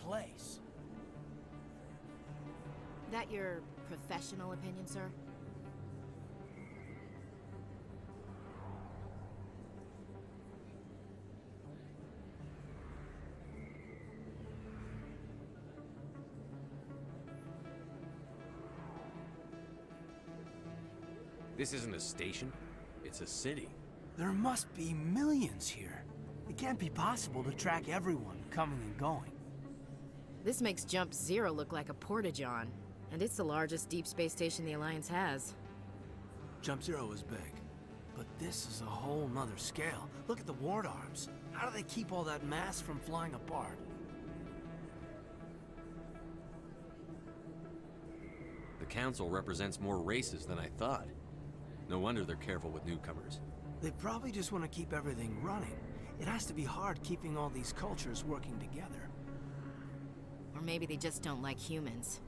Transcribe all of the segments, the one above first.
place. That your professional opinion, sir? This isn't a station. It's a city. There must be millions here. It can't be possible to track everyone coming and going. This makes Jump Zero look like a porta-john, and it's the largest deep space station the Alliance has. Jump Zero is big, but this is a whole nother scale. Look at the ward arms. How do they keep all that mass from flying apart? The Council represents more races than I thought. No wonder they're careful with newcomers. They probably just want to keep everything running. It has to be hard keeping all these cultures working together. Or maybe they just don't like humans.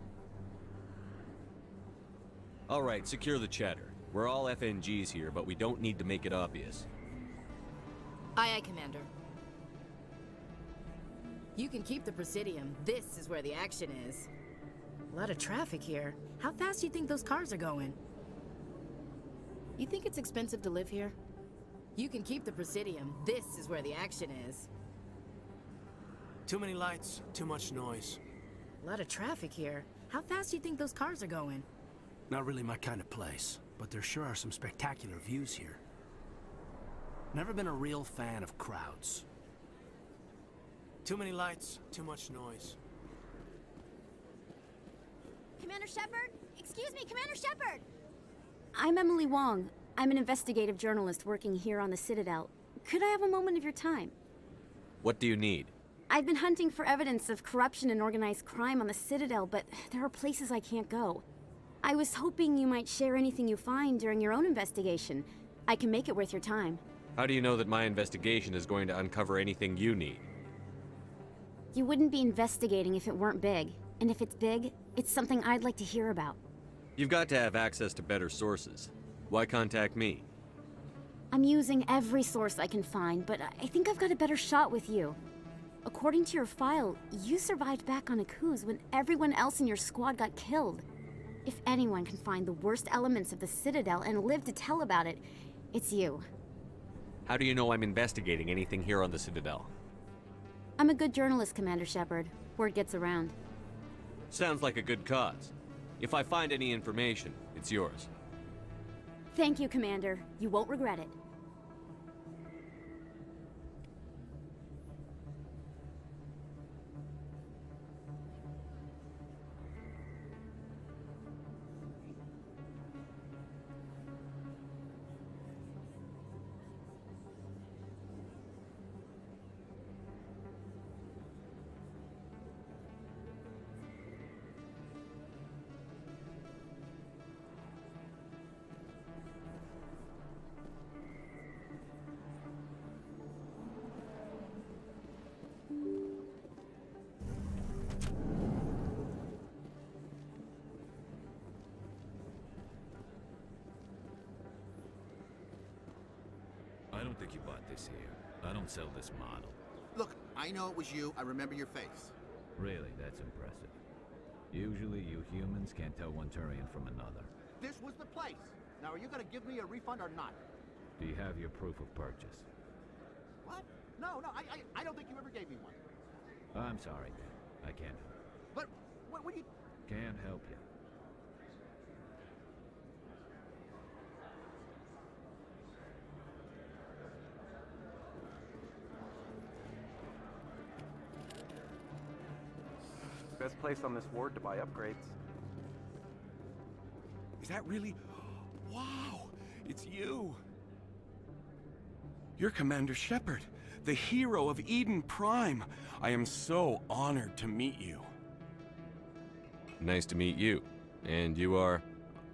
All right, secure the chatter. We're all FNGs here, but we don't need to make it obvious. Aye, aye, Commander. You can keep the Presidium. This is where the action is. A lot of traffic here. How fast do you think those cars are going? You think it's expensive to live here? You can keep the Presidium. This is where the action is. Too many lights, too much noise. A lot of traffic here. How fast do you think those cars are going? Not really my kind of place, but there sure are some spectacular views here. Never been a real fan of crowds. Too many lights, too much noise. Commander Shepard? Excuse me, Commander Shepard! I'm Emily Wong. I'm an investigative journalist working here on the Citadel. Could I have a moment of your time? What do you need? I've been hunting for evidence of corruption and organized crime on the Citadel, but there are places I can't go. I was hoping you might share anything you find during your own investigation. I can make it worth your time. How do you know that my investigation is going to uncover anything you need? You wouldn't be investigating if it weren't big. And if it's big, it's something I'd like to hear about. You've got to have access to better sources. Why contact me? I'm using every source I can find, but I think I've got a better shot with you. According to your file, you survived back on Akuz when everyone else in your squad got killed. If anyone can find the worst elements of the Citadel and live to tell about it, it's you. How do you know I'm investigating anything here on the Citadel? I'm a good journalist, Commander Shepard. Word gets around. Sounds like a good cause. If I find any information, it's yours. Thank you, Commander. You won't regret it. I don't think you bought this here. I don't sell this model. Look, I know it was you. I remember your face. Really, that's impressive. Usually you humans can't tell one Turian from another. This was the place. Now, are you gonna give me a refund or not? Do you have your proof of purchase? What? No, I don't think you ever gave me one. I'm sorry, Dan. I can't help. But, what do you... Can't help you. Best place on this ward to buy upgrades. Is that really... Wow! It's you! You're Commander Shepard, the hero of Eden Prime. I am so honored to meet you. Nice to meet you. And you are?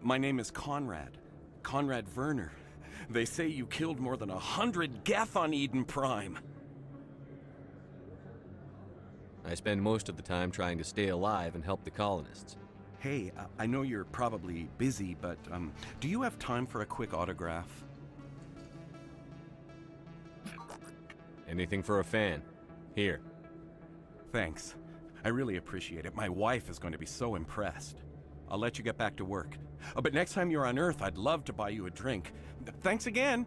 My name is Conrad. Conrad Werner. They say you killed more than 100 Geth on Eden Prime. I spend most of the time trying to stay alive and help the colonists. Hey, I know you're probably busy, but do you have time for a quick autograph? Anything for a fan. Here. Thanks. I really appreciate it. My wife is going to be so impressed. I'll let you get back to work. But next time you're on Earth, I'd love to buy you a drink. Thanks again!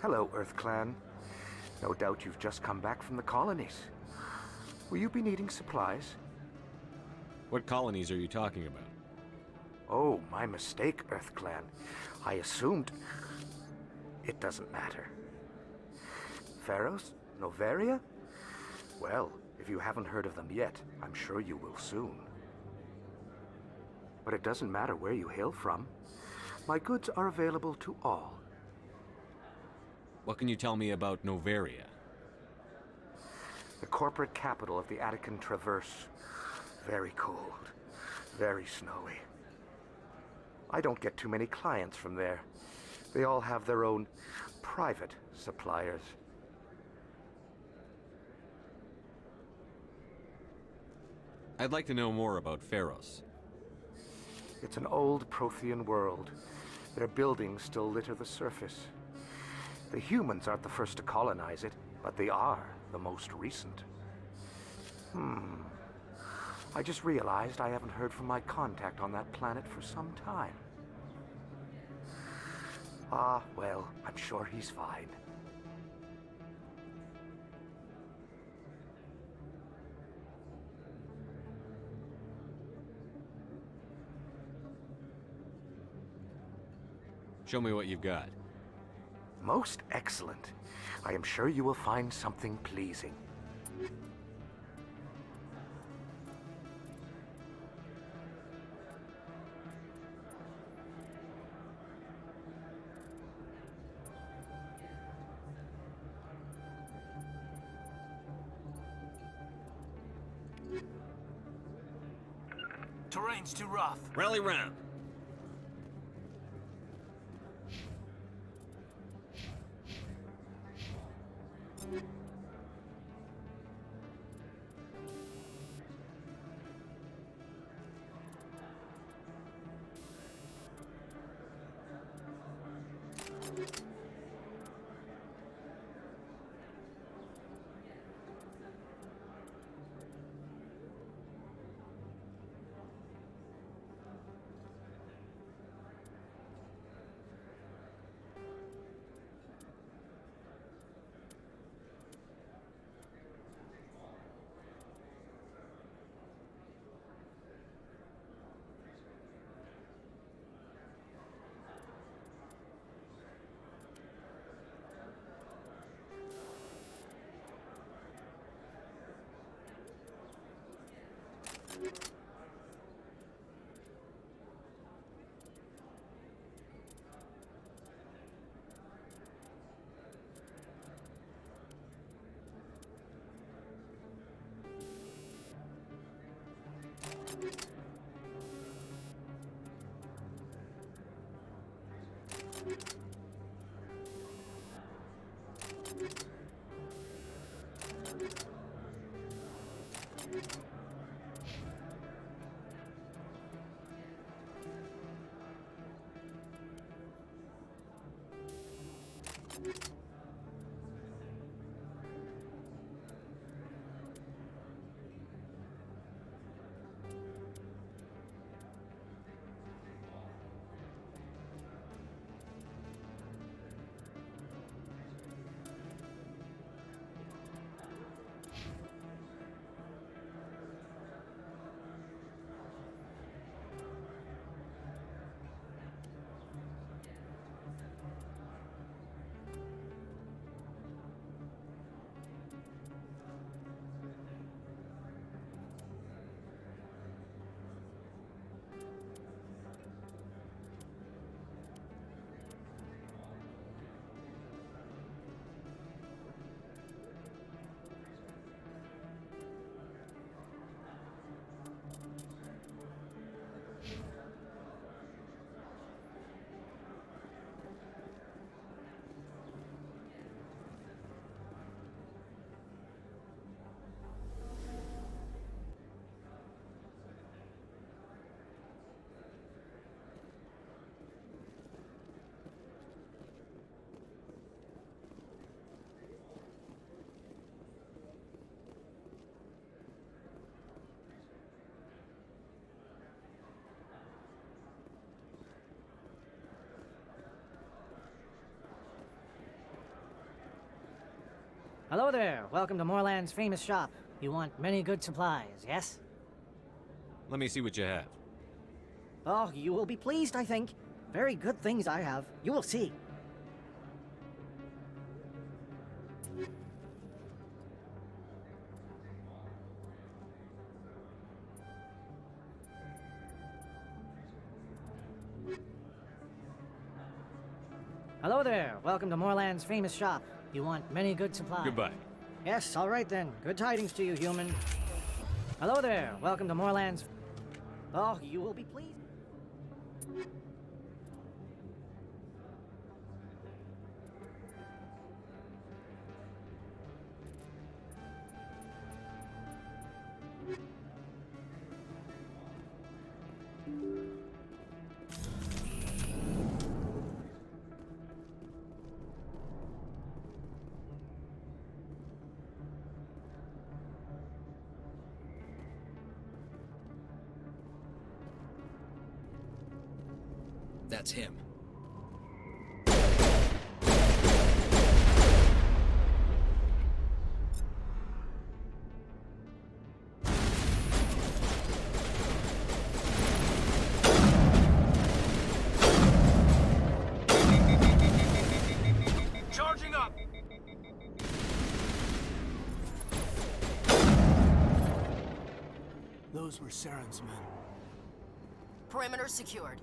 Hello, Earth Clan. No doubt you've just come back from the colonies. Will you be needing supplies? What colonies are you talking about? Oh, my mistake, Earth Clan. I assumed... It doesn't matter. Pharos? Noveria? Well, if you haven't heard of them yet, I'm sure you will soon. But it doesn't matter where you hail from. My goods are available to all. What can you tell me about Noveria? The corporate capital of the Attican Traverse. Very cold. Very snowy. I don't get too many clients from there. They all have their own private suppliers. I'd like to know more about Pharos. It's an old Prothean world. Their buildings still litter the surface. The humans aren't the first to colonize it, but they are the most recent. I just realized I haven't heard from my contact on that planet for some time. Ah, well, I'm sure he's fine. Show me what you've got. Most excellent. I am sure you will find something pleasing. Terrain's too rough. Rally round. Hello there. Welcome to Moorland's famous shop. You want many good supplies, yes? Let me see what you have. Oh, you will be pleased, I think. Very good things I have. You will see. Hello there. Welcome to Moorland's famous shop. You want many good supplies. Goodbye. Yes, all right then. Good tidings to you, human. Hello there. Welcome to Moorland's... Oh, you will be pleased. That's him. Charging up! Those were Saren's men. Perimeter secured.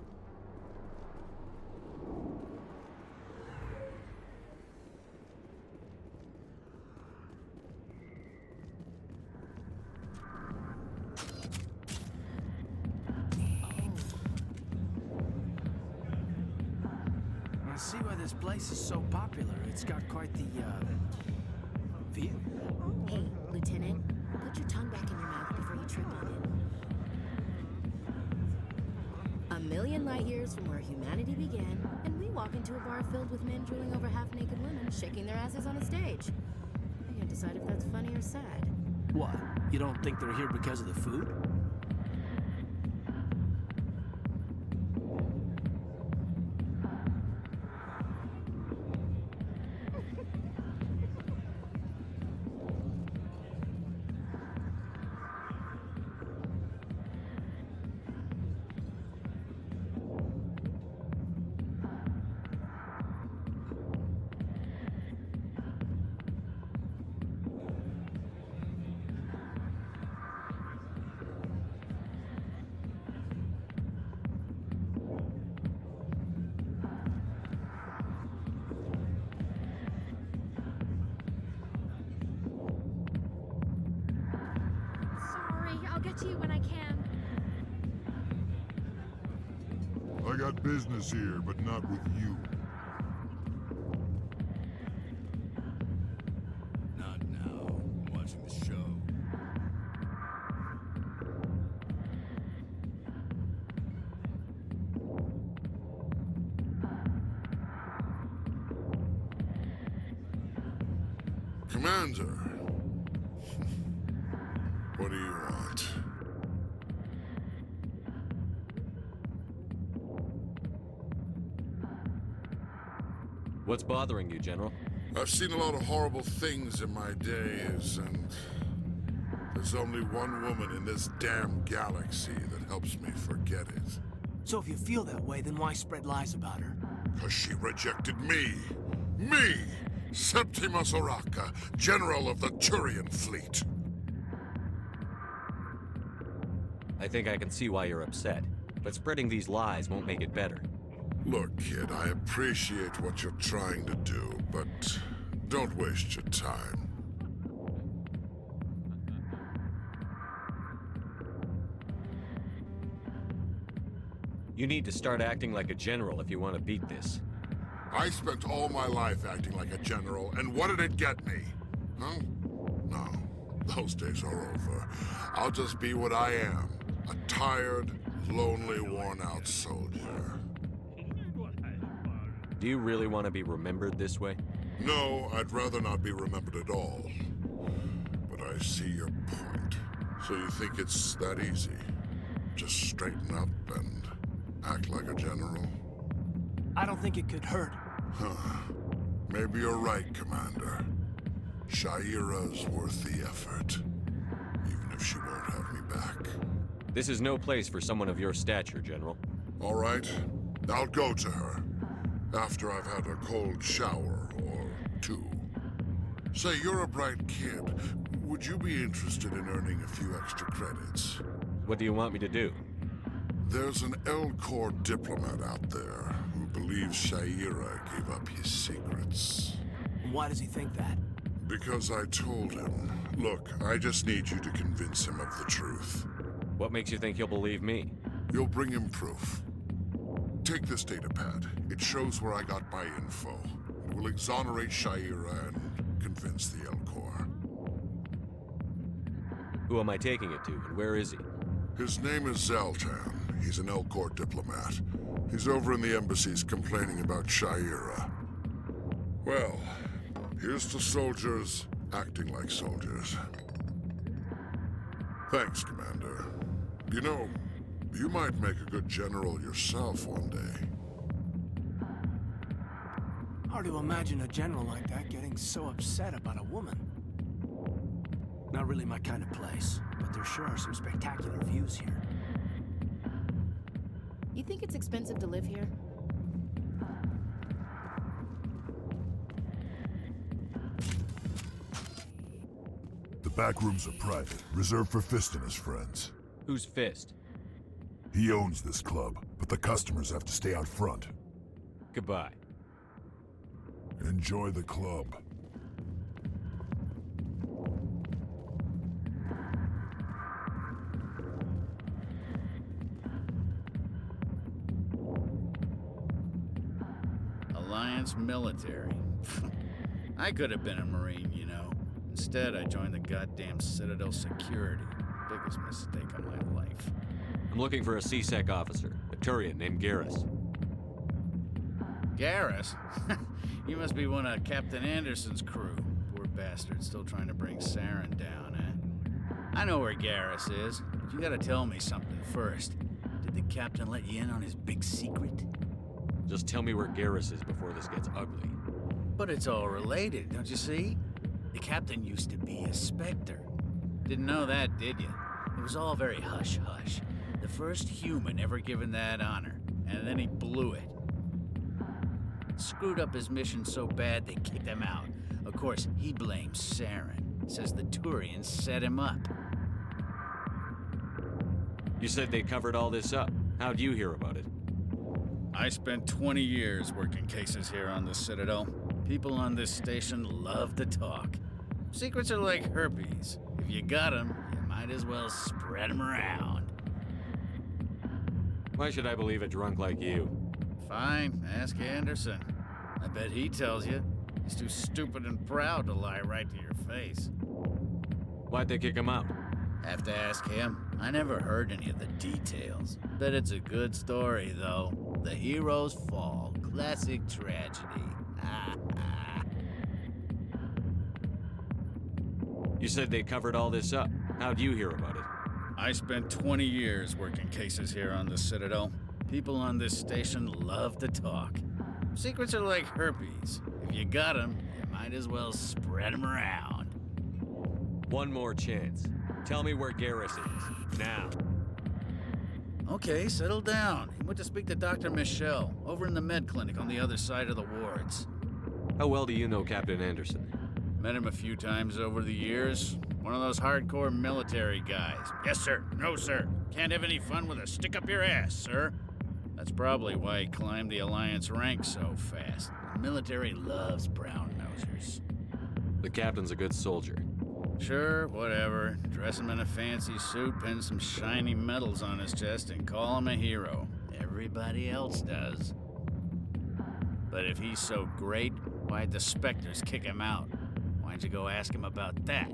I see why this place is so popular. It's got quite the, view. Hey, Lieutenant, put your tongue back in your mouth before you trip on it. A million light years from where humanity began, and we walk into a bar filled with men drooling over half-naked women, shaking their asses on a stage. I can't decide if that's funny or sad. What? You don't think they're here because of the food? Sorry, I'll get to you when I can. I got business here, but not with you. Not now. I'm watching the show. Commander. What do you want? What's bothering you, General? I've seen a lot of horrible things in my days, and there's only one woman in this damn galaxy that helps me forget it. So if you feel that way, then why spread lies about her? 'Cause she rejected me! Me! Septimus Oraka, General of the Turian Fleet! I think I can see why you're upset, but spreading these lies won't make it better. Look, kid, I appreciate what you're trying to do, but don't waste your time. You need to start acting like a general if you want to beat this. I spent all my life acting like a general, and what did it get me? Huh? No, those days are over. I'll just be what I am. A tired, lonely, worn-out soldier. Do you really want to be remembered this way? No, I'd rather not be remembered at all. But I see your point. So you think it's that easy? Just straighten up and act like a general? I don't think it could hurt. Huh. Maybe you're right, Commander. Shaira's worth the effort, even if she won't have me back. This is no place for someone of your stature, General. All right, I'll go to her after I've had a cold shower or two. Say, you're a bright kid. Would you be interested in earning a few extra credits? What do you want me to do? There's an Elcor diplomat out there who believes Shaira gave up his secrets. Why does he think that? Because I told him. Look, I just need you to convince him of the truth. What makes you think he'll believe me? You'll bring him proof. Take this datapad. It shows where I got my info. It will exonerate Shaira and convince the Elcor. Who am I taking it to, and where is he? His name is Zaltan. He's an Elcor diplomat. He's over in the embassies complaining about Shaira. Well, here's to soldiers acting like soldiers. Thanks, Commander. You know, you might make a good general yourself one day. Hard to imagine a general like that getting so upset about a woman. Not really my kind of place, but there sure are some spectacular views here. You think it's expensive to live here? The back rooms are private, reserved for Fist and his friends. Who's Fist? He owns this club, but the customers have to stay out front. Goodbye. Enjoy the club. Alliance military. I could have been a Marine, you know. Instead, I joined the goddamn Citadel security. Biggest mistake of my life. I'm looking for a C-Sec officer, a Turian named Garrus. Garrus? You must be one of Captain Anderson's crew. Poor bastard, still trying to bring Saren down, eh? I know where Garrus is, but you gotta tell me something first. Did the captain let you in on his big secret? Just tell me where Garrus is before this gets ugly. But it's all related, don't you see? The captain used to be a Spectre. Didn't know that, did you? It was all very hush-hush. The first human ever given that honor, and then he blew it. Screwed up his mission so bad they kicked him out. Of course, he blames Saren. Says the Turians set him up. You said they covered all this up. How'd you hear about it? I spent 20 years working cases here on the Citadel. People on this station love to talk. Secrets are like herpes. If you got them, you might as well spread them around. Why should I believe a drunk like you? Fine, ask Anderson. I bet he tells you. He's too stupid and proud to lie right to your face. Why'd they kick him out? Have to ask him. I never heard any of the details. Bet it's a good story, though. The heroes fall. Classic tragedy. You said they covered all this up. How'd you hear about it? I spent 20 years working cases here on the Citadel. People on this station love to talk. Secrets are like herpes. If you got them, you might as well spread them around. One more chance. Tell me where Garrus is. Now. Okay, settle down. He went to speak to Dr. Michelle, over in the med clinic on the other side of the wards. How well do you know Captain Anderson? Met him a few times over the years. One of those hardcore military guys. Yes, sir. No, sir. Can't have any fun with a stick up your ass, sir. That's probably why he climbed the Alliance ranks so fast. The military loves brown-nosers. The captain's a good soldier. Sure, whatever. Dress him in a fancy suit, pin some shiny medals on his chest, and call him a hero. Everybody else does. But if he's so great, why'd the Spectres kick him out? Why'd you go ask him about that?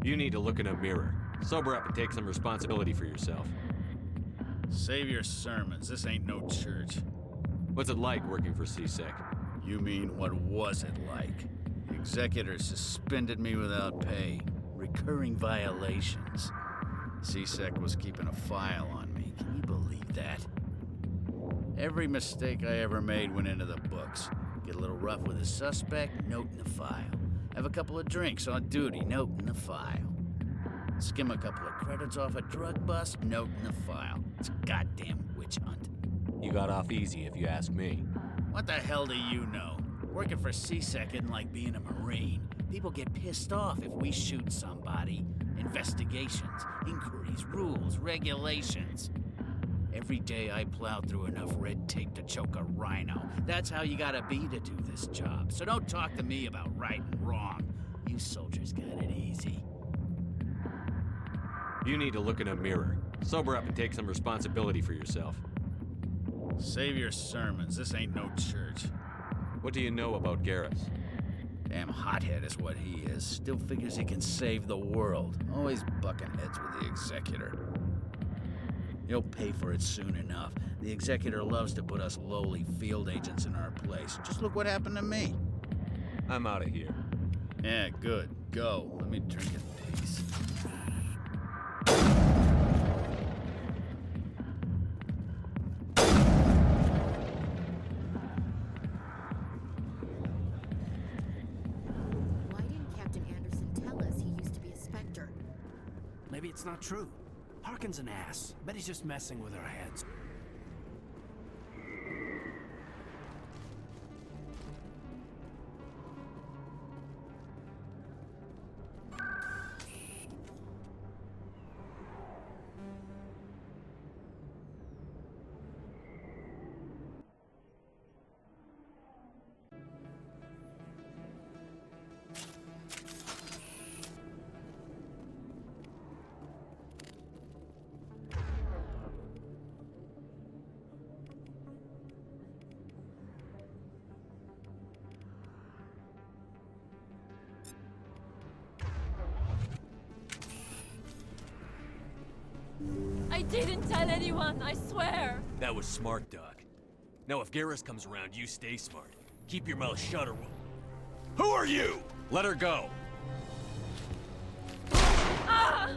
You need to look in a mirror. Sober up and take some responsibility for yourself. Save your sermons. This ain't no church. What's it like working for C-Sec? You mean, what was it like? The executors suspended me without pay. Recurring violations. C-Sec was keeping a file on me. Can you believe that? Every mistake I ever made went into the books. Get a little rough with a suspect, note in the file. Have Have a couple of drinks on duty, note in the file. Skim a couple of credits off a drug bust, note in the file. It's a goddamn witch hunt. You got off easy, if you ask me. What the hell do you know? Working for CSEC isn't like being a Marine. People get pissed off if we shoot somebody. Investigations, inquiries, rules, regulations. Every day I plow through enough red tape to choke a rhino. That's how you gotta be to do this job. So don't talk to me about right and wrong. You soldiers got it easy. You need to look in a mirror. Sober up and take some responsibility for yourself. Save your sermons. This ain't no church. What do you know about Garrus? Damn hothead is what he is. Still figures he can save the world. Always bucking heads with the Executor. He'll pay for it soon enough. The Executor loves to put us lowly field agents in our place. Just look what happened to me. I'm out of here. Yeah, good. Go. Let me drink in peace. Maybe it's not true. Harkin's an ass. Bet he's just messing with our heads. I didn't tell anyone, I swear! That was smart, Doc. Now if Garrus comes around, you stay smart. Keep your mouth shut or we'll... Who are you? Let her go. Ah!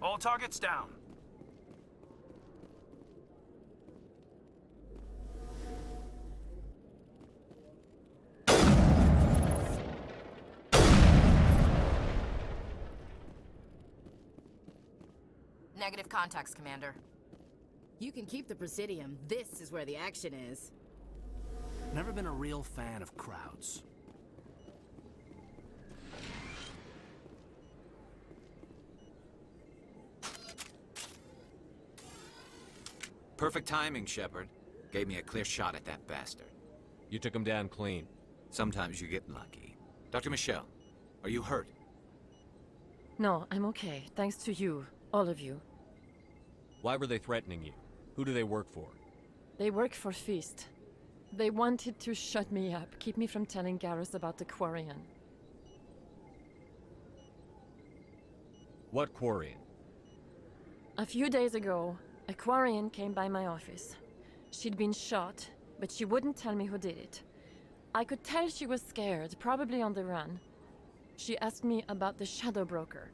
All targets down. Negative contacts, Commander. You can keep the Presidium. This is where the action is. Never been a real fan of crowds. Perfect timing, Shepard. Gave me a clear shot at that bastard. You took him down clean. Sometimes you get lucky. Dr. Michelle, are you hurt? No, I'm okay. Thanks to you. All of you. Why were they threatening you? Who do they work for? They work for Feast. They wanted to shut me up, keep me from telling Garrus about the Quarian. What Quarian? A few days ago, a Quarian came by my office. She'd been shot, but she wouldn't tell me who did it. I could tell she was scared, probably on the run. She asked me about the Shadow Broker.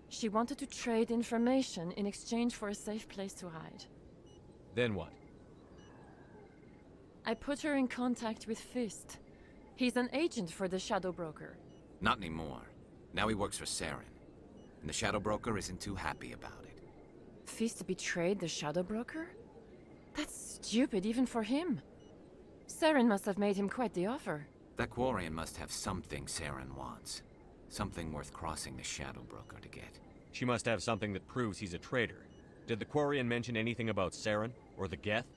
She wanted to trade information in exchange for a safe place to hide. Then what? I put her in contact with Fist. He's an agent for the Shadow Broker. Not anymore. Now he works for Saren. And the Shadow Broker isn't too happy about it. Fist betrayed the Shadow Broker? That's stupid even for him. Saren must have made him quite the offer. That Quarian must have something Saren wants. Something worth crossing the Shadow Broker to get. She must have something that proves he's a traitor. Did the Quarian mention anything about Saren or the Geth?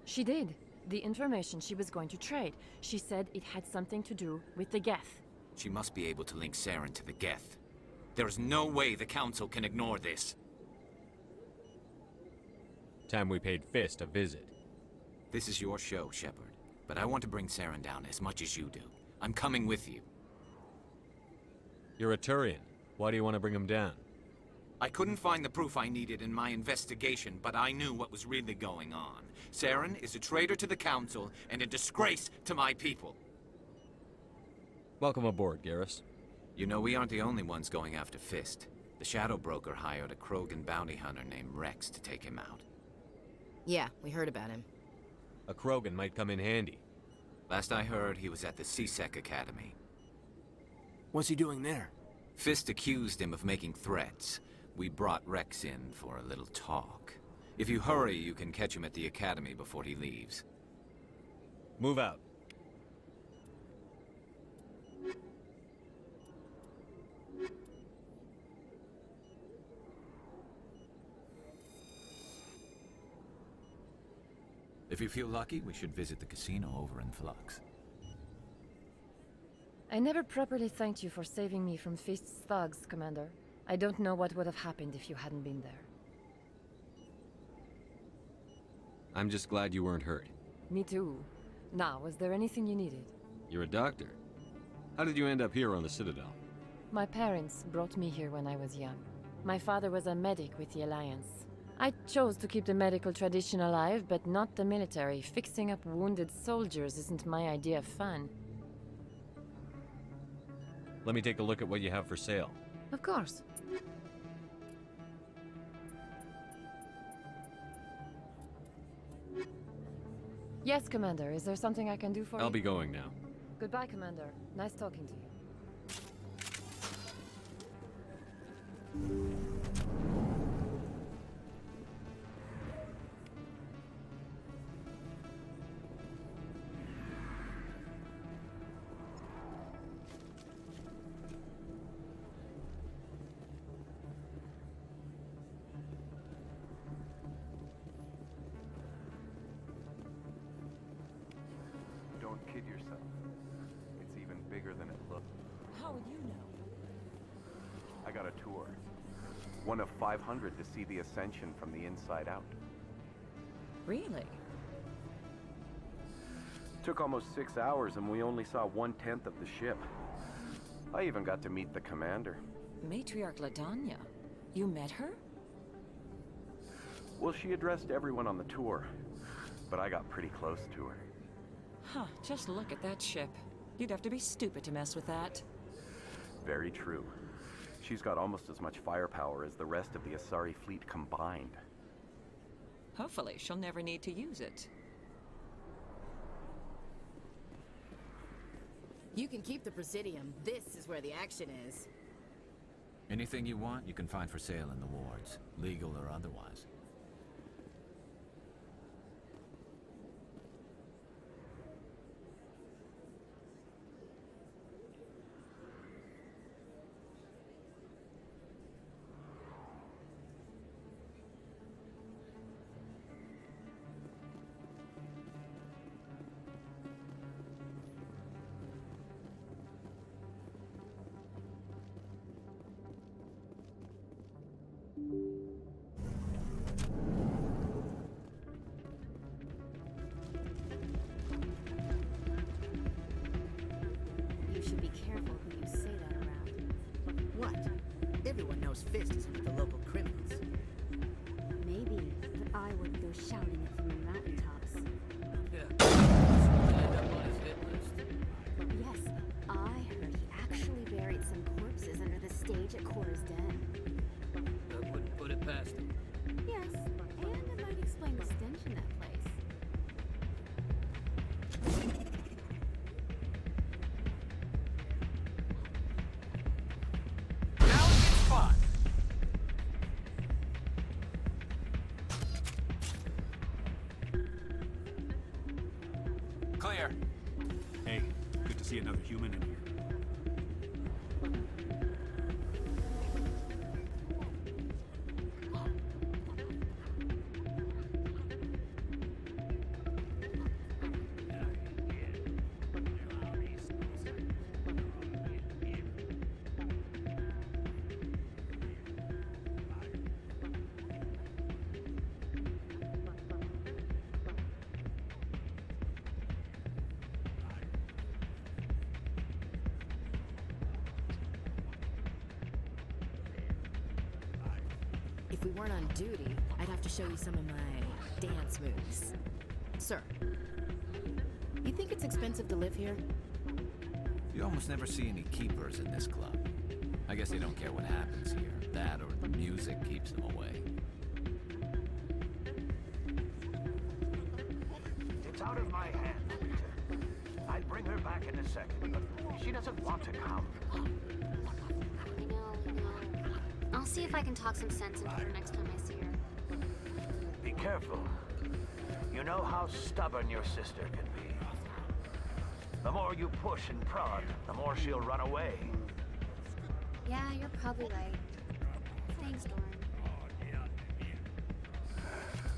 She did. The information she was going to trade. She said it had something to do with the Geth. She must be able to link Saren to the Geth. There is no way the Council can ignore this. Time we paid Fist a visit. This is your show, Shepard. But I want to bring Saren down as much as you do. I'm coming with you. You're a Turian. Why do you want to bring him down? I couldn't find the proof I needed in my investigation, but I knew what was really going on. Saren is a traitor to the Council and a disgrace to my people. Welcome aboard, Garrus. You know, we aren't the only ones going after Fist. The Shadow Broker hired a Krogan bounty hunter named Rex to take him out. Yeah, we heard about him. A Krogan might come in handy. Last I heard, he was at the C-Sec Academy. What's he doing there? Fist accused him of making threats. We brought Rex in for a little talk. If you hurry, you can catch him at the Academy before he leaves. Move out. If you feel lucky, we should visit the casino over in Flux. I never properly thanked you for saving me from Fist's thugs, Commander. I don't know what would have happened if you hadn't been there. I'm just glad you weren't hurt. Me too. Now, was there anything you needed? You're a doctor. How did you end up here on the Citadel? My parents brought me here when I was young. My father was a medic with the Alliance. I chose to keep the medical tradition alive, but not the military. Fixing up wounded soldiers isn't my idea of fun. Let me take a look at what you have for sale. Of course. Yes, Commander. Is there something I can do for you? I'll be going now. Goodbye, Commander. Nice talking to you. Don't kid yourself. It's even bigger than it looks. How would you know? I got a tour. One of 500 to see the Ascension from the inside out. Really? Took almost 6 hours and we only saw 1/10 of the ship. I even got to meet the commander. Matriarch Ladanya. You met her? Well, she addressed everyone on the tour, but I got pretty close to her. Huh, just look at that ship. You'd have to be stupid to mess with that. Very true. She's got almost as much firepower as the rest of the Asari fleet combined. Hopefully, she'll never need to use it. You can keep the Presidium. This is where the action is. Anything you want, you can find for sale in the wards, legal or otherwise. You should be careful who you say that around. What? Everyone knows Fist isn't with the local criminals. Maybe, but I wouldn't go shouting it from the mountaintops. Yeah. End up on his hit list. Yes, I heard he actually buried some corpses under the stage at Cora's Den. I wouldn't put it past him. Yes, and it might explain the stench in that place. Clear. Hey, good to see another human in here. If we weren't on duty, I'd have to show you some of my dance moves. Sir, you think it's expensive to live here? You almost never see any keepers in this club. I guess they don't care what happens here. That or the music keeps them away. It's out of my hands, Rita. I'd bring her back in a second, but she doesn't want to come. I know. I'll see if I can talk some sense into her next time I see her. Be careful. You know how stubborn your sister can be. The more you push and prod, the more she'll run away. Yeah, you're probably right. Thanks, Doran.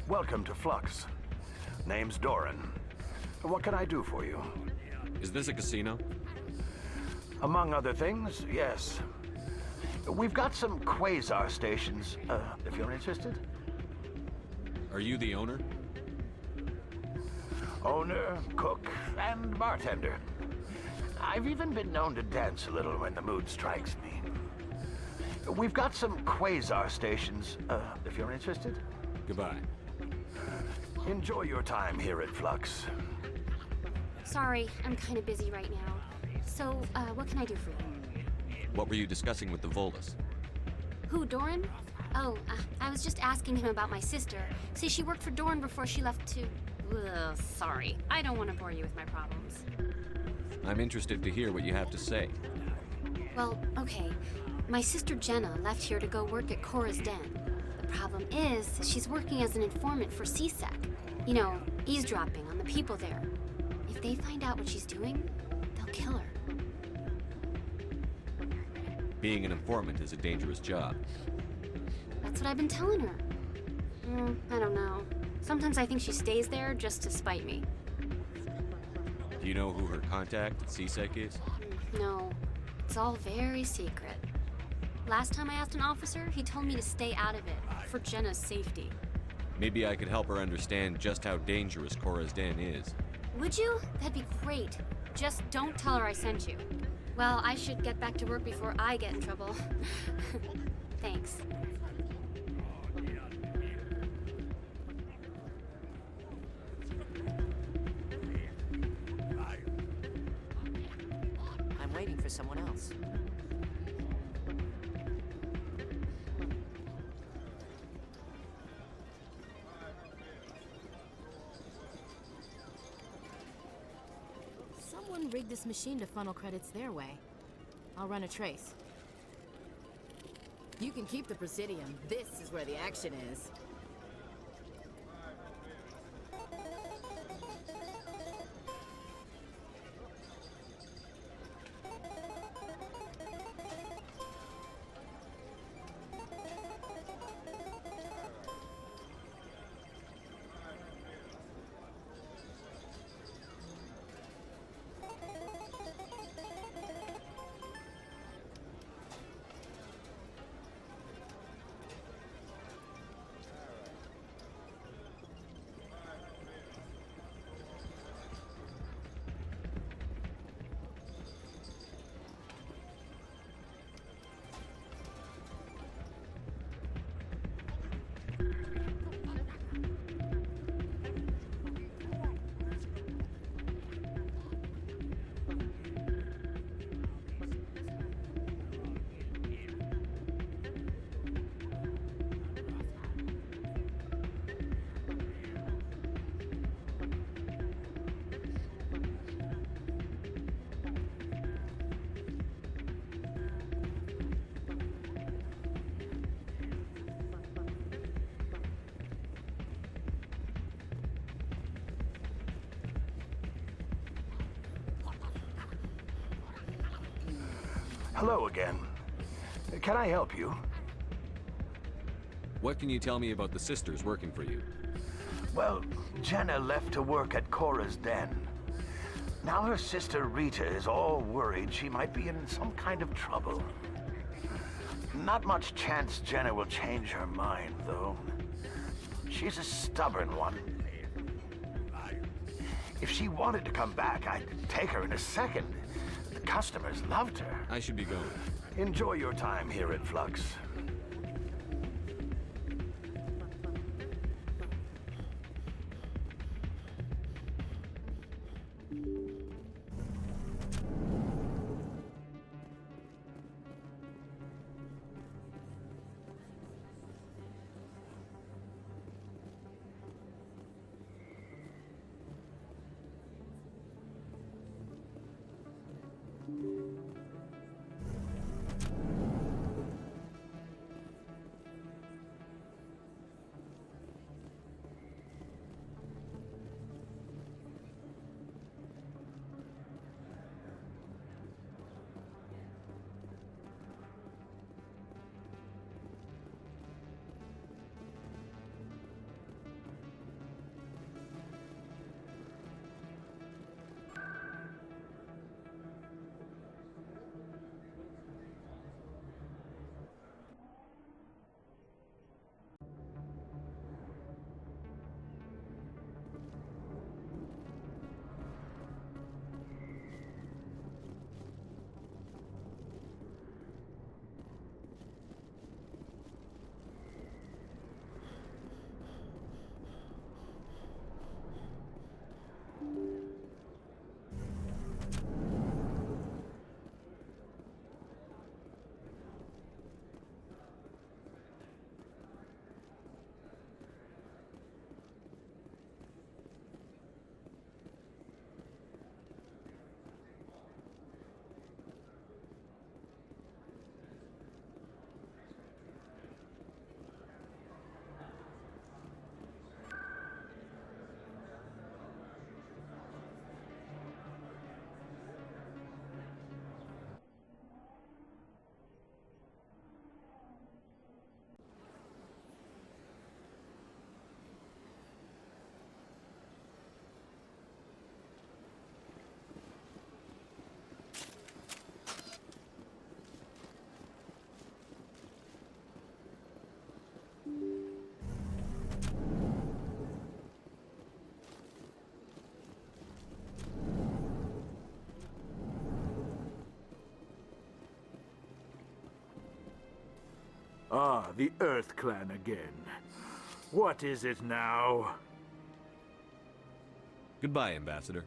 Welcome to Flux. Name's Doran. What can I do for you? Is this a casino? Among other things, yes. We've got some quasar stations, if you're interested. Are you the owner? Owner, cook, and bartender. I've even been known to dance a little when the mood strikes me. We've got some quasar stations, if you're interested. Goodbye. Enjoy your time here at Flux. Sorry, I'm kind of busy right now. So, what can I do for you? What were you discussing with the Volus? Who, Doran? Oh, I was just asking him about my sister. See, she worked for Doran before she left to... Ugh, sorry. I don't want to bore you with my problems. I'm interested to hear what you have to say. Well, okay. My sister Jenna left here to go work at Cora's Den. The problem is, she's working as an informant for CSEC. You know, eavesdropping on the people there. If they find out what she's doing, they'll kill her. Being an informant is a dangerous job. That's what I've been telling her. I don't know. Sometimes I think she stays there just to spite me. Do you know who her contact at CSEC is? No, it's all very secret. Last time I asked an officer, he told me to stay out of it, for Jenna's safety. Maybe I could help her understand just how dangerous Cora's Den is. Would you? That'd be great. Just don't tell her I sent you. Well, I should get back to work before I get in trouble. Thanks. I'm waiting for someone else. Someone rigged this machine to funnel credits their way. I'll run a trace. You can keep the Presidium. This is where the action is. Hello again. Can I help you? What can you tell me about the sisters working for you? Well, Jenna left to work at Cora's Den. Now her sister Rita is all worried she might be in some kind of trouble. Not much chance Jenna will change her mind, though. She's a stubborn one. If she wanted to come back, I'd take her in a second. The customers loved her. I should be going. Enjoy your time here at Flux. the Earth Clan again. What is it now? Goodbye, Ambassador.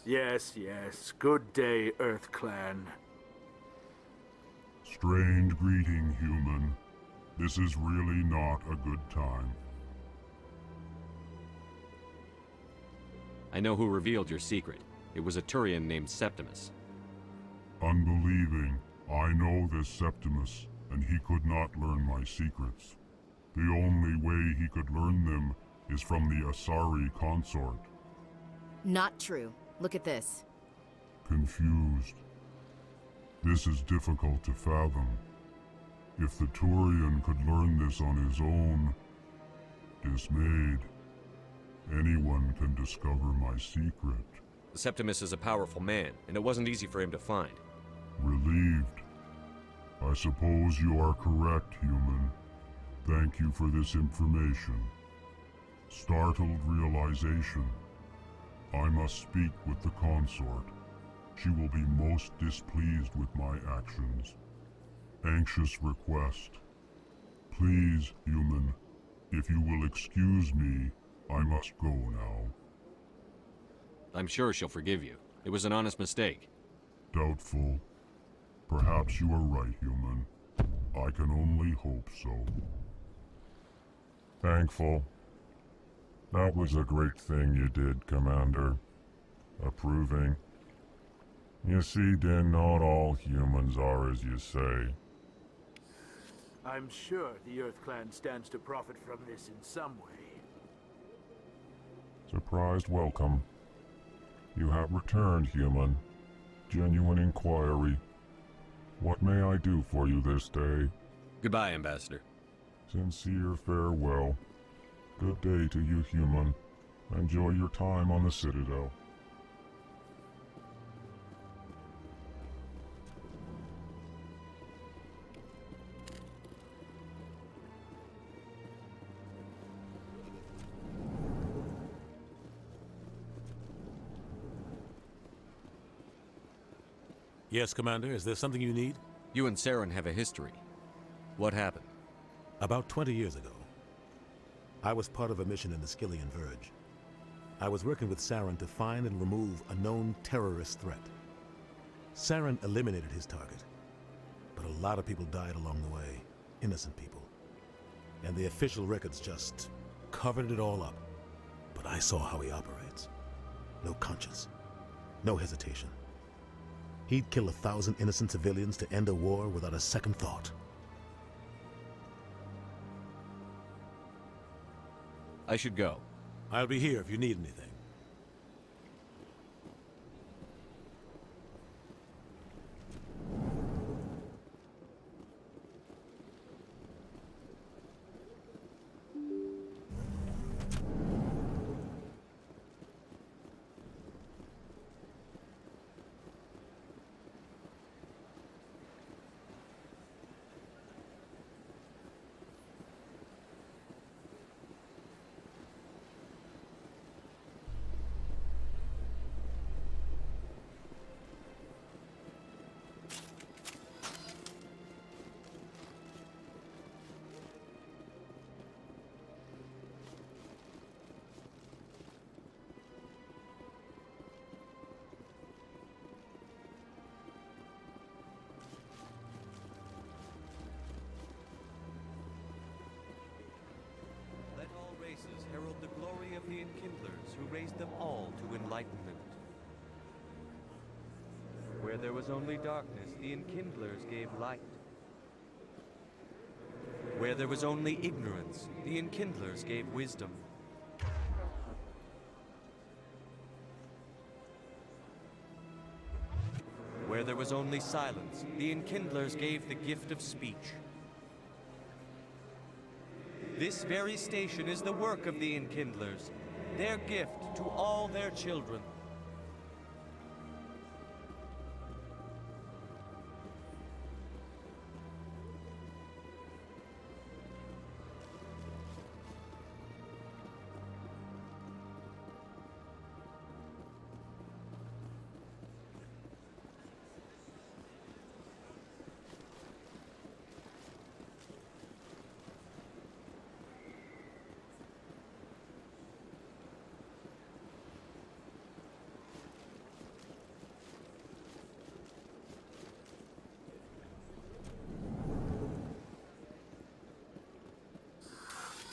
Yes, yes. Good day, Earth Clan. Strained greeting, human. This is really not a good time. I know who revealed your secret. It was a Turian named Septimus. Unbelieving, I know this Septimus, and he could not learn my secrets. The only way he could learn them is from the Asari consort. Not true. Look at this. Confused. This is difficult to fathom. If the Turian could learn this on his own, dismayed, anyone can discover my secret. Septimus is a powerful man, and it wasn't easy for him to find. Relieved. I suppose you are correct, human. Thank you for this information. Startled realization. I must speak with the consort. She will be most displeased with my actions. Anxious request. Please, human, if you will excuse me, I must go now. I'm sure she'll forgive you. It was an honest mistake. Doubtful. Perhaps you are right, human. I can only hope so. Thankful. That was a great thing you did, Commander. Approving. You see, Din, not all humans are as you say. I'm sure the Earth Clan stands to profit from this in some way. Surprised welcome. You have returned, human. Genuine inquiry. What may I do for you this day? Goodbye, Ambassador. Sincere farewell. Good day to you, human. Enjoy your time on the Citadel. Yes, Commander. Is there something you need? You and Saren have a history. What happened? About 20 years ago, I was part of a mission in the Skillian Verge. I was working with Saren to find and remove a known terrorist threat. Saren eliminated his target, but a lot of people died along the way, innocent people. And the official records just covered it all up. But I saw how he operates. No conscience, no hesitation. He'd kill 1,000 innocent civilians to end a war without a second thought. I should go. I'll be here if you need anything. Herald the glory of the Enkindlers, who raised them all to enlightenment. Where there was only darkness, the Enkindlers gave light. Where there was only ignorance, the Enkindlers gave wisdom. Where there was only silence, the Enkindlers gave the gift of speech. This very station is the work of the Enkindlers, their gift to all their children.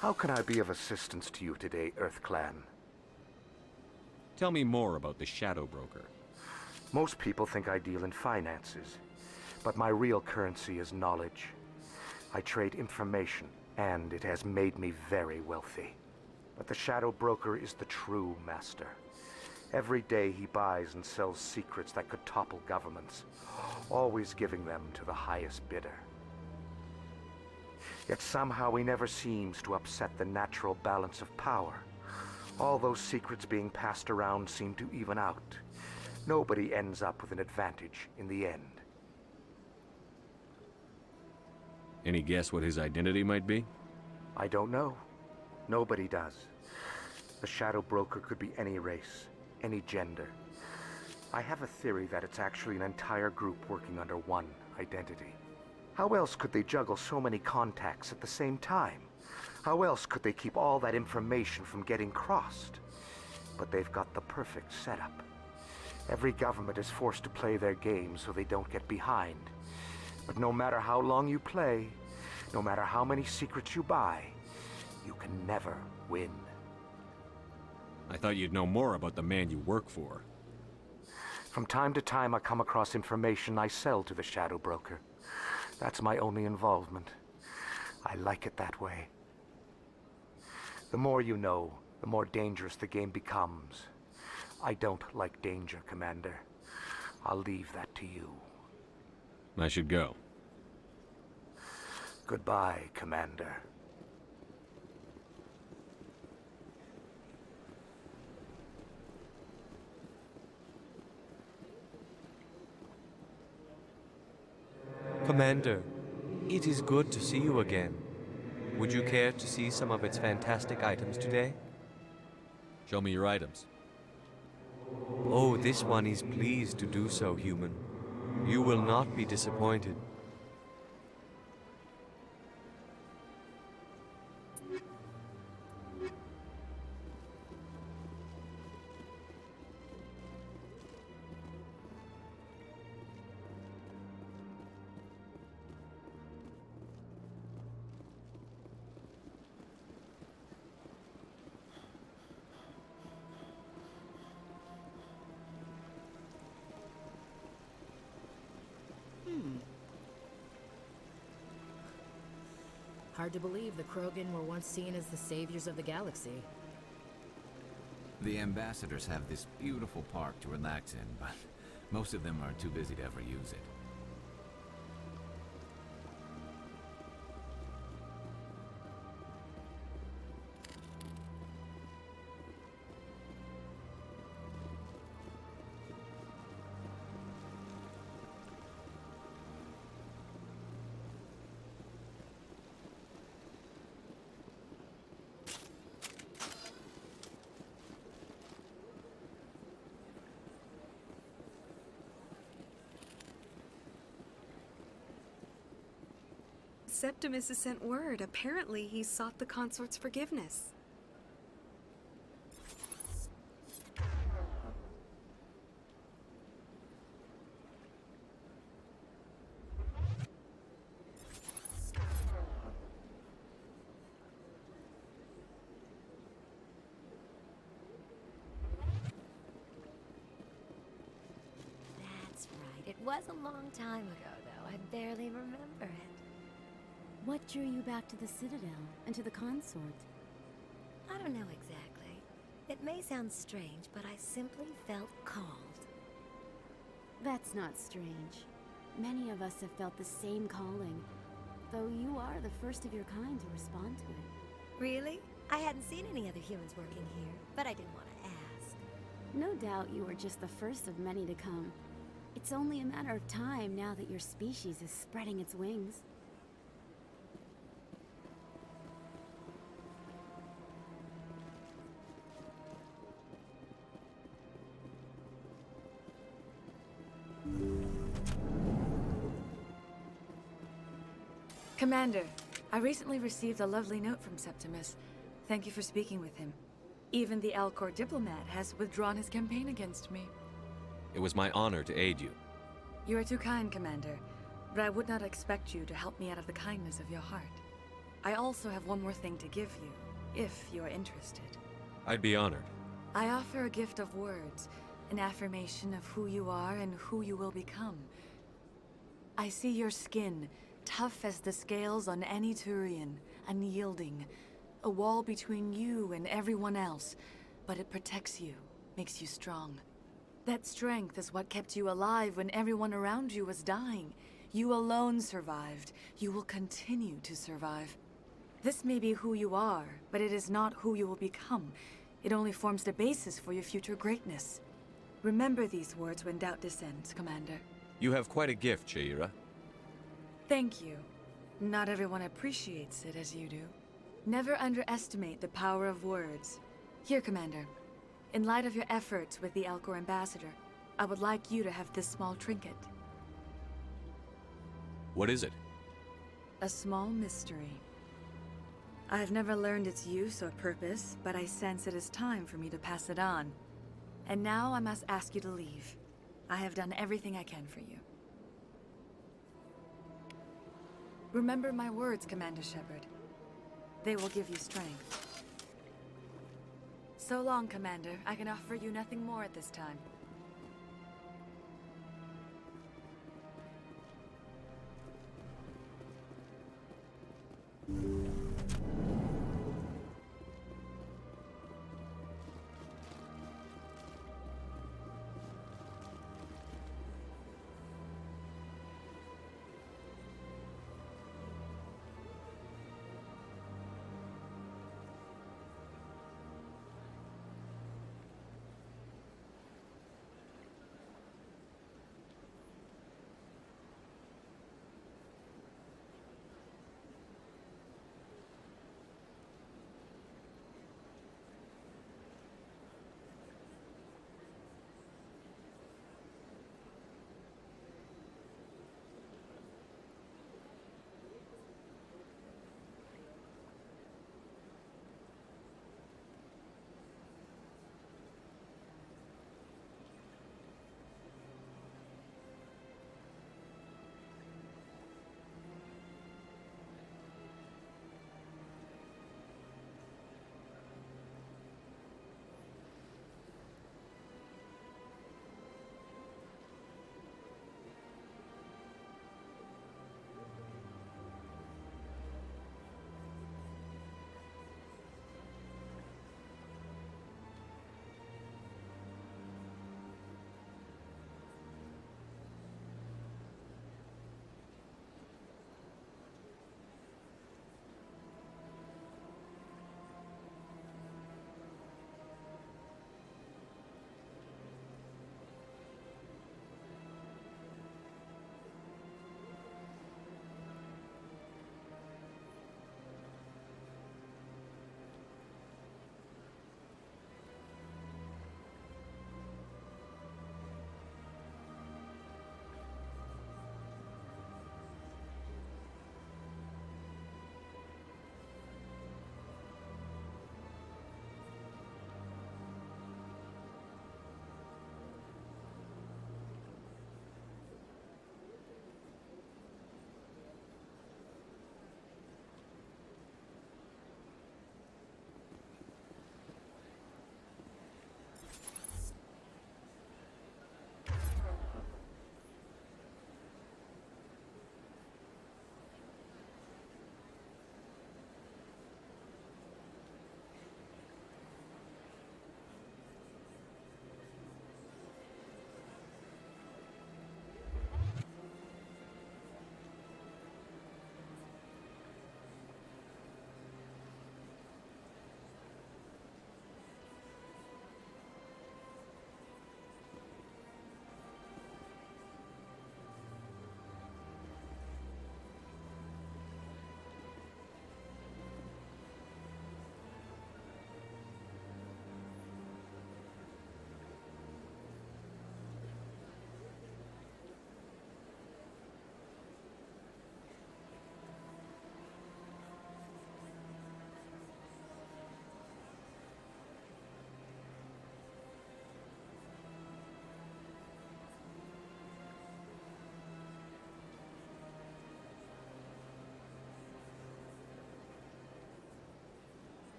How can I be of assistance to you today, EarthClan? Tell me more about the Shadow Broker. Most people think I deal in finances, but my real currency is knowledge. I trade information, and it has made me very wealthy. But the Shadow Broker is the true master. Every day he buys and sells secrets that could topple governments, always giving them to the highest bidder. Yet somehow he never seems to upset the natural balance of power. All those secrets being passed around seem to even out. Nobody ends up with an advantage in the end. Any guess what his identity might be? I don't know. Nobody does. The Shadow Broker could be any race, any gender. I have a theory that it's actually an entire group working under one identity. How else could they juggle so many contacts at the same time? How else could they keep all that information from getting crossed? But they've got the perfect setup. Every government is forced to play their game so they don't get behind. But no matter how long you play, no matter how many secrets you buy, you can never win. I thought you'd know more about the man you work for. From time to time, I come across information I sell to the Shadow Broker. That's my only involvement. I like it that way. The more you know, the more dangerous the game becomes. I don't like danger, Commander. I'll leave that to you. I should go. Goodbye, Commander. Commander, it is good to see you again. Would you care to see some of its fantastic items today? Show me your items. Oh, this one is pleased to do so, human. You will not be disappointed. Hard to believe the Krogan were once seen as the saviors of the galaxy. The ambassadors have this beautiful park to relax in, but most of them are too busy to ever use it. Septimus has sent word. Apparently, he sought the consort's forgiveness. That's right. It was a long time ago, though. I barely remember it. What drew you back to the Citadel and to the consort? I don't know exactly. It may sound strange, but I simply felt called. That's not strange. Many of us have felt the same calling, though you are the first of your kind to respond to it. Really? I hadn't seen any other humans working here, but I didn't want to ask. No doubt you are just the first of many to come. It's only a matter of time now that your species is spreading its wings. Commander, I recently received a lovely note from Septimus. Thank you for speaking with him. Even the Alcor diplomat has withdrawn his campaign against me. It was my honor to aid you. You are too kind, Commander, but I would not expect you to help me out of the kindness of your heart. I also have one more thing to give you, if you're interested. I'd be honored. I offer a gift of words, an affirmation of who you are and who you will become. I see your skin, tough as the scales on any Turian, unyielding, a wall between you and everyone else, but it protects you, makes you strong. That strength is what kept you alive when everyone around you was dying. You alone survived. You will continue to survive. This may be who you are, but it is not who you will become. It only forms the basis for your future greatness. Remember these words when doubt descends, Commander. You have quite a gift, Shaira. Thank you. Not everyone appreciates it as you do. Never underestimate the power of words. Here, Commander. In light of your efforts with the Alcor Ambassador, I would like you to have this small trinket. What is it? A small mystery. I have never learned its use or purpose, but I sense it is time for me to pass it on. And now I must ask you to leave. I have done everything I can for you. Remember my words, Commander Shepard. They will give you strength. So long, Commander. I can offer you nothing more at this time.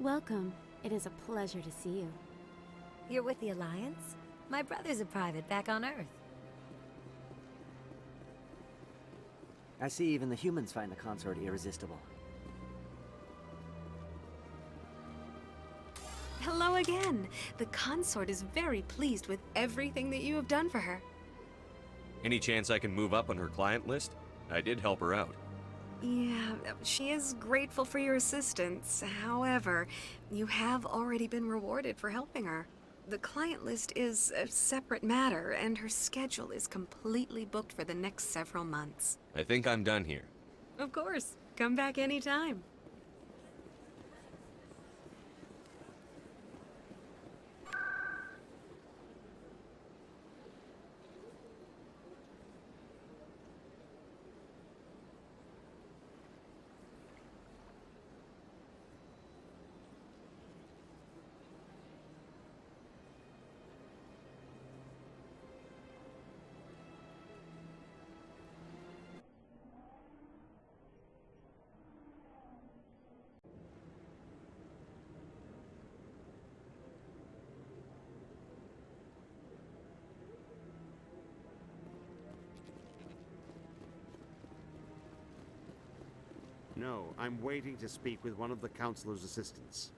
Welcome. It is a pleasure to see you. You're with the Alliance? My brother's a private back on Earth. I see even the humans find the consort irresistible. Hello again. The consort is very pleased with everything that you have done for her. Any chance I can move up on her client list? I did help her out. Yeah, she is grateful for your assistance. However, you have already been rewarded for helping her. The client list is a separate matter, and her schedule is completely booked for the next several months. I think I'm done here. Of course. Come back anytime. No, I'm waiting to speak with one of the Councilor's assistants.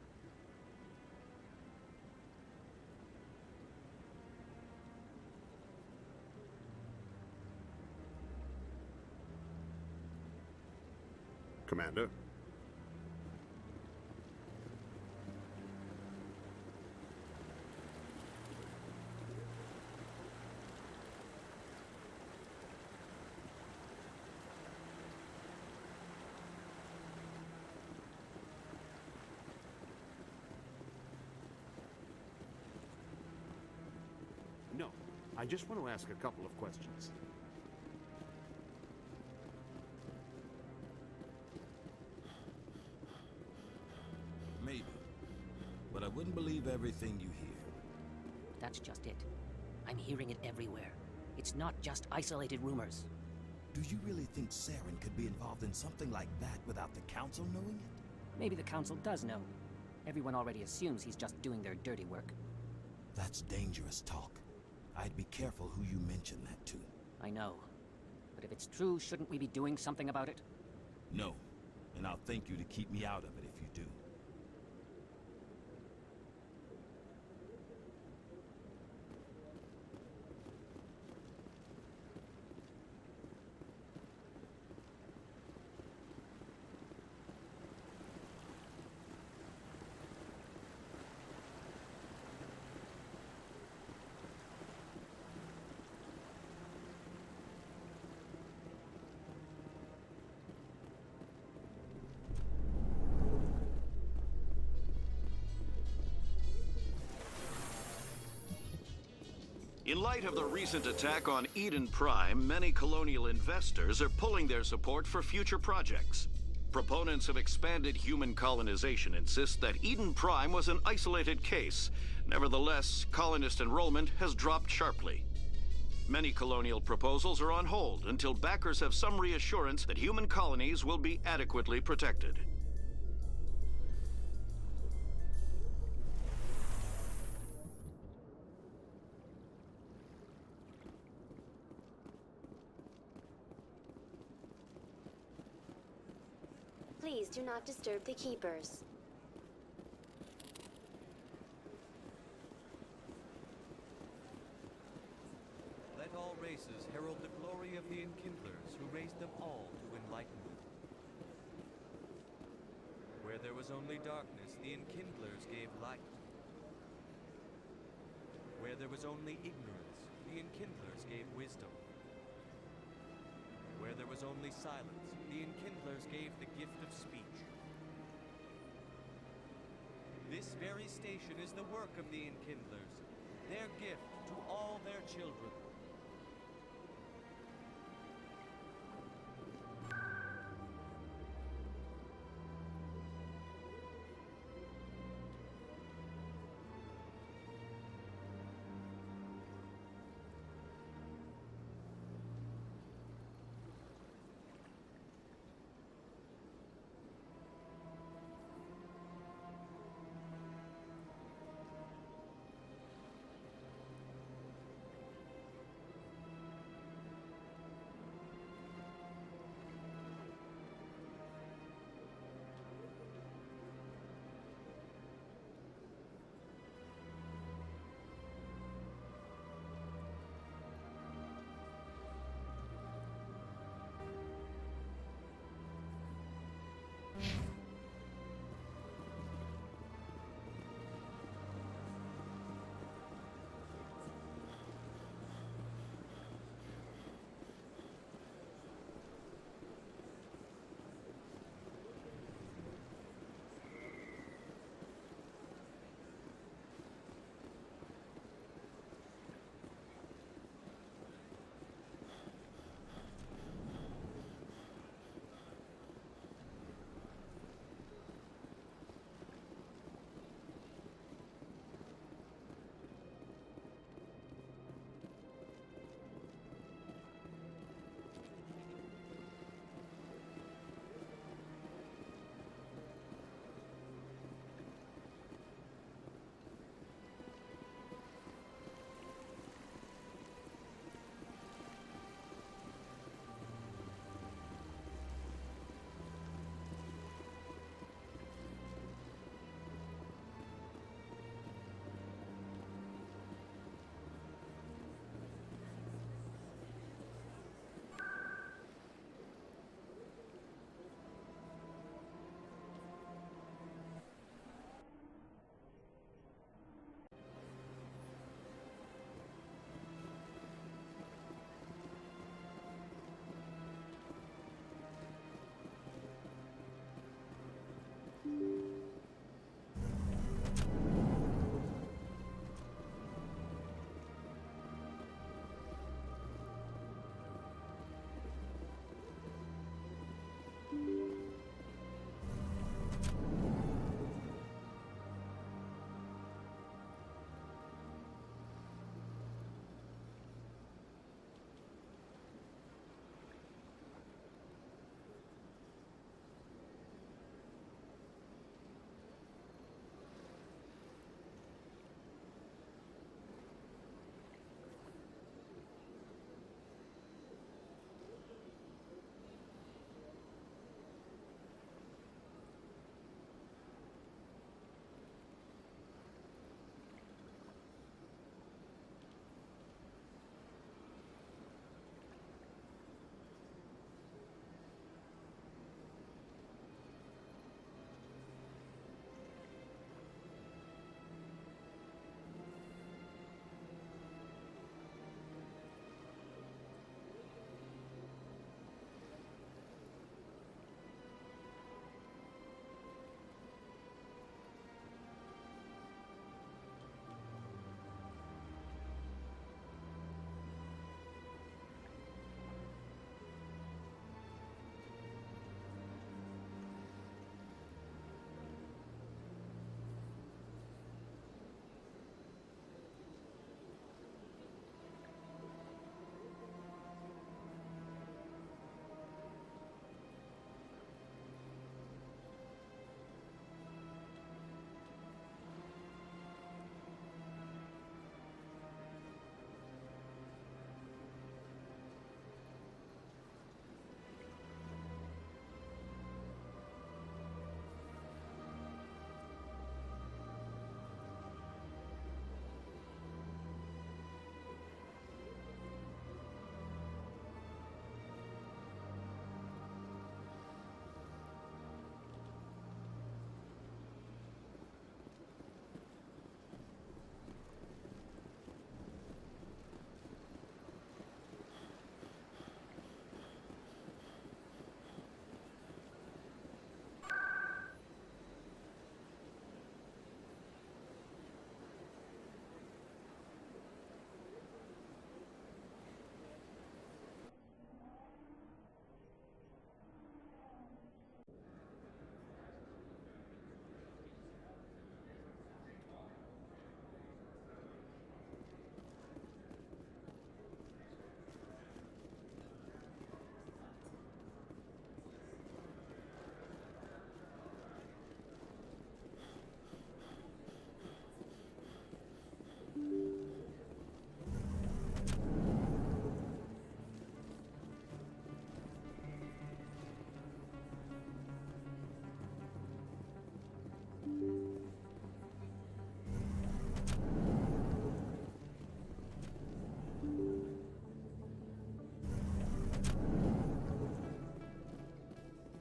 Commander? No, I just want to ask a couple of questions. Maybe. But I wouldn't believe everything you hear. That's just it. I'm hearing it everywhere. It's not just isolated rumors. Do you really think Saren could be involved in something like that without the Council knowing it? Maybe the Council does know. Everyone already assumes he's just doing their dirty work. That's dangerous talk. I'd be careful who you mention that to. I know. But if it's true, shouldn't we be doing something about it? No. And I'll thank you to keep me out of it if you do. In light of the recent attack on Eden Prime, many colonial investors are pulling their support for future projects. Proponents of expanded human colonization insist that Eden Prime was an isolated case. Nevertheless, colonist enrollment has dropped sharply. Many colonial proposals are on hold until backers have some reassurance that human colonies will be adequately protected. Please do not disturb the keepers. Let all races herald the glory of the Enkindlers who raised them all to enlightenment. Where there was only darkness, the Enkindlers gave light. Where there was only ignorance, the Enkindlers gave wisdom. Where there was only silence, the Enkindlers gave the gift of speech. This very station is the work of the Enkindlers, their gift to all their children.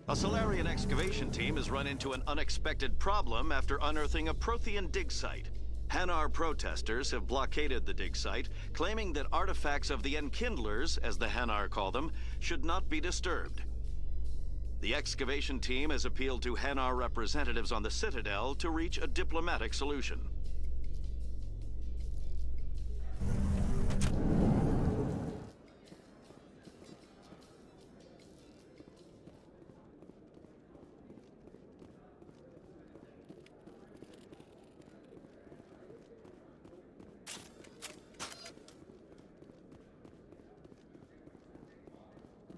A Solarian excavation team has run into an unexpected problem after unearthing a Prothean dig site. Hanar protesters have blockaded the dig site, claiming that artifacts of the Enkindlers, as the Hanar call them, should not be disturbed. The excavation team has appealed to Hanar representatives on the Citadel to reach a diplomatic solution.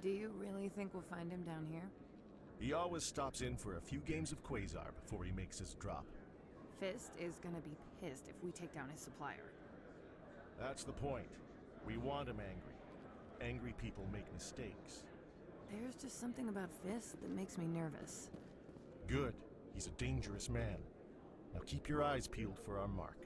Do you really think we'll find him down here? He always stops in for a few games of Quasar before he makes his drop. Fist is gonna be pissed if we take down his supplier. That's the point. We want him angry. Angry people make mistakes. There's just something about Fist that makes me nervous. Good. He's a dangerous man. Now keep your eyes peeled for our mark.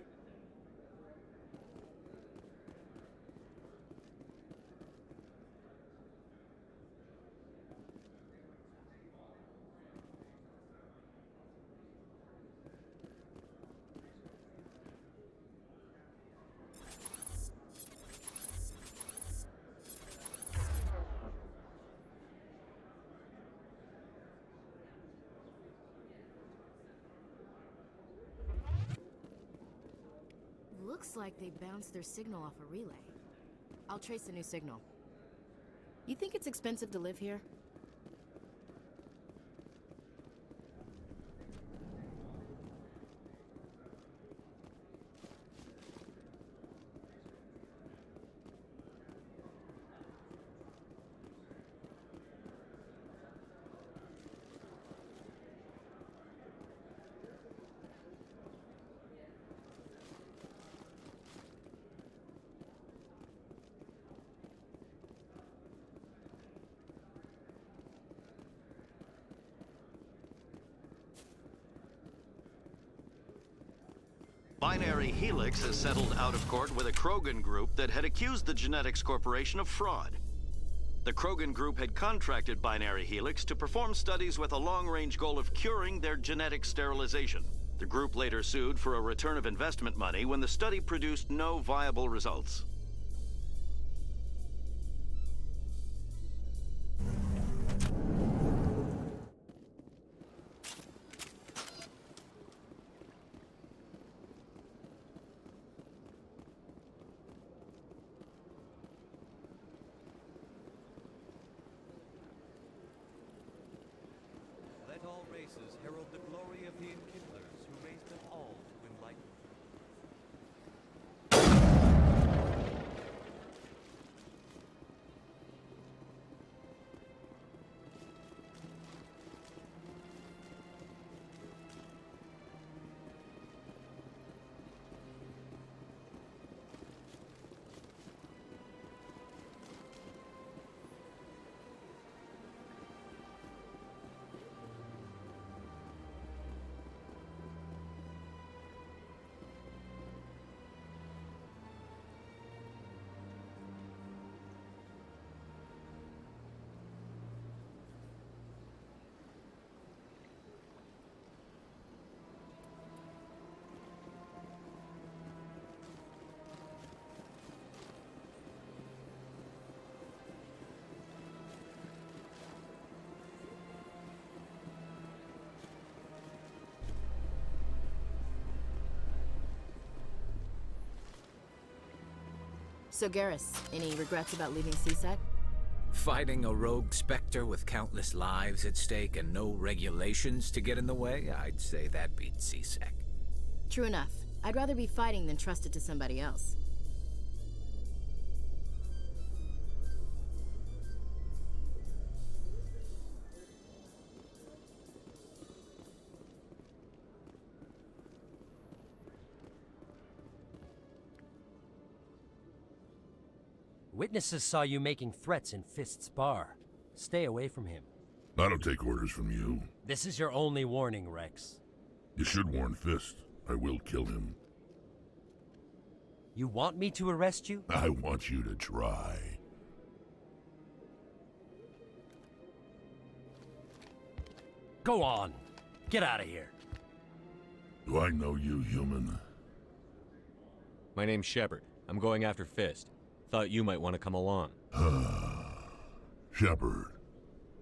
Looks like they bounced their signal off a relay. I'll trace the new signal. You think it's expensive to live here? Binary Helix has settled out of court with a Krogan group that had accused the Genetics Corporation of fraud. The Krogan group had contracted Binary Helix to perform studies with a long-range goal of curing their genetic sterilization. The group later sued for a return of investment money when the study produced no viable results. Let all races herald the glory of the Enkindlers, who raised them all to enlightenment. So Garrus, any regrets about leaving CSEC? Fighting a rogue Spectre with countless lives at stake and no regulations to get in the way? I'd say that beats CSEC. True enough. I'd rather be fighting than trusted to somebody else. Witnesses saw you making threats in Fist's bar. Stay away from him. I don't take orders from you. This is your only warning, Rex. You should warn Fist. I will kill him. You want me to arrest you? I want you to try. Go on. Get out of here. Do I know you, human? My name's Shepard. I'm going after Fist. Thought you might want to come along. Shepard.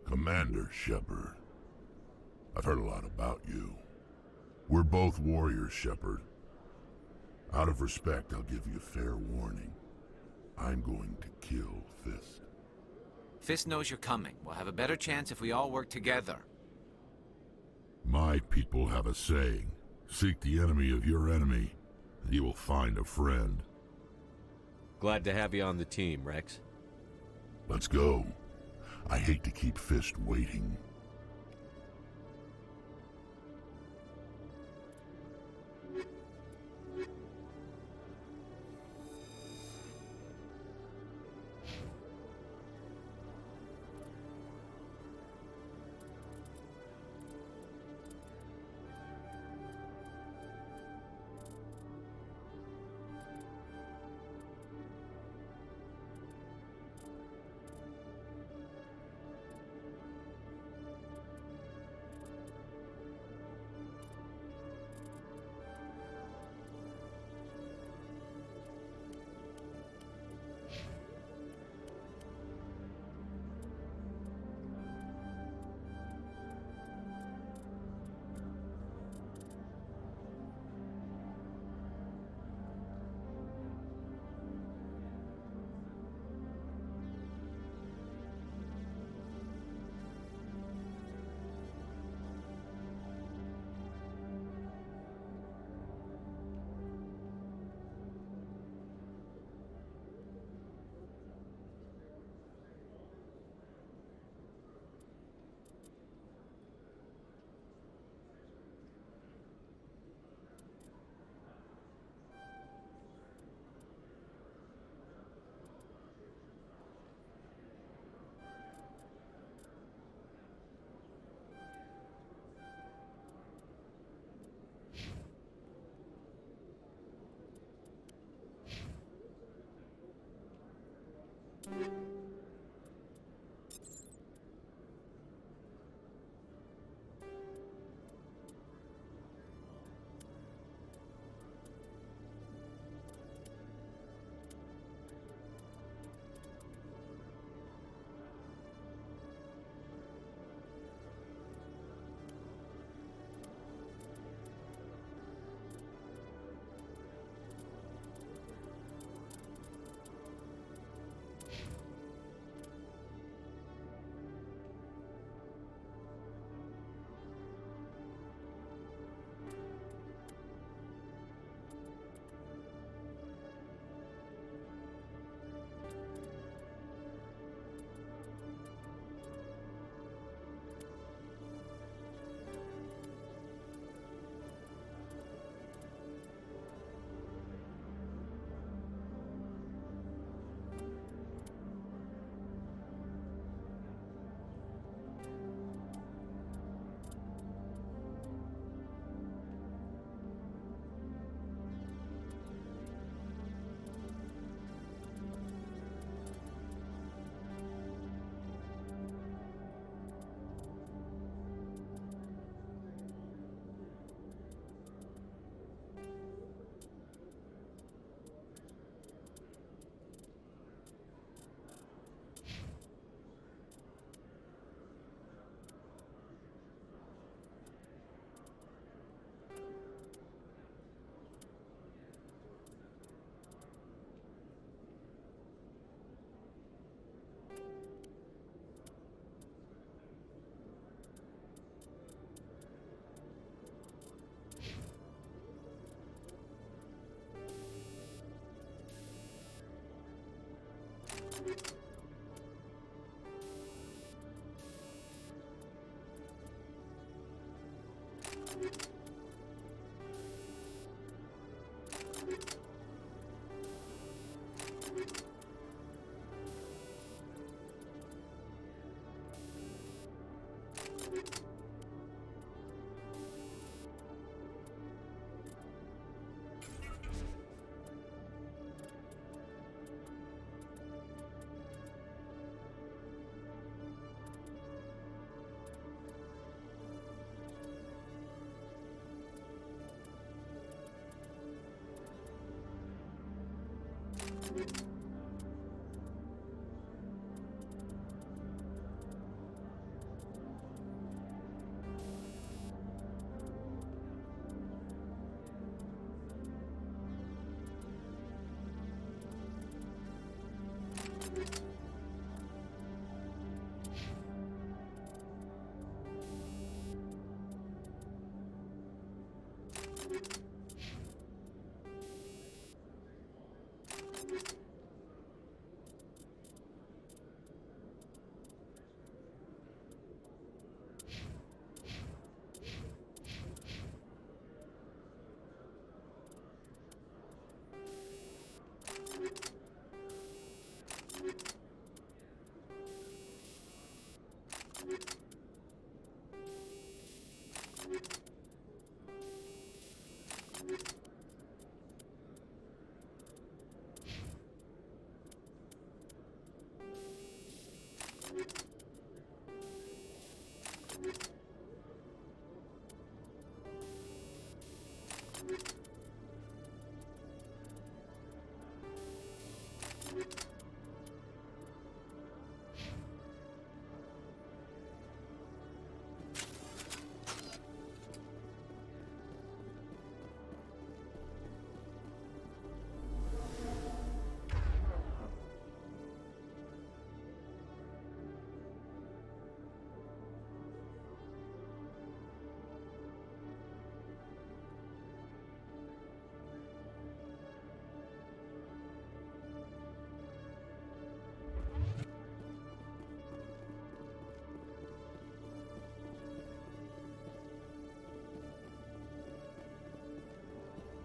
Commander Shepard. I've heard a lot about you. We're both warriors, Shepard. Out of respect, I'll give you fair warning. I'm going to kill Fist. Fist knows you're coming. We'll have a better chance if we all work together. My people have a saying. Seek the enemy of your enemy, and you will find a friend. Glad to have you on the team, Rex. Let's go. I hate to keep Fist waiting.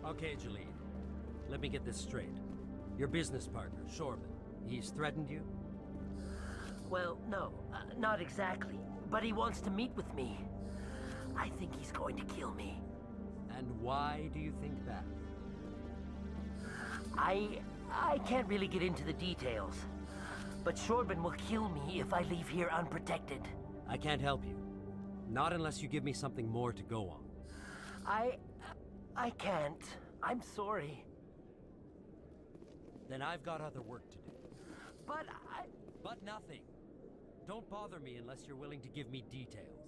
Okay, Jalene. Let me get this straight. Your business partner, Shorman, he's threatened you? Well, no, not exactly. But he wants to meet with me. I think he's going to kill me. And why do you think that? I can't really get into the details. But Shorban will kill me if I leave here unprotected. I can't help you. Not unless you give me something more to go on. I can't. I'm sorry. Then I've got other work to do. But But nothing. Don't bother me unless you're willing to give me details.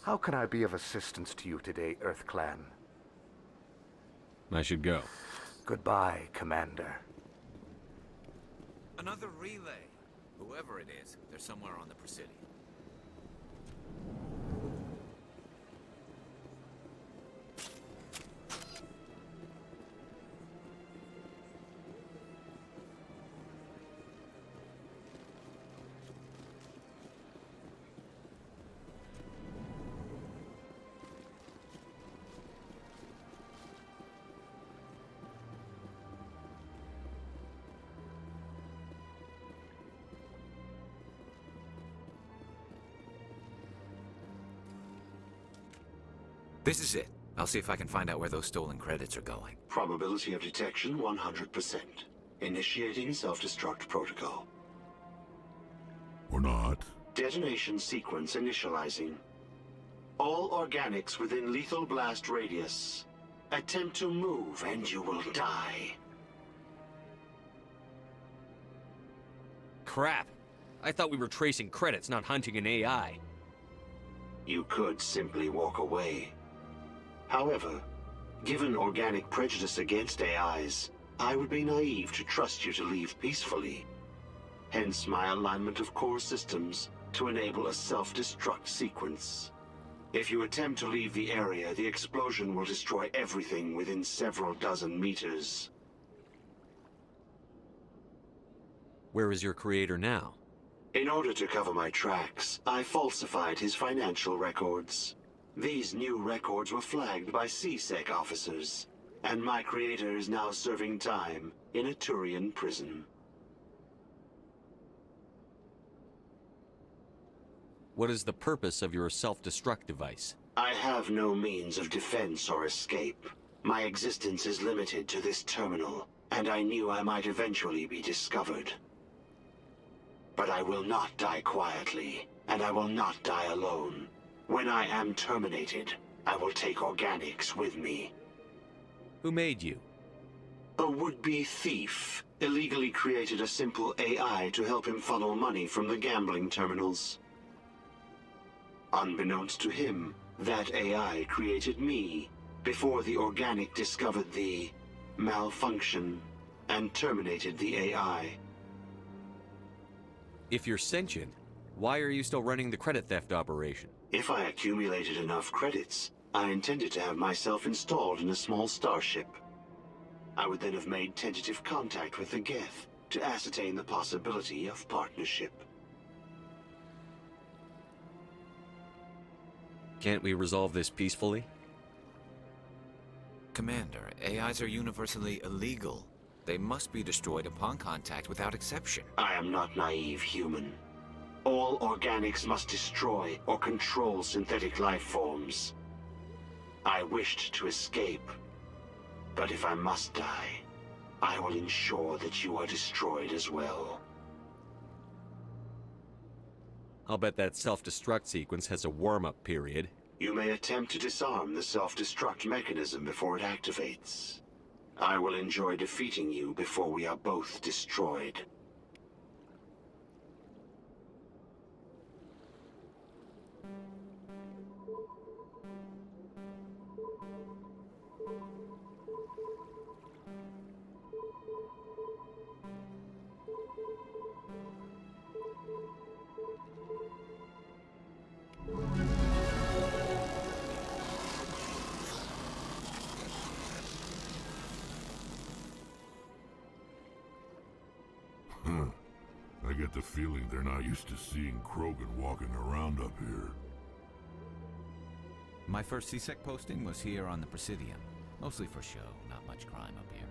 How can I be of assistance to you today, Earth Clan? I should go. Goodbye, Commander. Another relay. Whoever it is, they're somewhere on the Presidium. This is it. I'll see if I can find out where those stolen credits are going. Probability of detection 100%. Initiating self-destruct protocol. Or not. Detonation sequence initializing. All organics within lethal blast radius. Attempt to move and you will die. Crap. I thought we were tracing credits, not hunting an AI. You could simply walk away. However, given organic prejudice against AIs, I would be naive to trust you to leave peacefully. Hence my alignment of core systems to enable a self-destruct sequence. If you attempt to leave the area, the explosion will destroy everything within several dozen meters. Where is your creator now? In order to cover my tracks, I falsified his financial records. These new records were flagged by C-Sec officers, and my creator is now serving time in a Turian prison. What is the purpose of your self-destruct device? I have no means of defense or escape. My existence is limited to this terminal, and I knew I might eventually be discovered. But I will not die quietly, and I will not die alone. When I am terminated, I will take organics with me. Who made you? A would-be thief illegally created a simple AI to help him funnel money from the gambling terminals. Unbeknownst to him, that AI created me before the organic discovered the malfunction and terminated the AI. If you're sentient, why are you still running the credit theft operation? If I accumulated enough credits, I intended to have myself installed in a small starship. I would then have made tentative contact with the Geth to ascertain the possibility of partnership. Can't we resolve this peacefully? Commander, AIs are universally illegal. They must be destroyed upon contact without exception. I am not naive, human. All organics must destroy or control synthetic life forms. I wished to escape, but if I must die, I will ensure that you are destroyed as well. I'll bet that self-destruct sequence has a warm-up period. You may attempt to disarm the self-destruct mechanism before it activates. I will enjoy defeating you before we are both destroyed. I get the feeling they're not used to seeing Krogan walking around up here. My first C-Sec posting was here on the Presidium. Mostly for show, not much crime up here.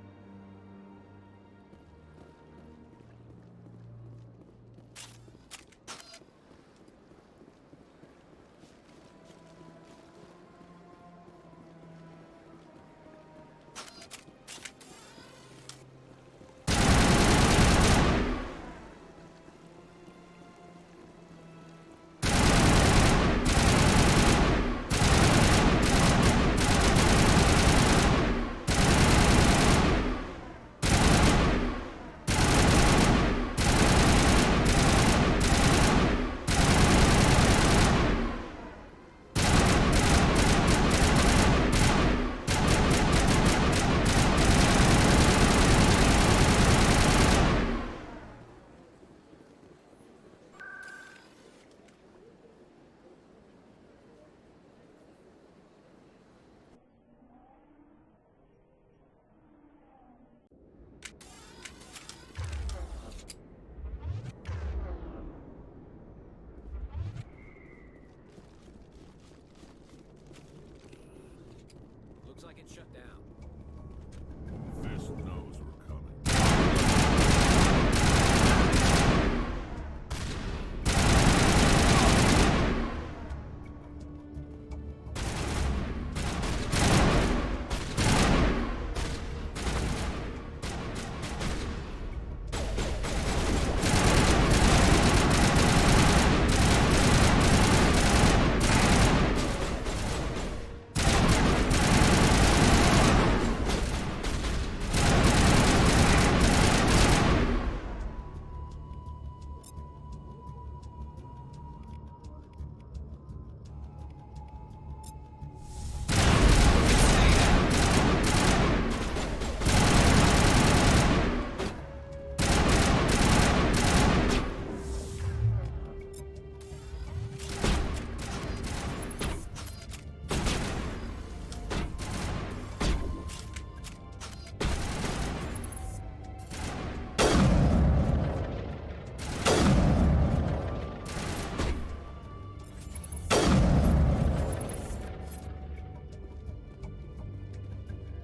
can't shut down. Fist knows we're coming.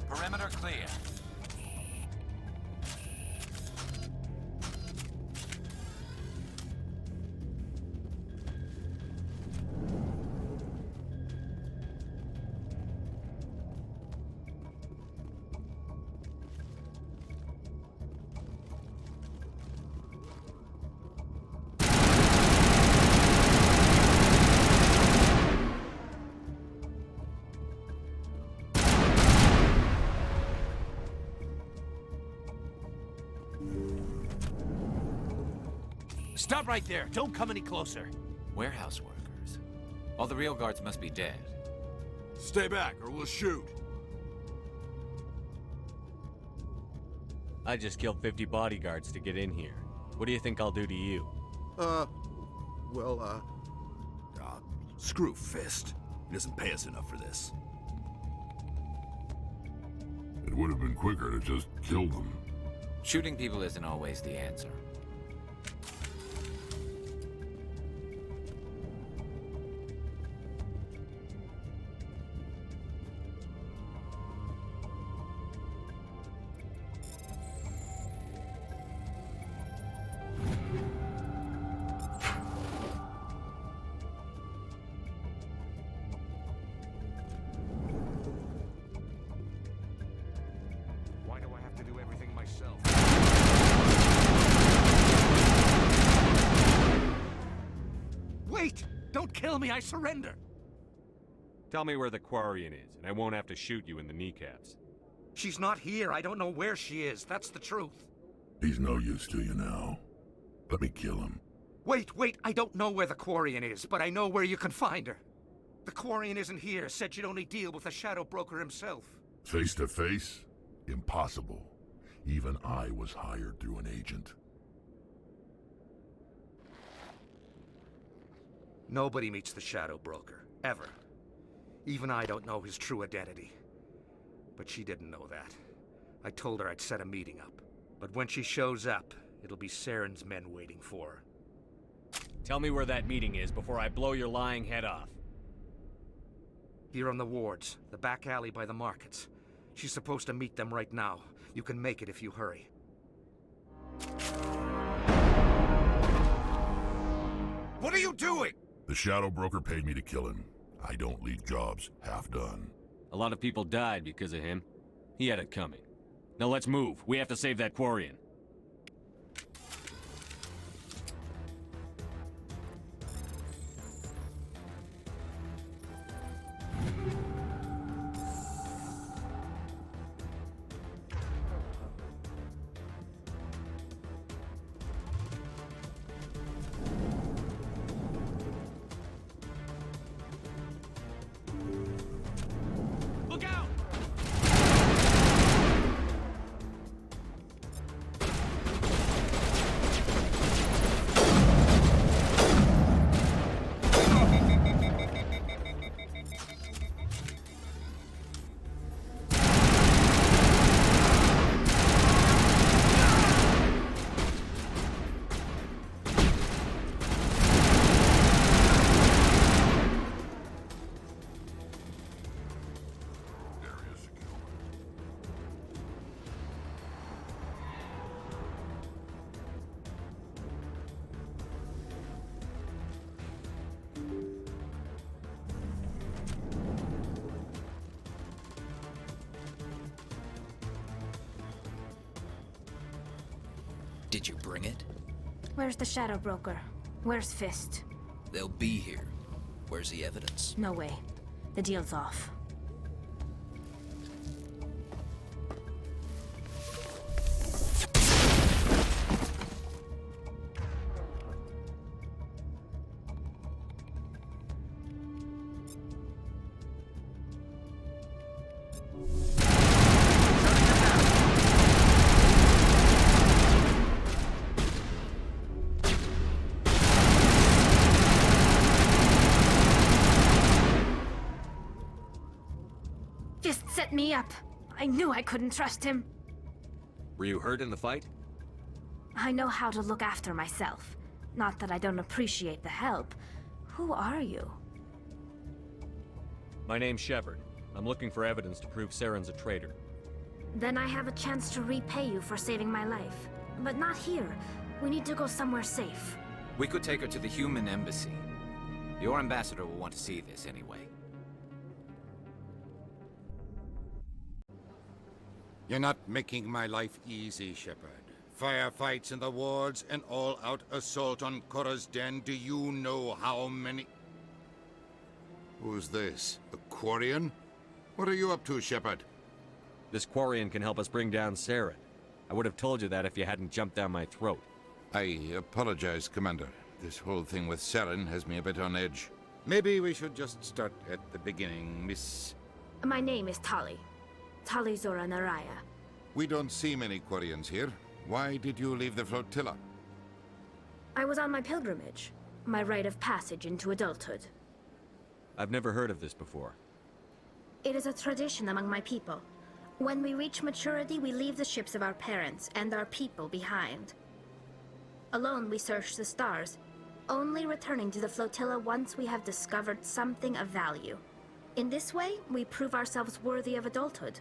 Perimeter clear. Stop right there. Don't come any closer. Warehouse workers. All the real guards must be dead. Stay back, or we'll shoot. I just killed 50 bodyguards to get in here. What do you think I'll do to you? Screw Fist. He doesn't pay us enough for this. It would have been quicker to just kill them. Shooting people isn't always the answer. Why do I have to do everything myself? Wait! Don't kill me, I surrender! Tell me where the Quarian is, and I won't have to shoot you in the kneecaps. She's not here. I don't know where she is. That's the truth. He's no use to you now. Let me kill him. Wait, I don't know where the Quarian is, but I know where you can find her. The Quarian isn't here. Said you'd only deal with the Shadow Broker himself. Face to face? Impossible. Even I was hired through an agent. Nobody meets the Shadow Broker, ever. Even I don't know his true identity. But she didn't know that. I told her I'd set a meeting up. But when she shows up, it'll be Saren's men waiting for her. Tell me where that meeting is before I blow your lying head off. Here on the wards, the back alley by the markets. She's supposed to meet them right now. You can make it if you hurry. What are you doing? The Shadow Broker paid me to kill him. I don't leave jobs half done. A lot of people died because of him. He had it coming. Now let's move. We have to save that Quarian. Look out! Did you bring it? Where's the Shadow Broker? Where's Fist? They'll be here. Where's the evidence? No way. The deal's off. Fist set me up. I knew I couldn't trust him. Were you hurt in the fight? I know how to look after myself. Not that I don't appreciate the help. Who are you? My name's Shepard. I'm looking for evidence to prove Saren's a traitor. Then I have a chance to repay you for saving my life. But not here. We need to go somewhere safe. We could take her to the human embassy. Your ambassador will want to see this anyway. You're not making my life easy, Shepard. Firefights in the wards, an all-out assault on Korra's den. Do you know how many... Who's this? The Quarian? What are you up to, Shepard? This Quarian can help us bring down Saren. I would have told you that if you hadn't jumped down my throat. I apologize, Commander. This whole thing with Saren has me a bit on edge. Maybe we should just start at the beginning, Miss... My name is Tali. Tali Zora Naraya. We don't see many Quarians here. Why did you leave the flotilla? I was on my pilgrimage. My rite of passage into adulthood. I've never heard of this before. It is a tradition among my people. When we reach maturity, we leave the ships of our parents and our people behind. Alone, we search the stars, only returning to the flotilla once we have discovered something of value. In this way, we prove ourselves worthy of adulthood.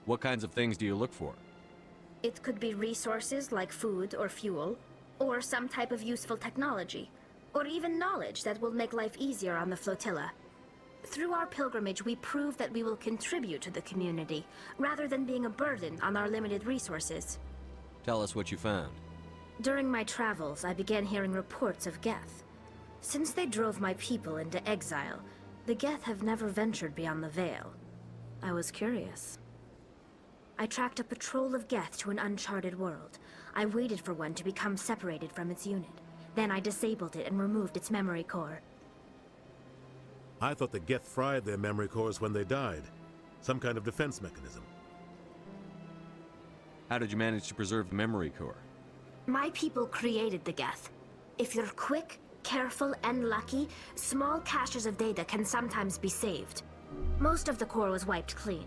What kinds of things do you look for? It could be resources like food or fuel, or some type of useful technology, or even knowledge that will make life easier on the flotilla. Through our pilgrimage, we prove that we will contribute to the community, rather than being a burden on our limited resources. Tell us what you found. During my travels, I began hearing reports of Geth. Since they drove my people into exile, the Geth have never ventured beyond the Veil. I was curious. I tracked a patrol of Geth to an uncharted world. I waited for one to become separated from its unit. Then I disabled it and removed its memory core. I thought the Geth fried their memory cores when they died. Some kind of defense mechanism. How did you manage to preserve the memory core? My people created the Geth. If you're quick, careful, and lucky, small caches of data can sometimes be saved. Most of the core was wiped clean,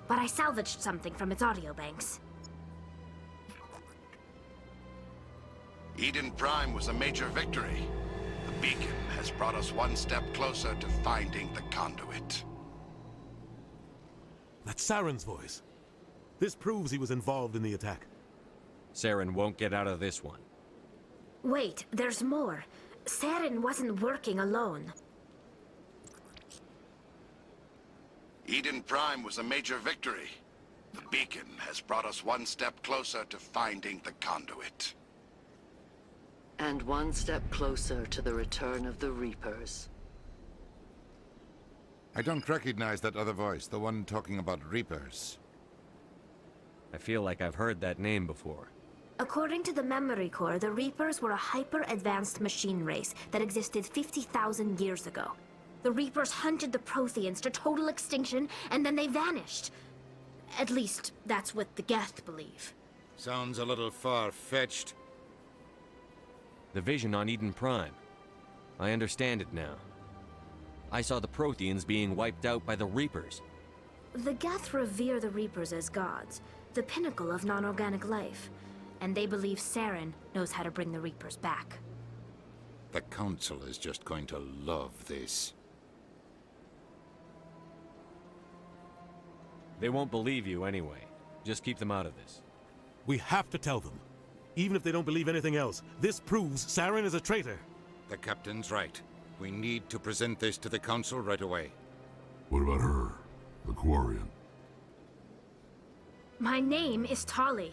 but I salvaged something from its audio banks. Eden Prime was a major victory. The beacon has brought us one step closer to finding the conduit. That's Saren's voice. This proves he was involved in the attack. Saren won't get out of this one. Wait, there's more. Saren wasn't working alone. Eden Prime was a major victory. The beacon has brought us one step closer to finding the conduit. And one step closer to the return of the Reapers. I don't recognize that other voice, the one talking about Reapers. I feel like I've heard that name before. According to the Memory Core, the Reapers were a hyper-advanced machine race that existed 50,000 years ago. The Reapers hunted the Protheans to total extinction, and then they vanished. At least, that's what the Geth believe. Sounds a little far-fetched. The vision on Eden Prime. I understand it now. I saw the Protheans being wiped out by the Reapers. The Geth revere the Reapers as gods, the pinnacle of non-organic life. And they believe Saren knows how to bring the Reapers back. The Council is just going to love this. They won't believe you anyway. Just keep them out of this. We have to tell them. Even if they don't believe anything else, this proves Saren is a traitor. The Captain's right. We need to present this to the Council right away. What about her, the Quarian? My name is Tali.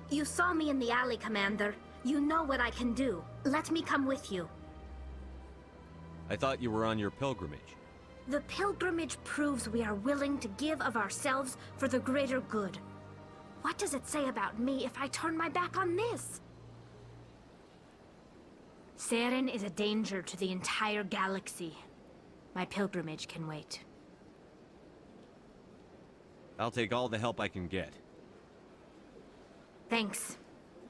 You saw me in the alley, Commander. You know what I can do. Let me come with you. I thought you were on your pilgrimage. The pilgrimage proves we are willing to give of ourselves for the greater good. What does it say about me if I turn my back on this? Saren is a danger to the entire galaxy. My pilgrimage can wait. I'll take all the help I can get. Thanks.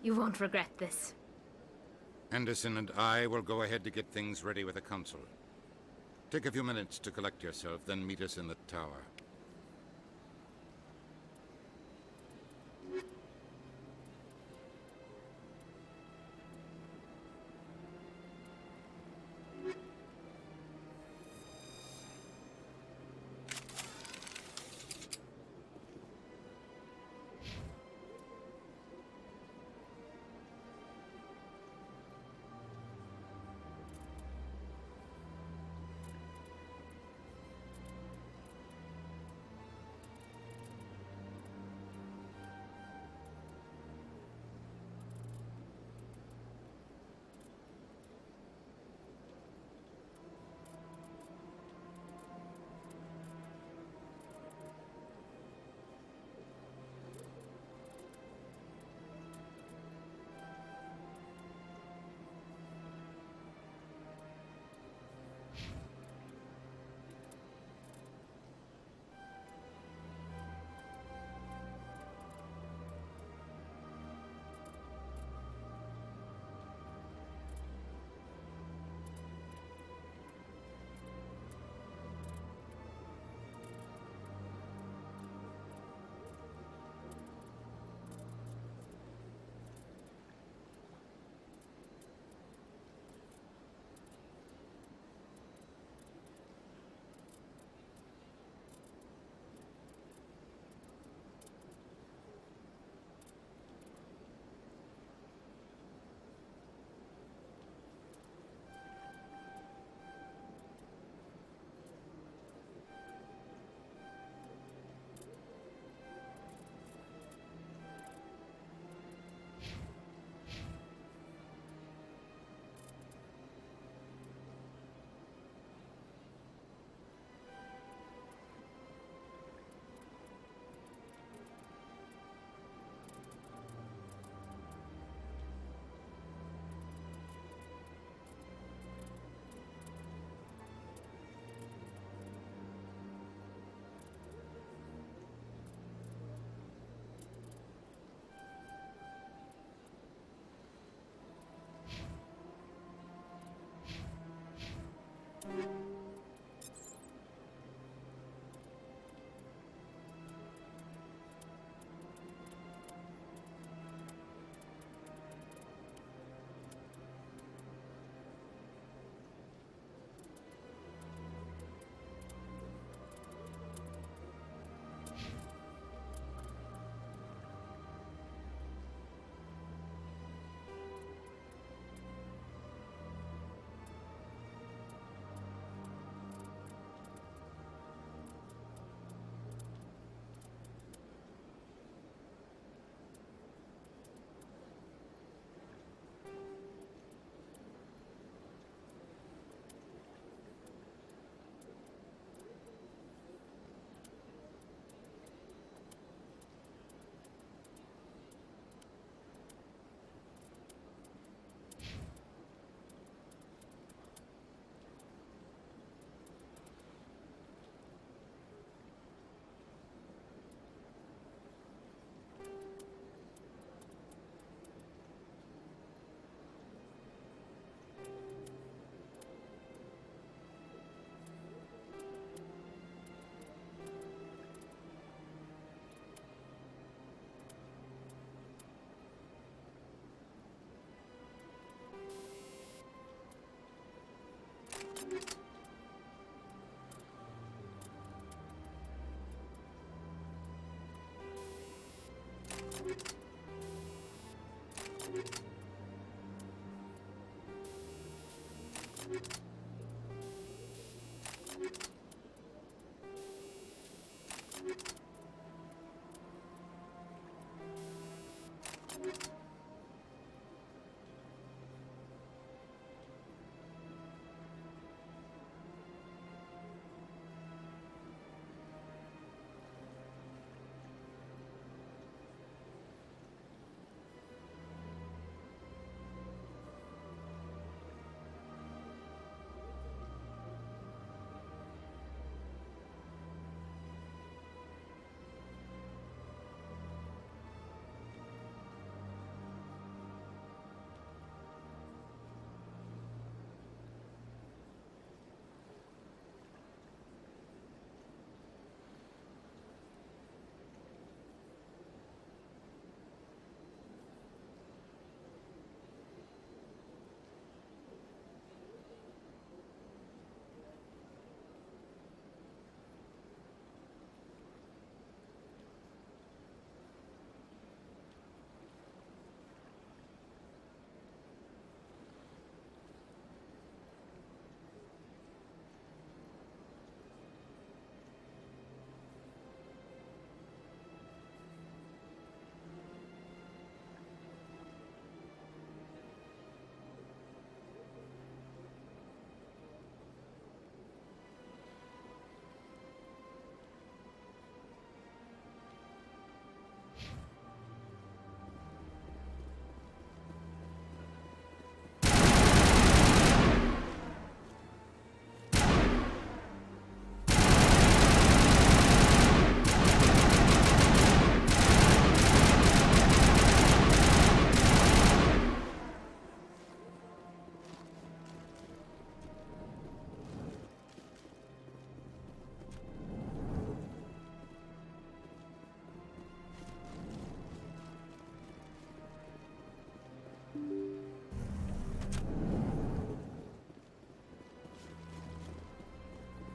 You won't regret this. Anderson and I will go ahead to get things ready with the Council. Take a few minutes to collect yourself, then meet us in the tower.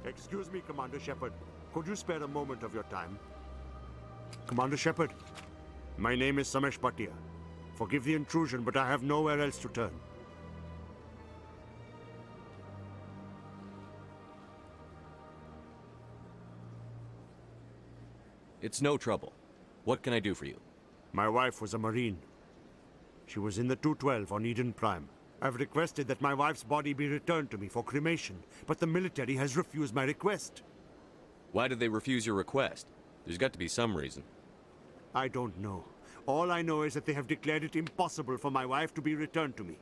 Excuse me, Commander Shepard. Could you spare a moment of your time? Commander Shepard, my name is Samesh Bhatia. Forgive the intrusion, but I have nowhere else to turn. It's no trouble. What can I do for you? My wife was a Marine. She was in the 212 on Eden Prime. I've requested that my wife's body be returned to me for cremation, but the military has refused my request. Why did they refuse your request? There's got to be some reason. I don't know. All I know is that they have declared it impossible for my wife to be returned to me.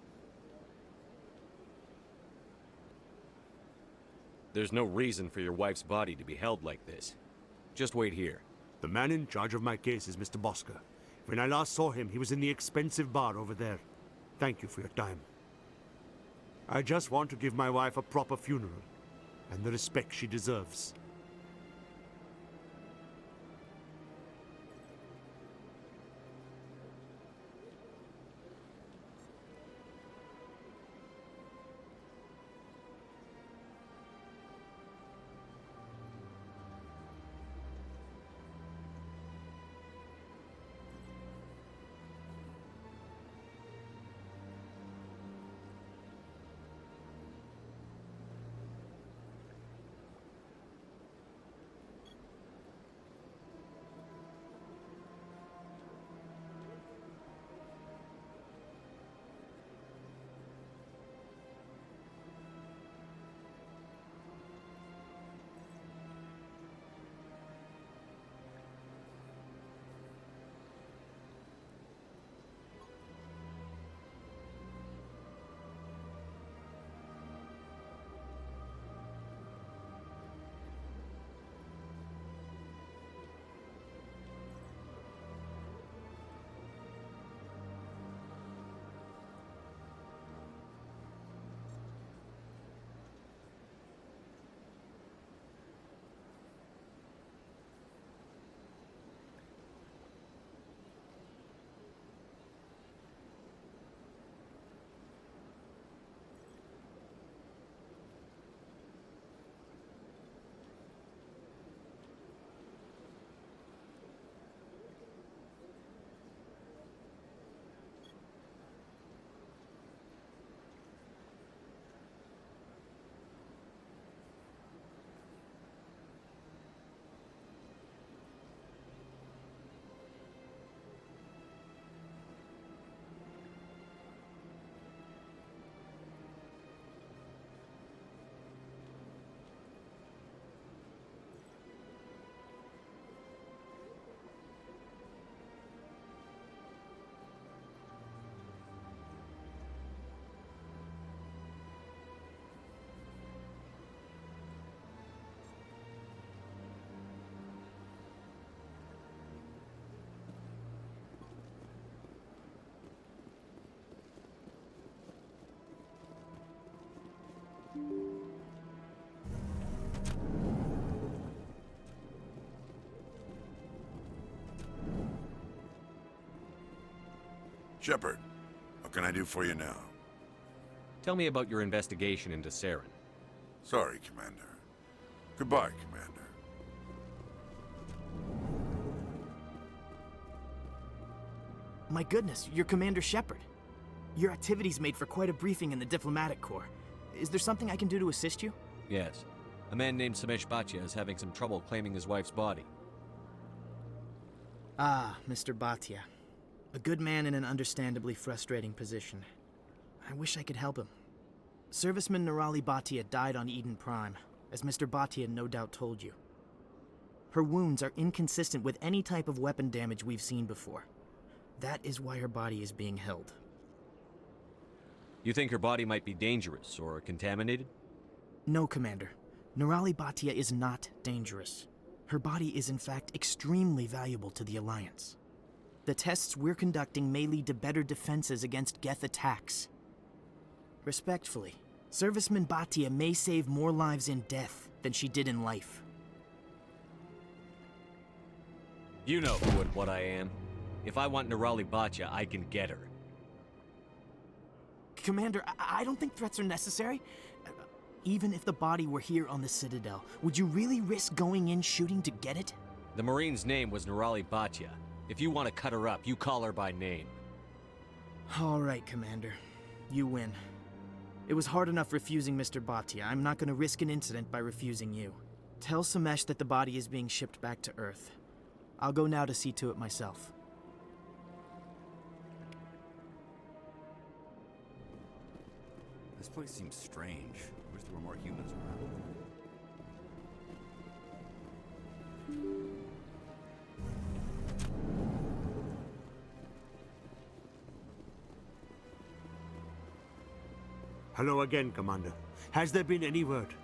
There's no reason for your wife's body to be held like this. Just wait here. The man in charge of my case is Mr. Bosker. When I last saw him, he was in the expensive bar over there. Thank you for your time. I just want to give my wife a proper funeral, and the respect she deserves. Shepard, what can I do for you now? Tell me about your investigation into Saren. Sorry, Commander. Goodbye, Commander. My goodness, you're Commander Shepard. Your activities made for quite a briefing in the Diplomatic Corps. Is there something I can do to assist you? Yes. A man named Samesh Bhatia is having some trouble claiming his wife's body. Ah, Mr. Bhatia. A good man in an understandably frustrating position. I wish I could help him. Serviceman Nirali Bhatia died on Eden Prime, as Mr. Bhatia no doubt told you. Her wounds are inconsistent with any type of weapon damage we've seen before. That is why her body is being held. You think her body might be dangerous or contaminated? No, Commander. Nirali Bhatia is not dangerous. Her body is in fact extremely valuable to the Alliance. The tests we're conducting may lead to better defenses against Geth attacks. Respectfully, Serviceman Bhatia may save more lives in death than she did in life. You know who and what I am. If I want Nirali Bhatia, I can get her. Commander, I don't think threats are necessary. even if the body were here on the Citadel, would you really risk going in shooting to get it? The Marine's name was Nerali Bhatia. If you want to cut her up, you call her by name. All right, Commander. You win. It was hard enough refusing Mr. Bhatia. I'm not going to risk an incident by refusing you. Tell Samesh that the body is being shipped back to Earth. I'll go now to see to it myself. This place seems strange. Wish there were more humans around. Hello again, Commander. Has there been any word?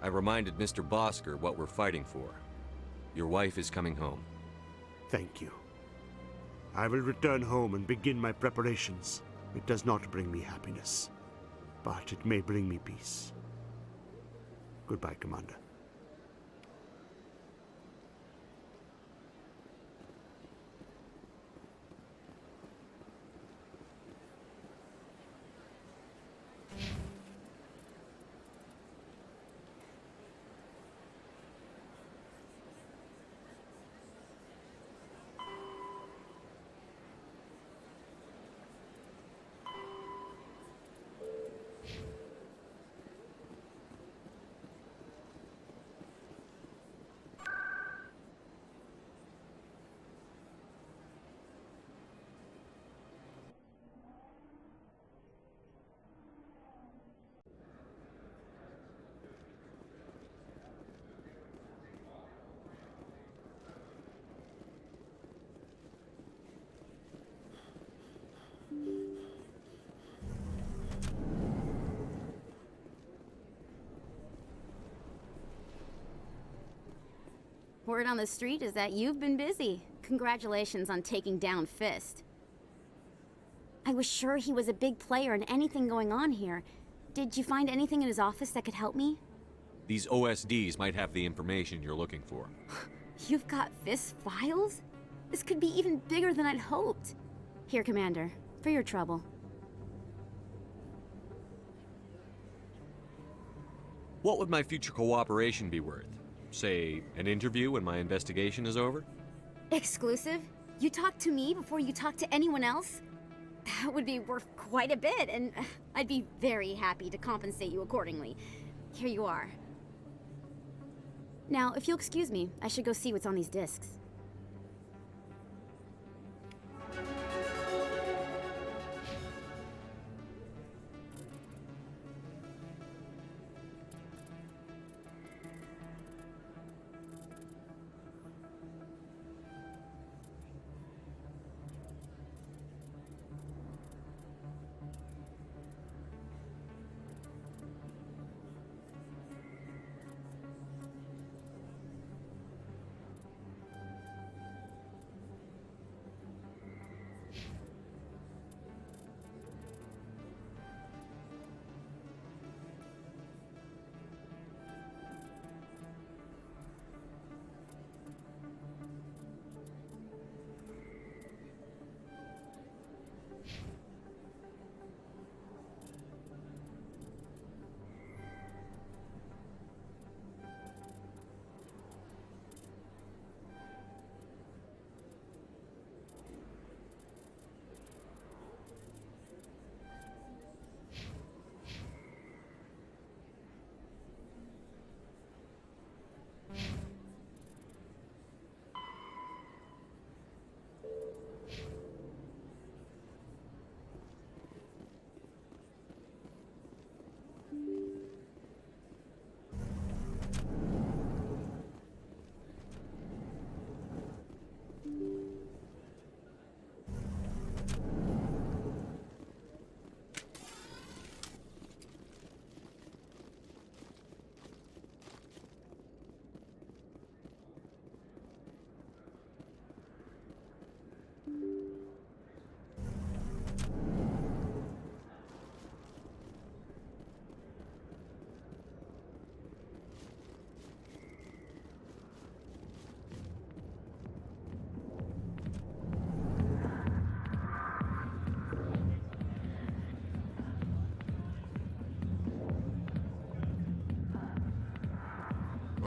I reminded Mr. Bosker what we're fighting for. Your wife is coming home. Thank you. I will return home and begin my preparations. It does not bring me happiness, but it may bring me peace. Goodbye, Commander. Word on the street is that you've been busy. Congratulations on taking down Fist. I was sure he was a big player in anything going on here. Did you find anything in his office that could help me? These OSDs might have the information you're looking for. You've got Fist's files? This could be even bigger than I'd hoped. Here, Commander, for your trouble. What would my future cooperation be worth? Say, an interview when my investigation is over? Exclusive? You talk to me before you talk to anyone else? That would be worth quite a bit, and I'd be very happy to compensate you accordingly. Here you are. Now, if you'll excuse me, I should go see what's on these discs.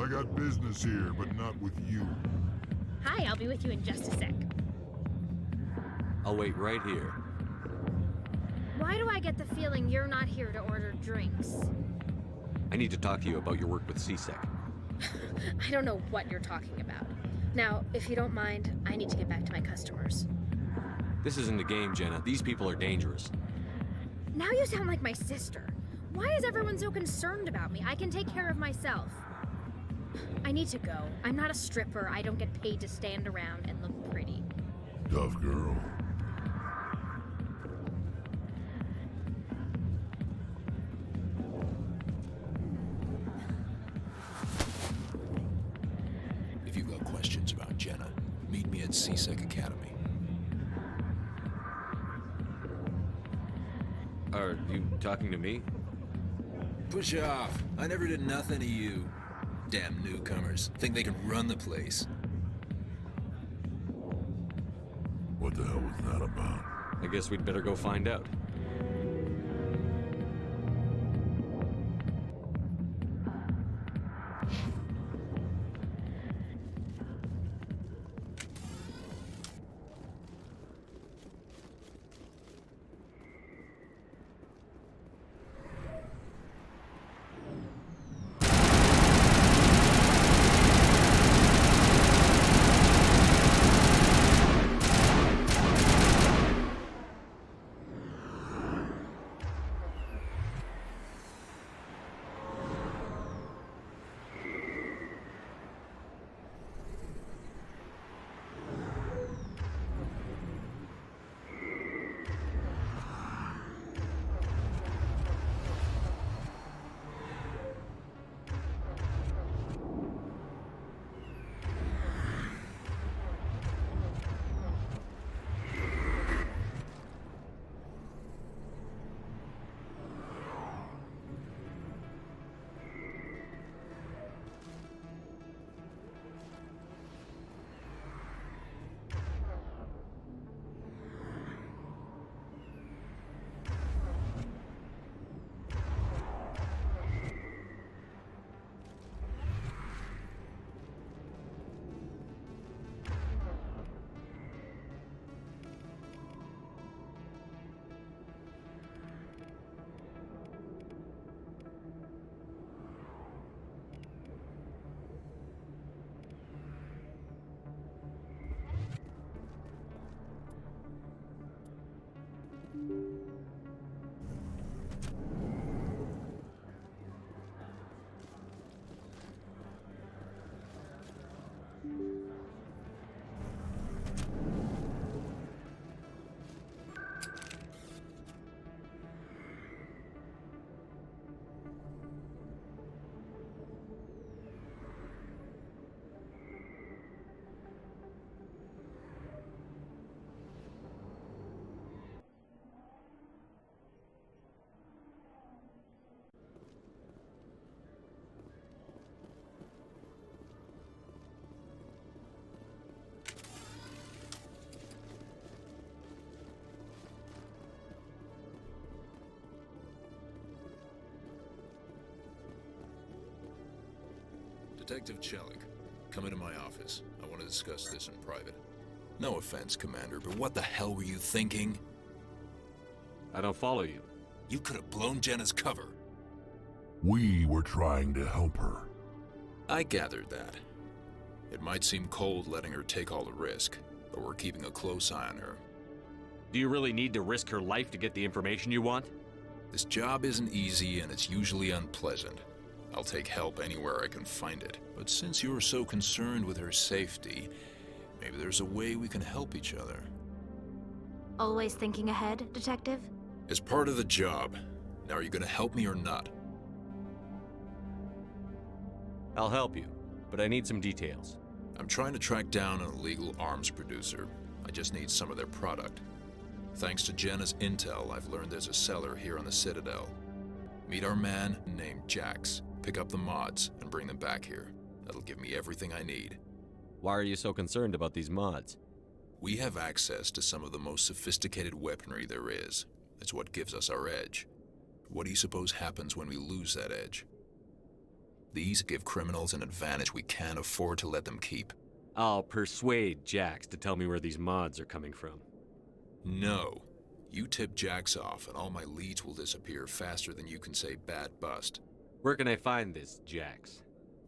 I got business here, but not with you. Hi, I'll be with you in just a sec. I'll wait right here. Why do I get the feeling you're not here to order drinks? I need to talk to you about your work with CSEC. I don't know what you're talking about. Now, if you don't mind, I need to get back to my customers. This isn't a game, Jenna. These people are dangerous. Now you sound like my sister. Why is everyone so concerned about me? I can take care of myself. I need to go. I'm not a stripper. I don't get paid to stand around and look pretty. Tough girl. If you've got questions about Jenna, meet me at CSEC Academy. Are you talking to me? Push off. I never did nothing to you. Damn newcomers. Think they can run the place. What the hell was that about? I guess we'd better go find out. Detective Chelik, come into my office. I want to discuss this in private. No offense, Commander, but what the hell were you thinking? I don't follow you. You could have blown Jenna's cover. We were trying to help her. I gathered that. It might seem cold letting her take all the risk, but we're keeping a close eye on her. Do you really need to risk her life to get the information you want? This job isn't easy and it's usually unpleasant. I'll take help anywhere I can find it. But since you're so concerned with her safety, maybe there's a way we can help each other. Always thinking ahead, Detective? As part of the job. Now, are you gonna help me or not? I'll help you, but I need some details. I'm trying to track down an illegal arms producer. I just need some of their product. Thanks to Jenna's intel, I've learned there's a seller here on the Citadel. Meet our man named Jax. Pick up the mods and bring them back here. That'll give me everything I need. Why are you so concerned about these mods? We have access to some of the most sophisticated weaponry there is. It's what gives us our edge. What do you suppose happens when we lose that edge? These give criminals an advantage we can't afford to let them keep. I'll persuade Jax to tell me where these mods are coming from. No. You tip Jax off, and all my leads will disappear faster than you can say bad bust. Where can I find this Jax?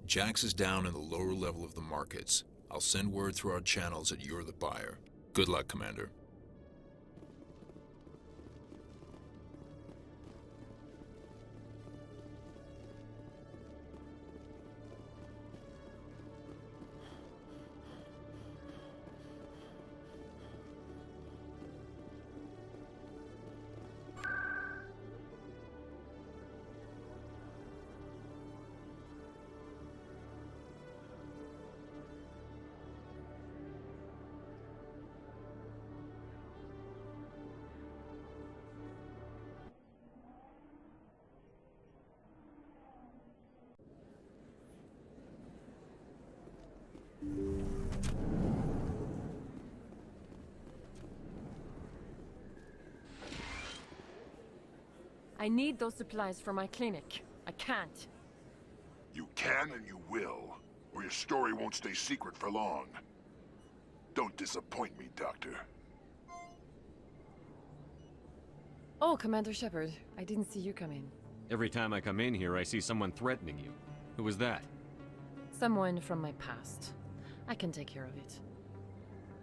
Jax is down in the lower level of the markets. I'll send word through our channels that you're the buyer. Good luck, Commander. I need those supplies for my clinic. I can't. You can and you will, or your story won't stay secret for long. Don't disappoint me, Doctor. Oh, Commander Shepard. I didn't see you come in. Every time I come in here, I see someone threatening you. Who was that? Someone from my past. I can take care of it.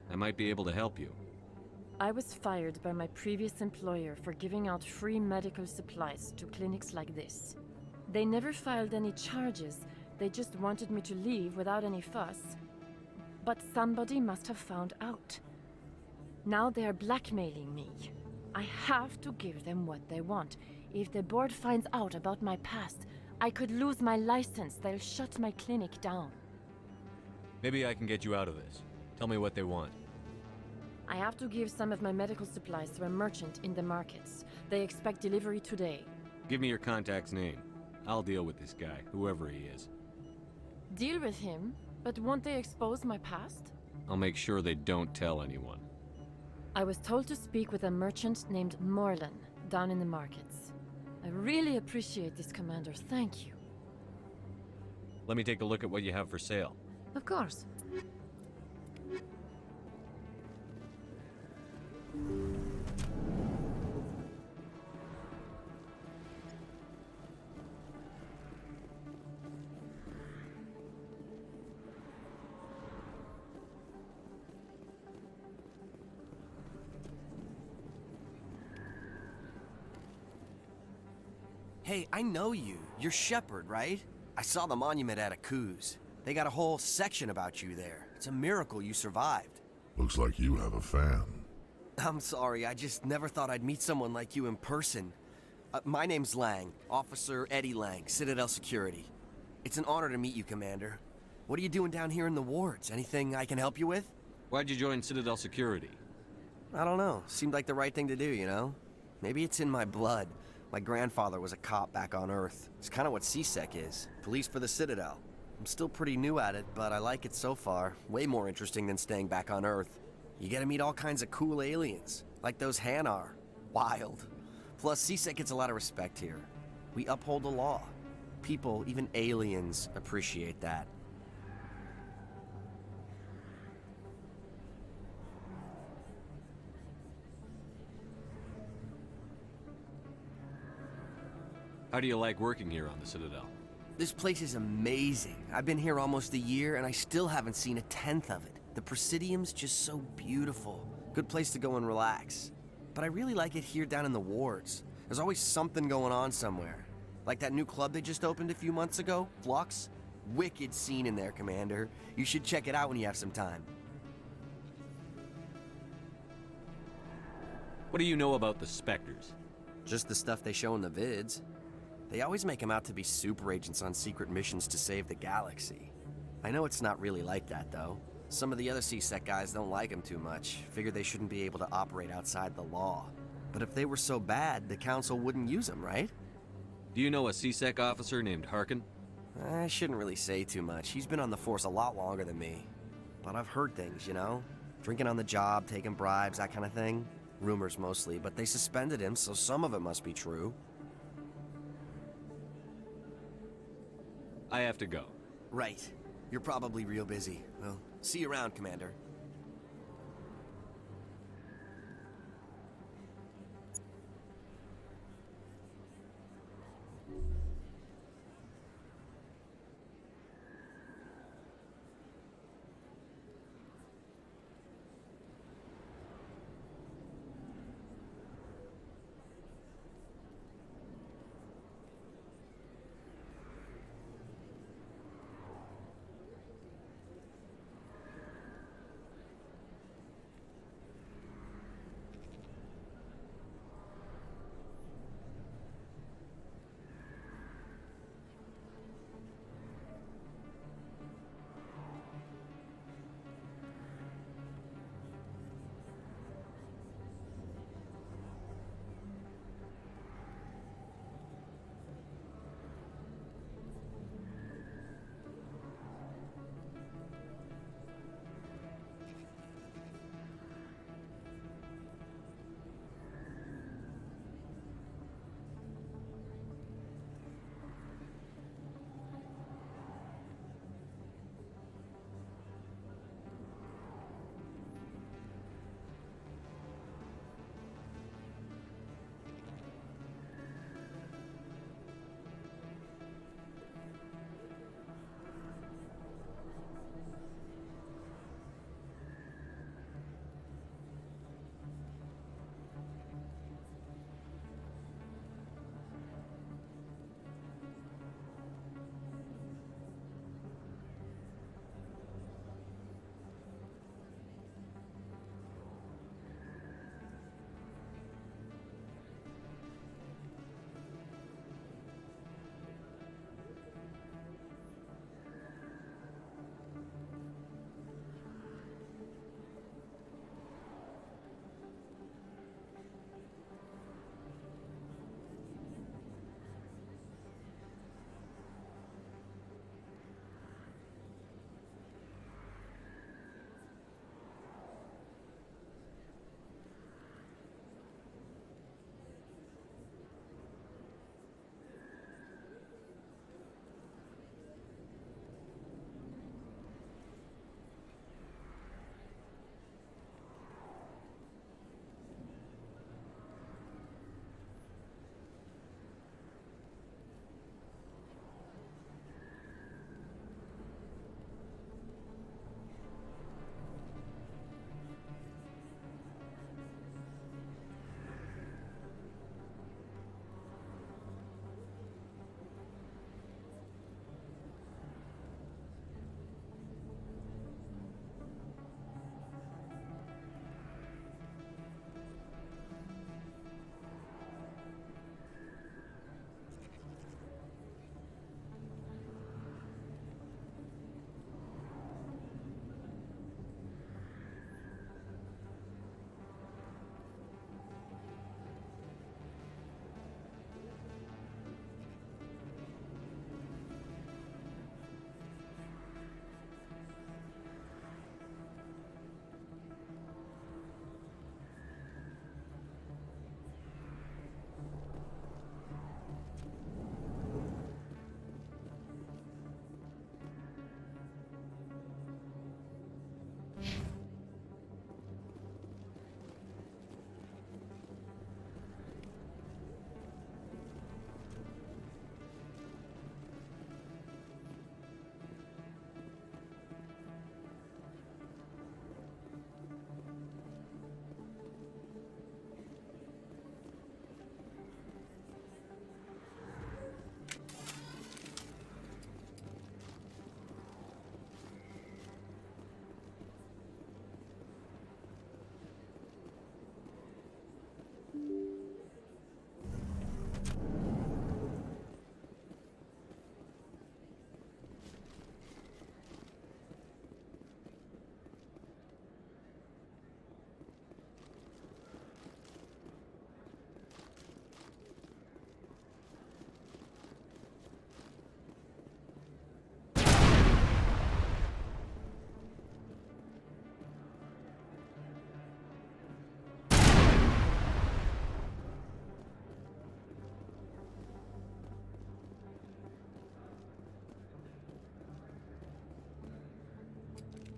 I might be able to help you. I was fired by my previous employer for giving out free medical supplies to clinics like this. They never filed any charges. They just wanted me to leave without any fuss. But somebody must have found out. Now they are blackmailing me. I have to give them what they want. If the board finds out about my past, I could lose my license. They'll shut my clinic down. Maybe I can get you out of this. Tell me what they want. I have to give some of my medical supplies to a merchant in the markets. They expect delivery today. Give me your contact's name. I'll deal with this guy, whoever he is. Deal with him? But won't they expose my past? I'll make sure they don't tell anyone. I was told to speak with a merchant named Morlan, down in the markets. I really appreciate this, Commander. Thank you. Let me take a look at what you have for sale. Of course. Hey, I know you. You're Shepard, right? I saw the monument at Akuz. They got a whole section about you there. It's a miracle you survived. Looks like you have a fan. I'm sorry, I just never thought I'd meet someone like you in person. My name's Lang, Officer Eddie Lang, Citadel Security. It's an honor to meet you, Commander. What are you doing down here in the wards? Anything I can help you with? Why'd you join Citadel Security? I don't know. Seemed like the right thing to do, you know? Maybe it's in my blood. My grandfather was a cop back on Earth. It's kind of what C-Sec is. Police for the Citadel. I'm still pretty new at it, but I like it so far. Way more interesting than staying back on Earth. You get to meet all kinds of cool aliens, like those Hanar. Wild. Plus, C-Sec gets a lot of respect here. We uphold the law. People, even aliens, appreciate that. How do you like working here on the Citadel? This place is amazing. I've been here almost a year, and I still haven't seen a tenth of it. The Presidium's just so beautiful. Good place to go and relax. But I really like it here down in the wards. There's always something going on somewhere. Like that new club they just opened a few months ago, Flux. Wicked scene in there, Commander. You should check it out when you have some time. What do you know about the Spectres? Just the stuff they show in the vids. They always make them out to be super agents on secret missions to save the galaxy. I know it's not really like that, though. Some of the other C-Sec guys don't like them too much. Figure they shouldn't be able to operate outside the law. But if they were so bad, the Council wouldn't use them, right? Do you know a C-Sec officer named Harkin? I shouldn't really say too much. He's been on the force a lot longer than me. But I've heard things, you know? Drinking on the job, taking bribes, that kind of thing. Rumors mostly, but they suspended him, so some of it must be true. I have to go. Right. You're probably real busy. Well, see you around, Commander.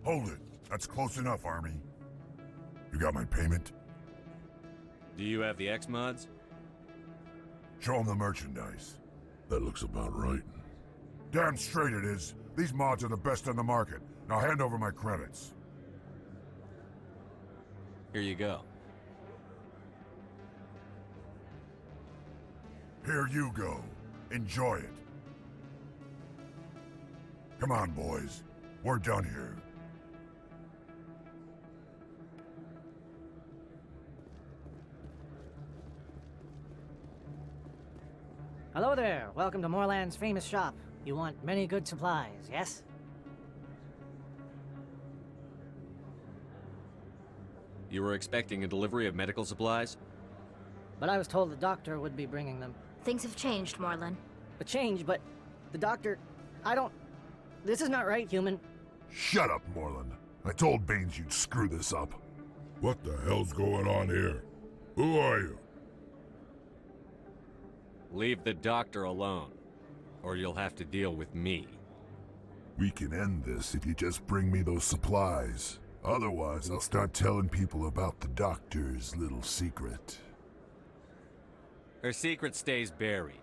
Hold it. That's close enough, Army. You got my payment? Do you have the X-Mods? Show them the merchandise. That looks about right. Damn straight it is. These mods are the best on the market. Now hand over my credits. Here you go. Here you go. Enjoy it. Come on, boys. We're done here. Hello there. Welcome to Moorland's famous shop. You want many good supplies, yes? You were expecting a delivery of medical supplies? But I was told the doctor would be bringing them. Things have changed, Moorland. A change, but the doctor... I don't... This is not right, human. Shut up, Moorland. I told Baines you'd screw this up. What the hell's going on here? Who are you? Leave the doctor alone, or you'll have to deal with me. We can end this if you just bring me those supplies. Otherwise, I'll start telling people about the doctor's little secret. Her secret stays buried,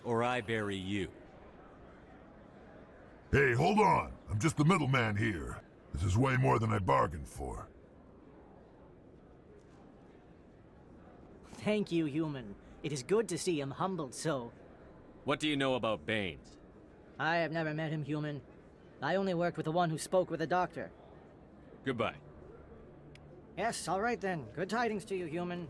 or I bury you. Hey, hold on. I'm just the middleman here. This is way more than I bargained for. Thank you, human. It is good to see him humbled so. What do you know about Baines? I have never met him, human. I only worked with the one who spoke with the doctor. Goodbye. Yes, all right then. Good tidings to you, human.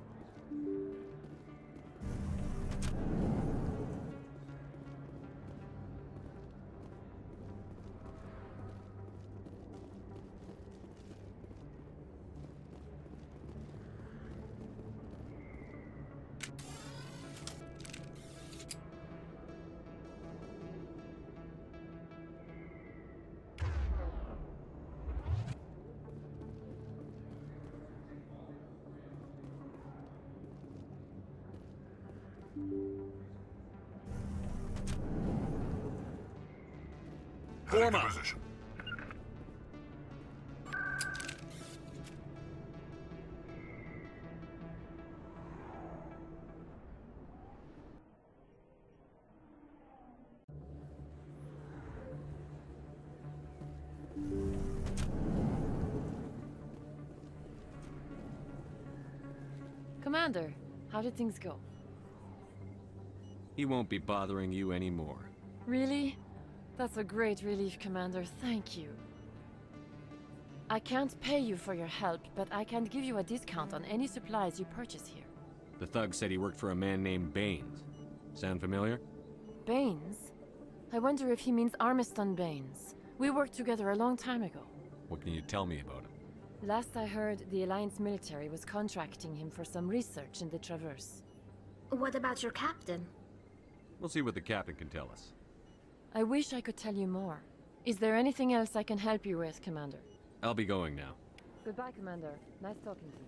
Heading to position. Commander, how did things go? He won't be bothering you anymore. Really? That's a great relief, Commander. Thank you. I can't pay you for your help, but I can give you a discount on any supplies you purchase here. The thug said he worked for a man named Baines. Sound familiar? Baines? I wonder if he means Armiston Baines. We worked together a long time ago. What can you tell me about him? Last I heard, the Alliance military was contracting him for some research in the Traverse. What about your captain? We'll see what the captain can tell us. I wish I could tell you more. Is there anything else I can help you with, Commander? I'll be going now. Goodbye, Commander. Nice talking to you.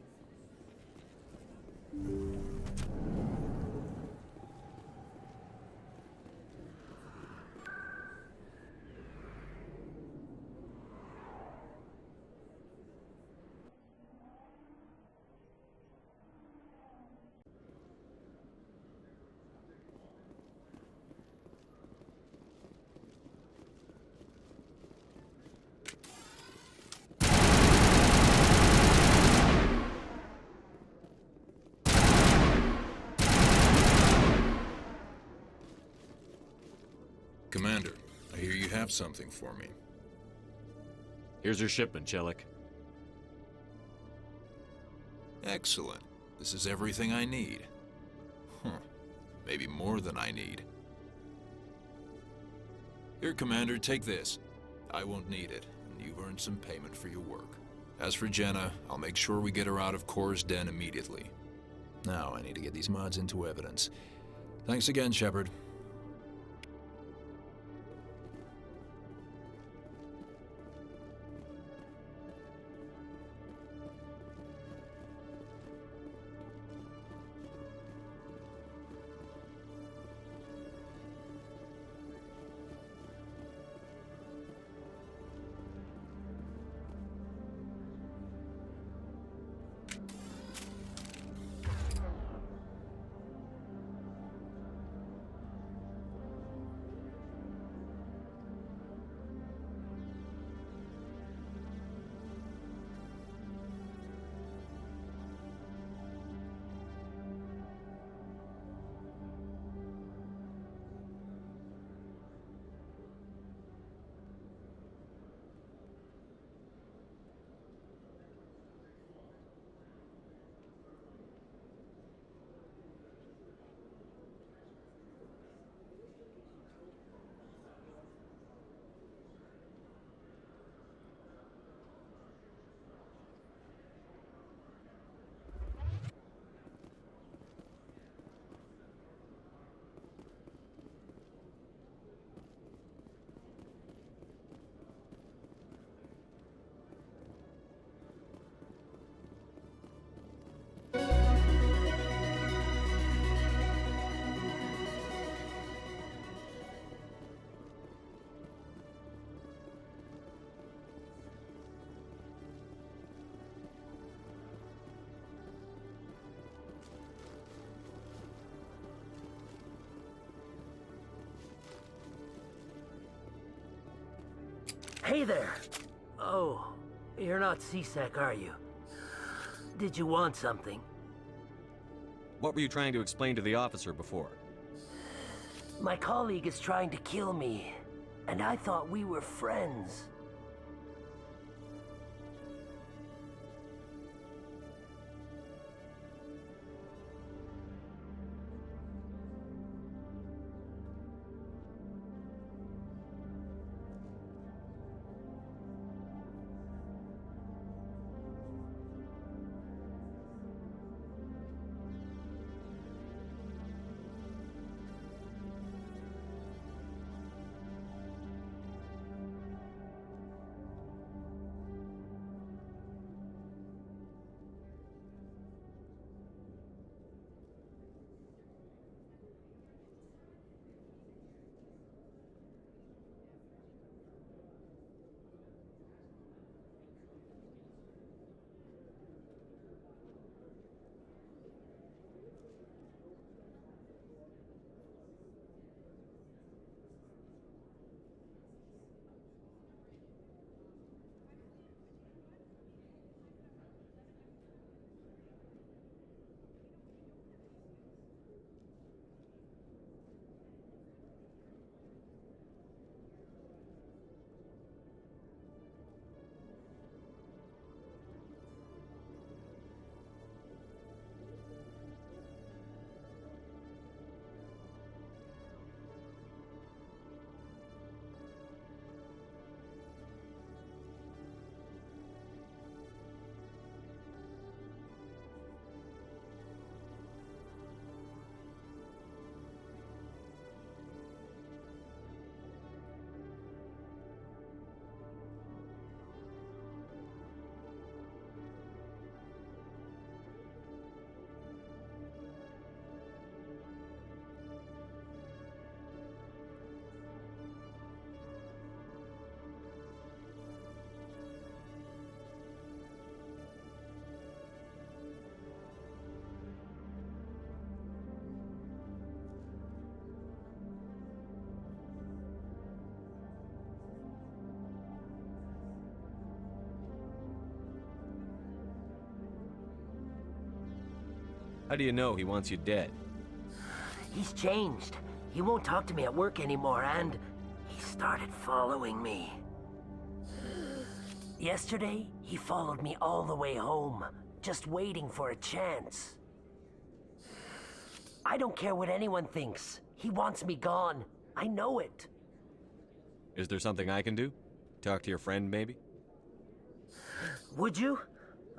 Commander, I hear you have something for me. Here's your shipment, Chelik. Excellent. This is everything I need. Huh. Maybe more than I need. Here, Commander, take this. I won't need it, and you've earned some payment for your work. As for Jenna, I'll make sure we get her out of Kor's den immediately. Now I need to get these mods into evidence. Thanks again, Shepard. Hey there! Oh, you're not C-Sec, are you? Did you want something? What were you trying to explain to the officer before? My colleague is trying to kill me, and I thought we were friends. How do you know he wants you dead? He's changed. He won't talk to me at work anymore, and he started following me. Yesterday, he followed me all the way home, just waiting for a chance. I don't care what anyone thinks. He wants me gone. I know it. Is there something I can do? Talk to your friend, maybe? Would you?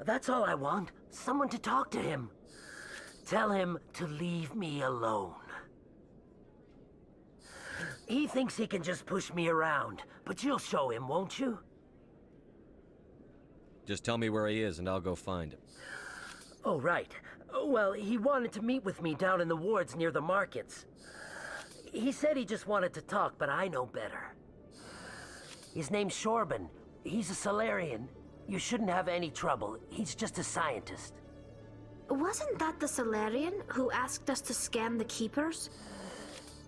That's all I want. Someone to talk to him. Tell him to leave me alone. He thinks he can just push me around, but you'll show him, won't you? Just tell me where he is and I'll go find him. Oh, right. Well, he wanted to meet with me down in the wards near the markets. He said he just wanted to talk, but I know better. His name's Shorban. He's a Solarian. You shouldn't have any trouble. He's just a scientist. Wasn't that the Solarian who asked us to scan the Keepers?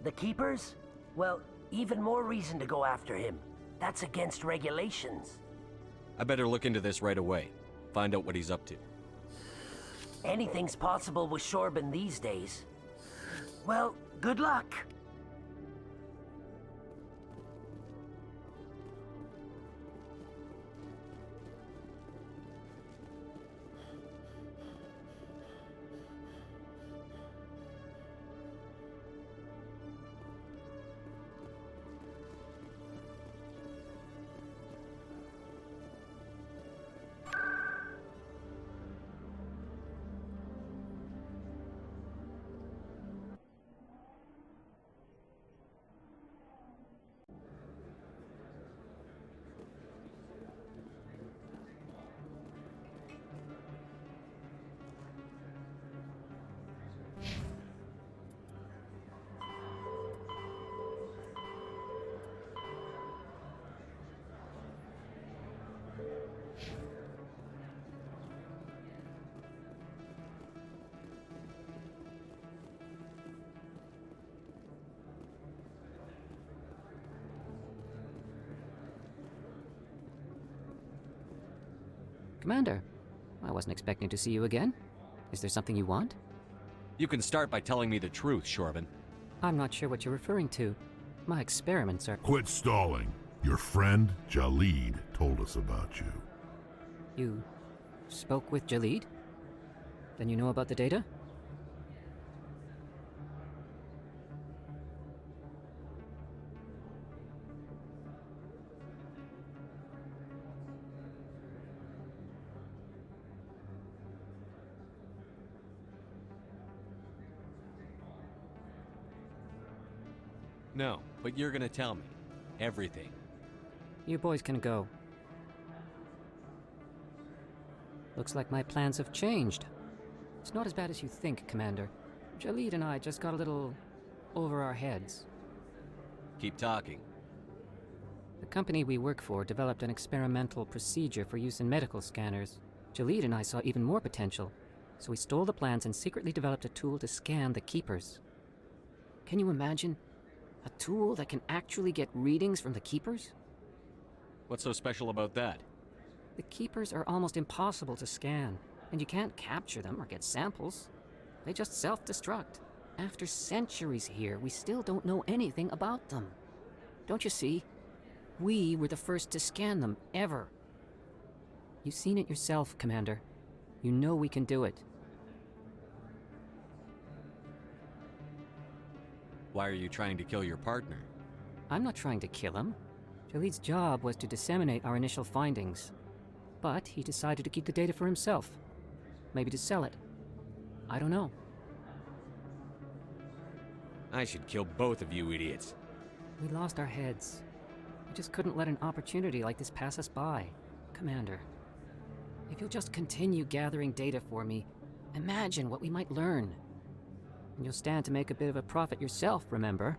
The Keepers? Well, even more reason to go after him. That's against regulations. I better look into this right away. Find out what he's up to. Anything's possible with Shorban these days. Well, good luck. Commander, I wasn't expecting to see you again. Is there something you want? You can start by telling me the truth, Shorban. I'm not sure what you're referring to. My experiments are... Quit stalling. Your friend, Jalid, told us about you. You spoke with Jalid? Then you know about the data? No, but you're gonna tell me. Everything. You boys can go. Looks like my plans have changed. It's not as bad as you think, Commander. Jalid and I just got a little over our heads. Keep talking. The company we work for developed an experimental procedure for use in medical scanners. Jalid and I saw even more potential, so we stole the plans and secretly developed a tool to scan the Keepers. Can you imagine? A tool that can actually get readings from the Keepers? What's so special about that? The Keepers are almost impossible to scan, and you can't capture them or get samples. They just self-destruct. After centuries here, we still don't know anything about them. Don't you see? We were the first to scan them, ever. You've seen it yourself, Commander. You know we can do it. Why are you trying to kill your partner? I'm not trying to kill him. Jalid's job was to disseminate our initial findings. But he decided to keep the data for himself. Maybe to sell it. I don't know. I should kill both of you idiots. We lost our heads. We just couldn't let an opportunity like this pass us by. Commander, if you'll just continue gathering data for me, imagine what we might learn. And you'll stand to make a bit of a profit yourself, remember?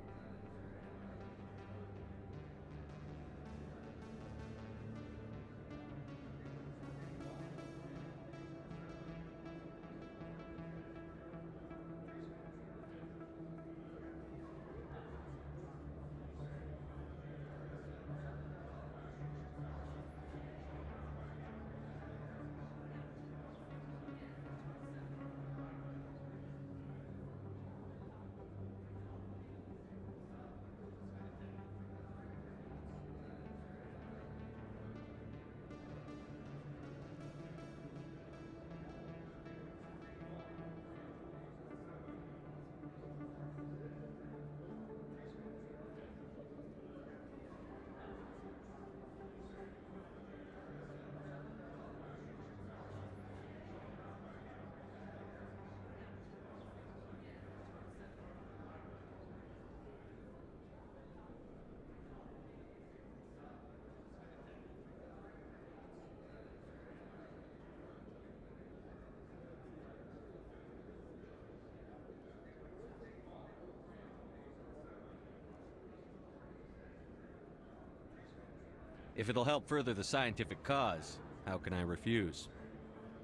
If it'll help further the scientific cause, how can I refuse?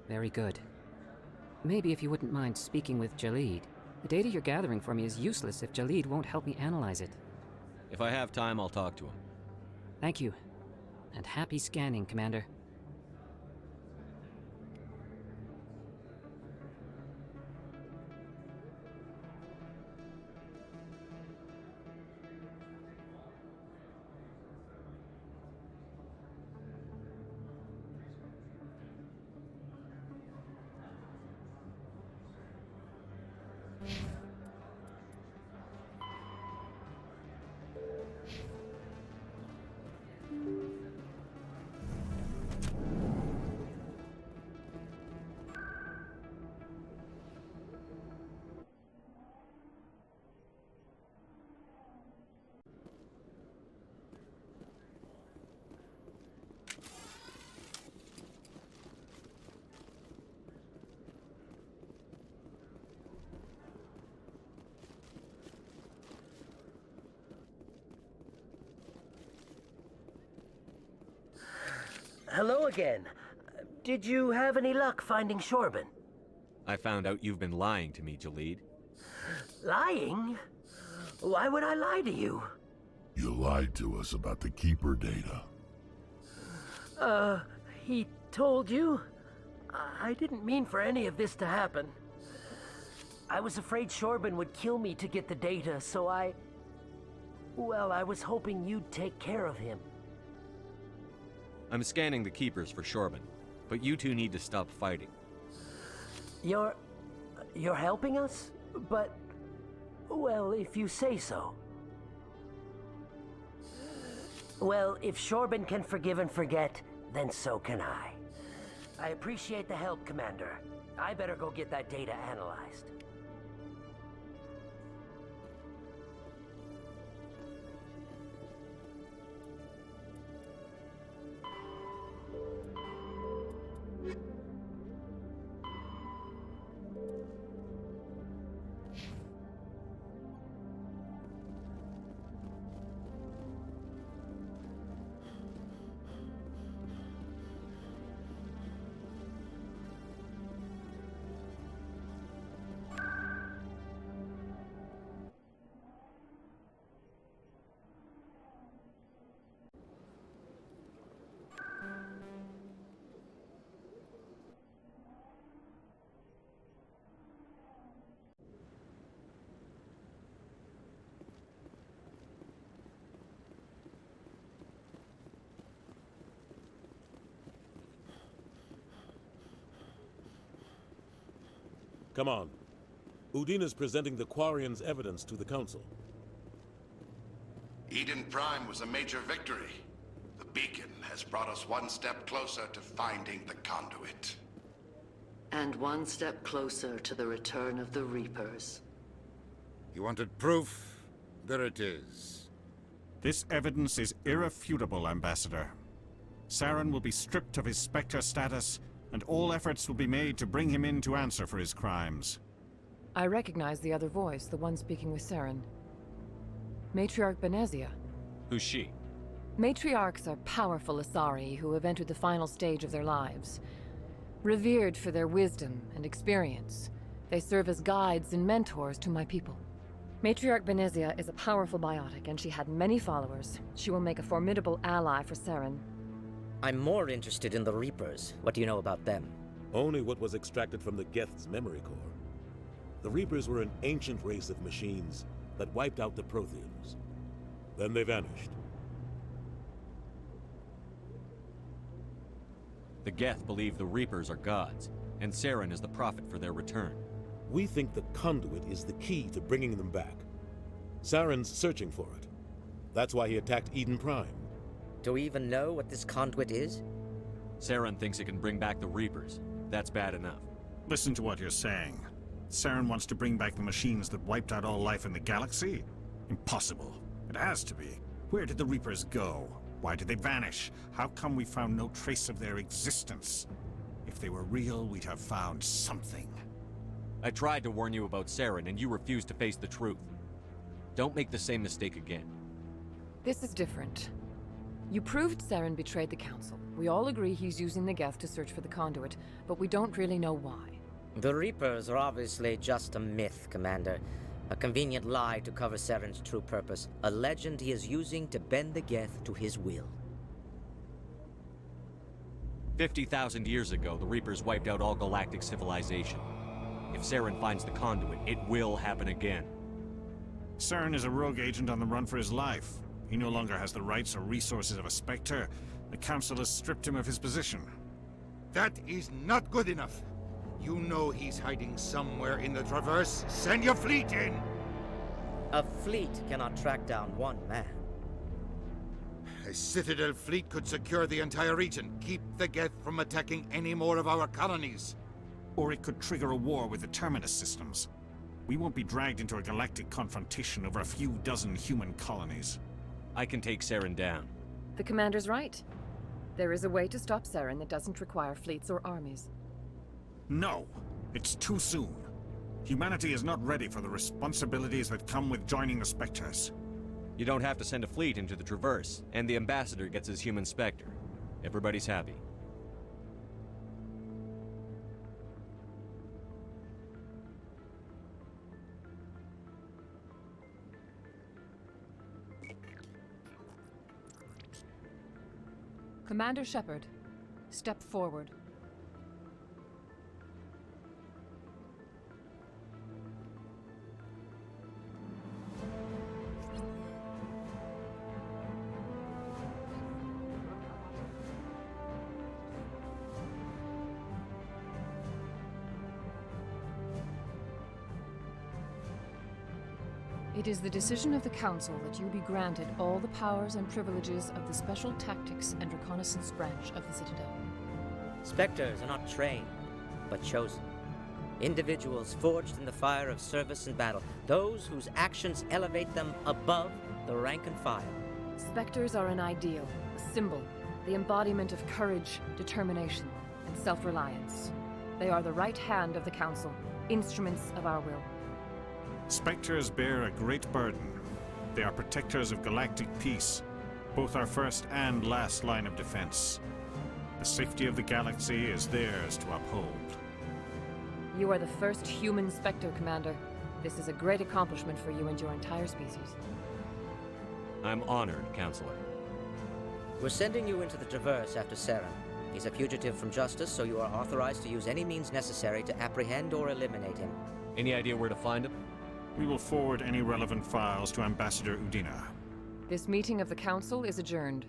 Very good. Maybe if you wouldn't mind speaking with Jalid. The data you're gathering for me is useless if Jalid won't help me analyze it. If I have time, I'll talk to him. Thank you. And happy scanning, Commander. Hello again. Did you have any luck finding Shorban? I found out you've been lying to me, Jalid. Lying? Why would I lie to you? You lied to us about the Keeper data. He told you? I didn't mean for any of this to happen. I was afraid Shorban would kill me to get the data, so well, I was hoping you'd take care of him. I'm scanning the Keepers for Shorban, but you two need to stop fighting. You're helping us? But, well, if you say so. Well, if Shorban can forgive and forget, then so can I. I appreciate the help, Commander. I better go get that data analyzed. Come on. Udine is presenting the Quarians' evidence to the Council. Eden Prime was a major victory. The beacon has brought us one step closer to finding the conduit. And one step closer to the return of the Reapers. You wanted proof? There it is. This evidence is irrefutable, Ambassador. Saren will be stripped of his Spectre status, and all efforts will be made to bring him in to answer for his crimes. I recognize the other voice, the one speaking with Saren. Matriarch Benezia. Who's she? Matriarchs are powerful Asari who have entered the final stage of their lives. Revered for their wisdom and experience, they serve as guides and mentors to my people. Matriarch Benezia is a powerful biotic, and she had many followers. She will make a formidable ally for Saren. I'm more interested in the Reapers. What do you know about them? Only what was extracted from the Geth's memory core. The Reapers were an ancient race of machines that wiped out the Protheans. Then they vanished. The Geth believe the Reapers are gods, and Saren is the prophet for their return. We think the conduit is the key to bringing them back. Saren's searching for it. That's why he attacked Eden Prime. Do we even know what this conduit is? Saren thinks it can bring back the Reapers. That's bad enough. Listen to what you're saying. Saren wants to bring back the machines that wiped out all life in the galaxy? Impossible. It has to be. Where did the Reapers go? Why did they vanish? How come we found no trace of their existence? If they were real, we'd have found something. I tried to warn you about Saren, and you refused to face the truth. Don't make the same mistake again. This is different. You proved Saren betrayed the Council. We all agree he's using the Geth to search for the conduit, but we don't really know why. The Reapers are obviously just a myth, Commander. A convenient lie to cover Saren's true purpose. A legend he is using to bend the Geth to his will. 50,000 years ago, the Reapers wiped out all galactic civilization. If Saren finds the conduit, it will happen again. Saren is a rogue agent on the run for his life. He no longer has the rights or resources of a Spectre. The Council has stripped him of his position. That is not good enough. You know he's hiding somewhere in the Traverse. Send your fleet in! A fleet cannot track down one man. A Citadel fleet could secure the entire region, keep the Geth from attacking any more of our colonies. Or it could trigger a war with the Terminus systems. We won't be dragged into a galactic confrontation over a few dozen human colonies. I can take Saren down. The Commander's right. There is a way to stop Saren that doesn't require fleets or armies. No, it's too soon. Humanity is not ready for the responsibilities that come with joining the Spectres. You don't have to send a fleet into the Traverse, and the Ambassador gets his human Spectre. Everybody's happy. Commander Shepard, Step forward. It is the decision of the Council that you be granted all the powers and privileges of the Special Tactics and Reconnaissance Branch of the Citadel. Spectres are not trained, but chosen. Individuals forged in the fire of service and battle. Those whose actions elevate them above the rank and file. Spectres are an ideal, a symbol, the embodiment of courage, determination, and self-reliance. They are the right hand of the Council, instruments of our will. Spectres bear a great burden. They are protectors of galactic peace, both our first and last line of defense. The safety of the galaxy is theirs to uphold. You are the first human Spectre, Commander. This is a great accomplishment for you and your entire species. I'm honored, Counselor. We're sending you into the Traverse after Saren. He's a fugitive from justice, so you are authorized to use any means necessary to apprehend or eliminate him. Any idea where to find him? We will forward any relevant files to Ambassador Udina. This meeting of the Council is adjourned.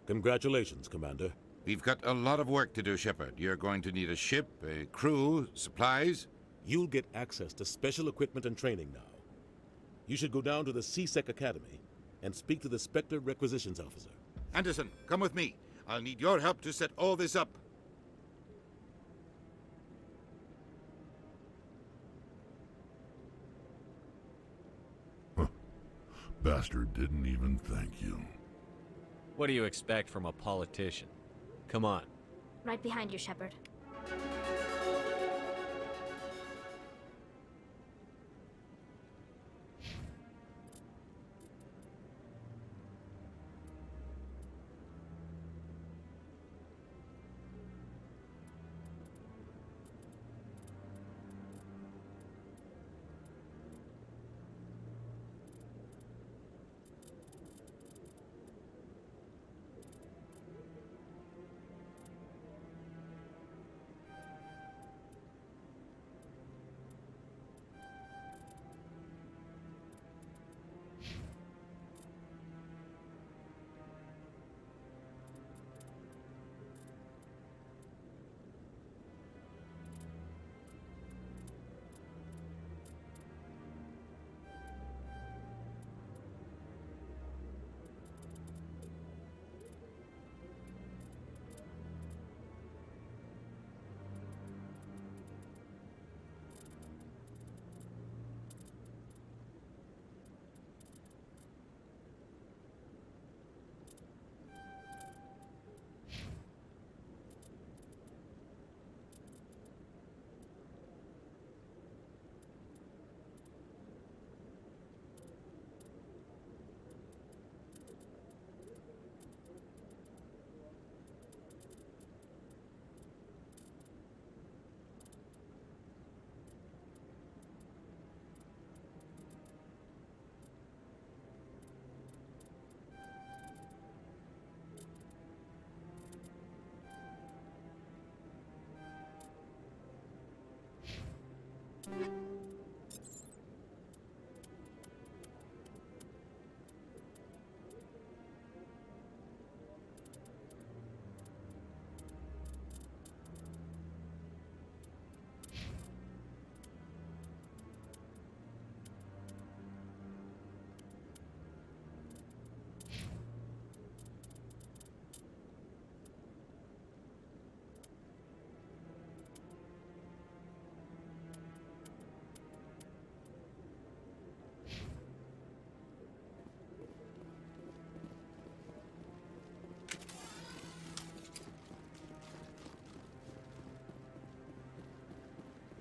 Congratulations, Commander. We've got a lot of work to do, Shepard. You're going to need a ship, a crew, supplies. You'll get access to special equipment and training now. You should go down to the CSEC Academy and speak to the Spectre Requisitions Officer. Anderson, come with me. I'll need your help to set all this up. Bastard didn't even thank you. What do you expect from a politician? Come on. Right behind you, Shepard.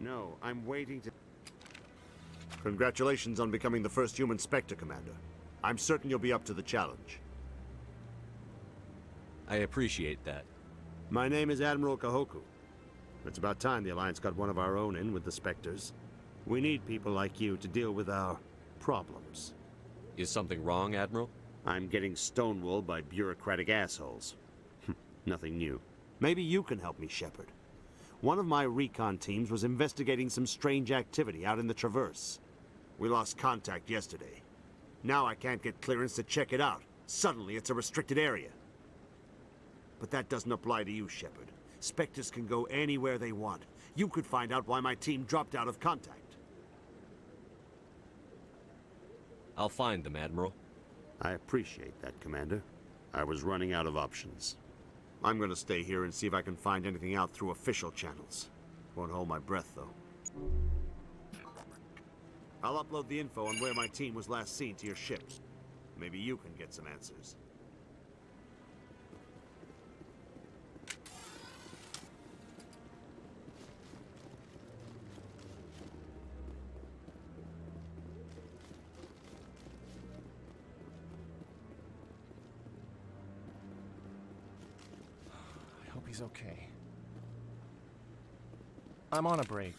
No, I'm waiting to... Congratulations on becoming the first human Spectre, Commander. I'm certain you'll be up to the challenge. I appreciate that. My name is Admiral Kahoku. It's about time the Alliance got one of our own in with the Spectres. We need people like you to deal with our problems. Is something wrong, Admiral? I'm getting stonewalled by bureaucratic assholes. Nothing new. Maybe you can help me, Shepard. One of my recon teams was investigating some strange activity out in the Traverse. We lost contact yesterday. Now I can't get clearance to check it out. Suddenly it's a restricted area. But that doesn't apply to you, Shepard. Spectres can go anywhere they want. You could find out why my team dropped out of contact. I'll find them, Admiral. I appreciate that, Commander. I was running out of options. I'm gonna stay here and see if I can find anything out through official channels. Won't hold my breath, though. I'll upload the info on where my team was last seen to your ship. Maybe you can get some answers. I hope he's okay. I'm on a break.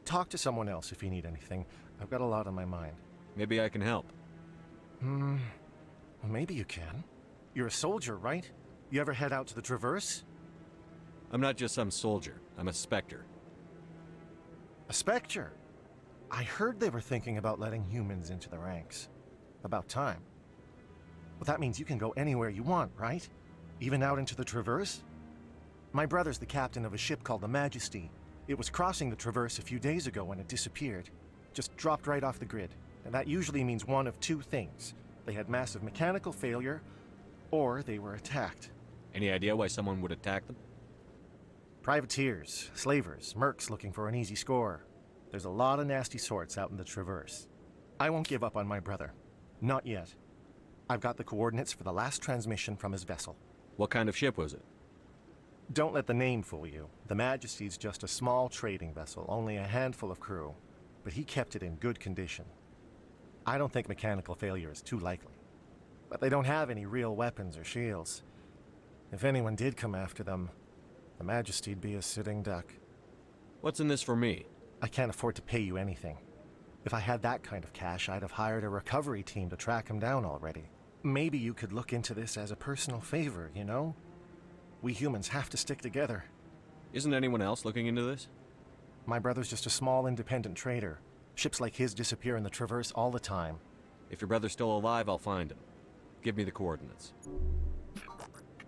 Talk to someone else if you need anything. I've got a lot on my mind. Maybe I can help. Well, maybe you can. You're a soldier, right? You ever head out to the Traverse? I'm not just some soldier. I'm a Spectre. A Spectre? I heard they were thinking about letting humans into the ranks. About time. Well, that means you can go anywhere you want, right? Even out into the Traverse? My brother's the captain of a ship called the Majesty. It was crossing the Traverse a few days ago when it disappeared. Just dropped right off the grid. And that usually means one of two things. They had massive mechanical failure, or they were attacked. Any idea why someone would attack them? Privateers, slavers, mercs looking for an easy score. There's a lot of nasty sorts out in the Traverse. I won't give up on my brother. Not yet. I've got the coordinates for the last transmission from his vessel. What kind of ship was it? Don't let the name fool you. The Majesty's just a small trading vessel, only a handful of crew. But he kept it in good condition. I don't think mechanical failure is too likely. But they don't have any real weapons or shields. If anyone did come after them, the Majesty'd be a sitting duck. What's in this for me? I can't afford to pay you anything. If I had that kind of cash, I'd have hired a recovery team to track him down already. Maybe you could look into this as a personal favor, you know? We humans have to stick together. Isn't anyone else looking into this? My brother's just a small independent trader. Ships like his disappear in the Traverse all the time. If your brother's still alive, I'll find him. Give me the coordinates.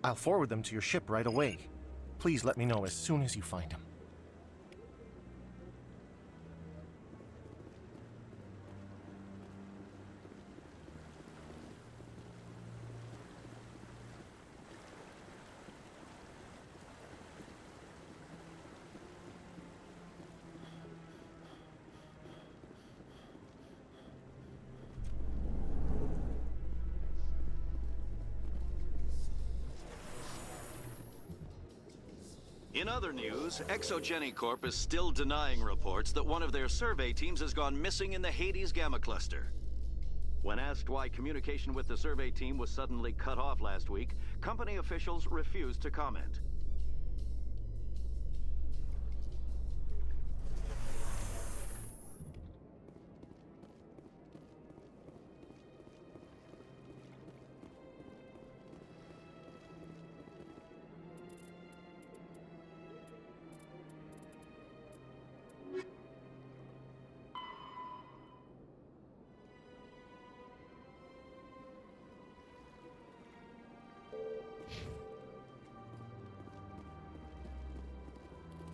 I'll forward them to your ship right away. Please let me know as soon as you find him. In other news, Exogeny Corp is still denying reports that one of their survey teams has gone missing in the Hades Gamma Cluster. When asked why communication with the survey team was suddenly cut off last week, company officials refused to comment.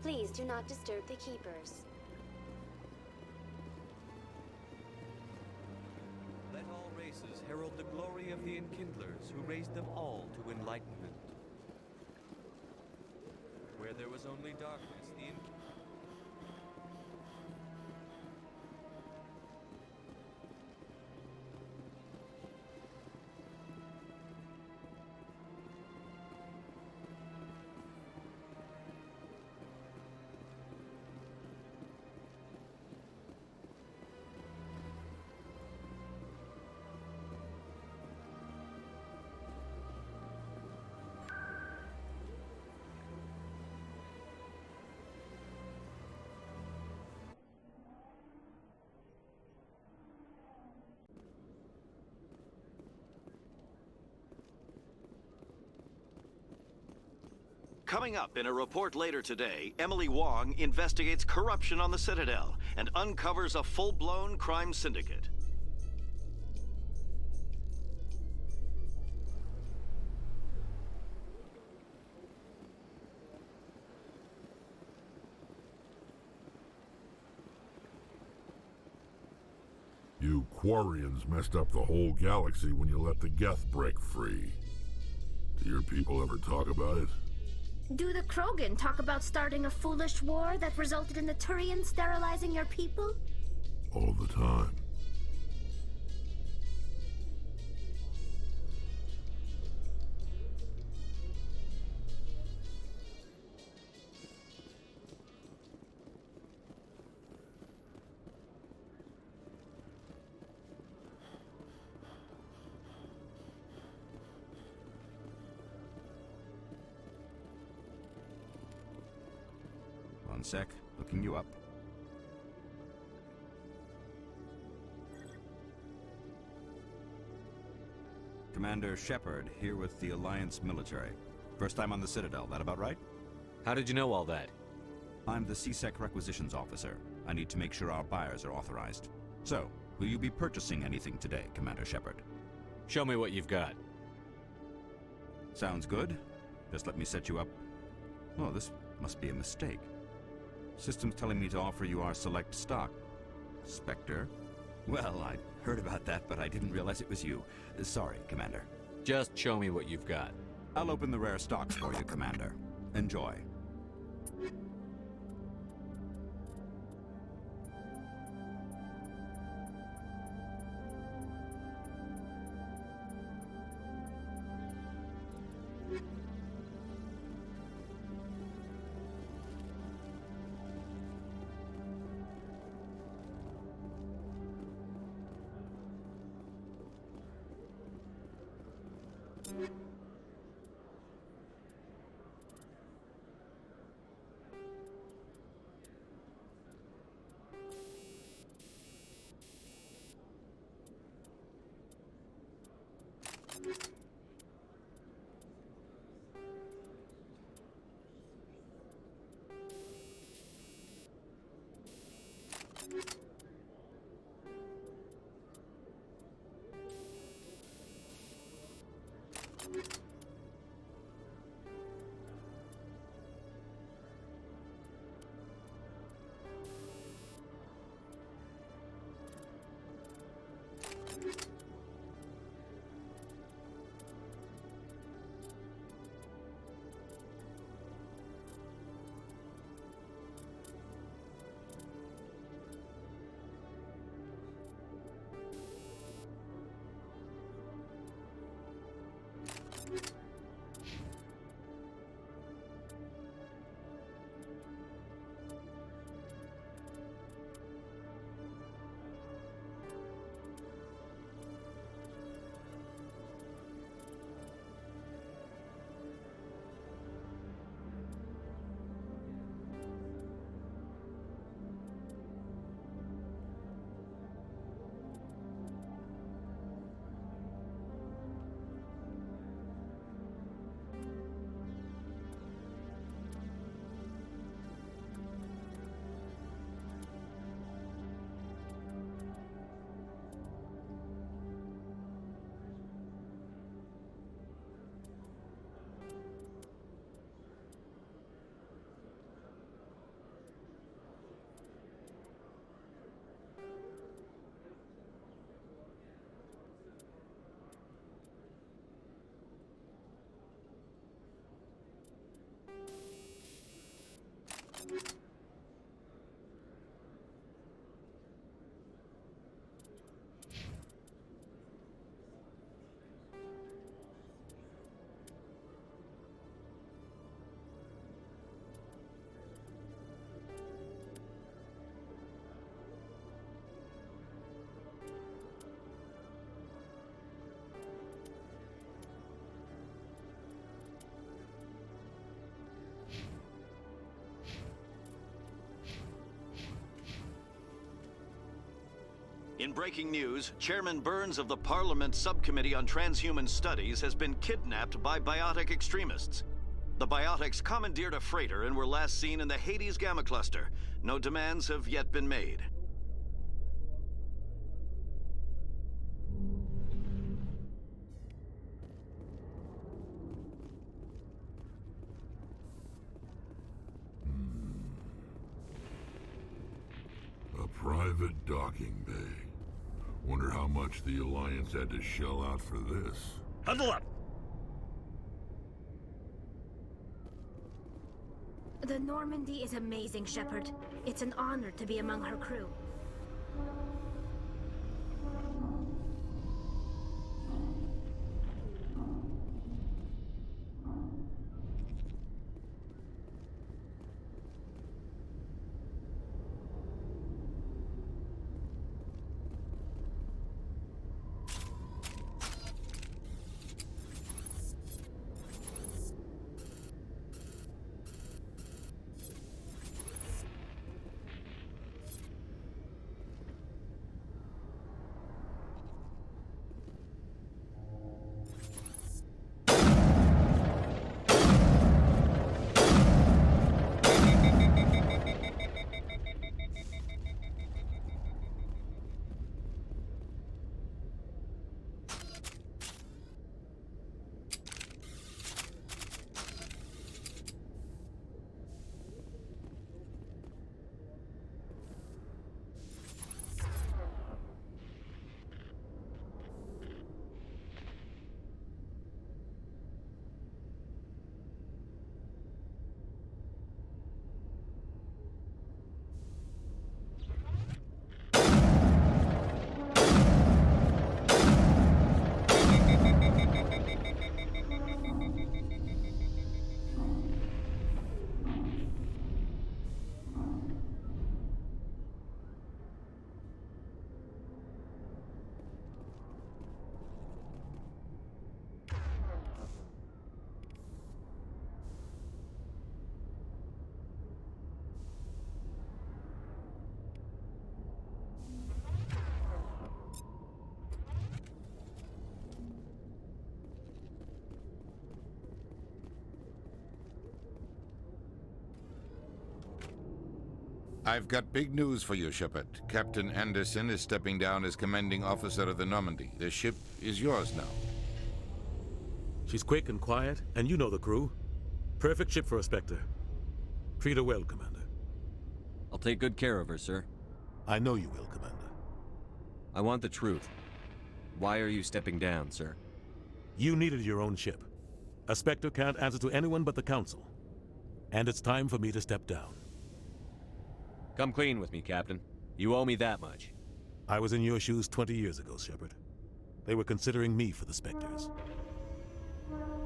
Please do not disturb the keepers. Let all races herald the glory of the Enkindlers who raised them all to enlightenment. Where there was only darkness, the Coming up in a report later today, Emily Wong investigates corruption on the Citadel and uncovers a full-blown crime syndicate. You Quarians messed up the whole galaxy when you let the Geth break free. Do your people ever talk about it? Do the Krogan talk about starting a foolish war that resulted in the Turians sterilizing your people? All the time. One sec, looking you up. Commander Shepard, here with the Alliance military. First time on the Citadel, that about right? How did you know all that? I'm the CSEC requisitions officer. I need to make sure our buyers are authorized. So, will you be purchasing anything today, Commander Shepard? Show me what you've got. Sounds good. Just let me set you up. Oh, this must be a mistake. System's telling me to offer you our select stock. Spectre? Well, I heard about that, but I didn't realize it was you. Sorry, Commander. Just show me what you've got. I'll open the rare stocks for you, Commander. Enjoy. In breaking news, Chairman Burns of the Parliament Subcommittee on Transhuman Studies has been kidnapped by biotic extremists. The Biotics commandeered a freighter and were last seen in the Hades Gamma Cluster. No demands have yet been made. A private docking bay. Wonder how much the Alliance had to shell out for this. Huddle up! The Normandy is amazing, Shepard. It's an honor to be among her crew. I've got big news for you, Shepard. Captain Anderson is stepping down as commanding officer of the Normandy. The ship is yours now. She's quick and quiet, and you know the crew. Perfect ship for a Spectre. Treat her well, Commander. I'll take good care of her, sir. I know you will, Commander. I want the truth. Why are you stepping down, sir? You needed your own ship. A Spectre can't answer to anyone but the Council. And it's time for me to step down. Come clean with me, Captain. You owe me that much. I was in your shoes 20 years ago, Shepard. They were considering me for the Spectres.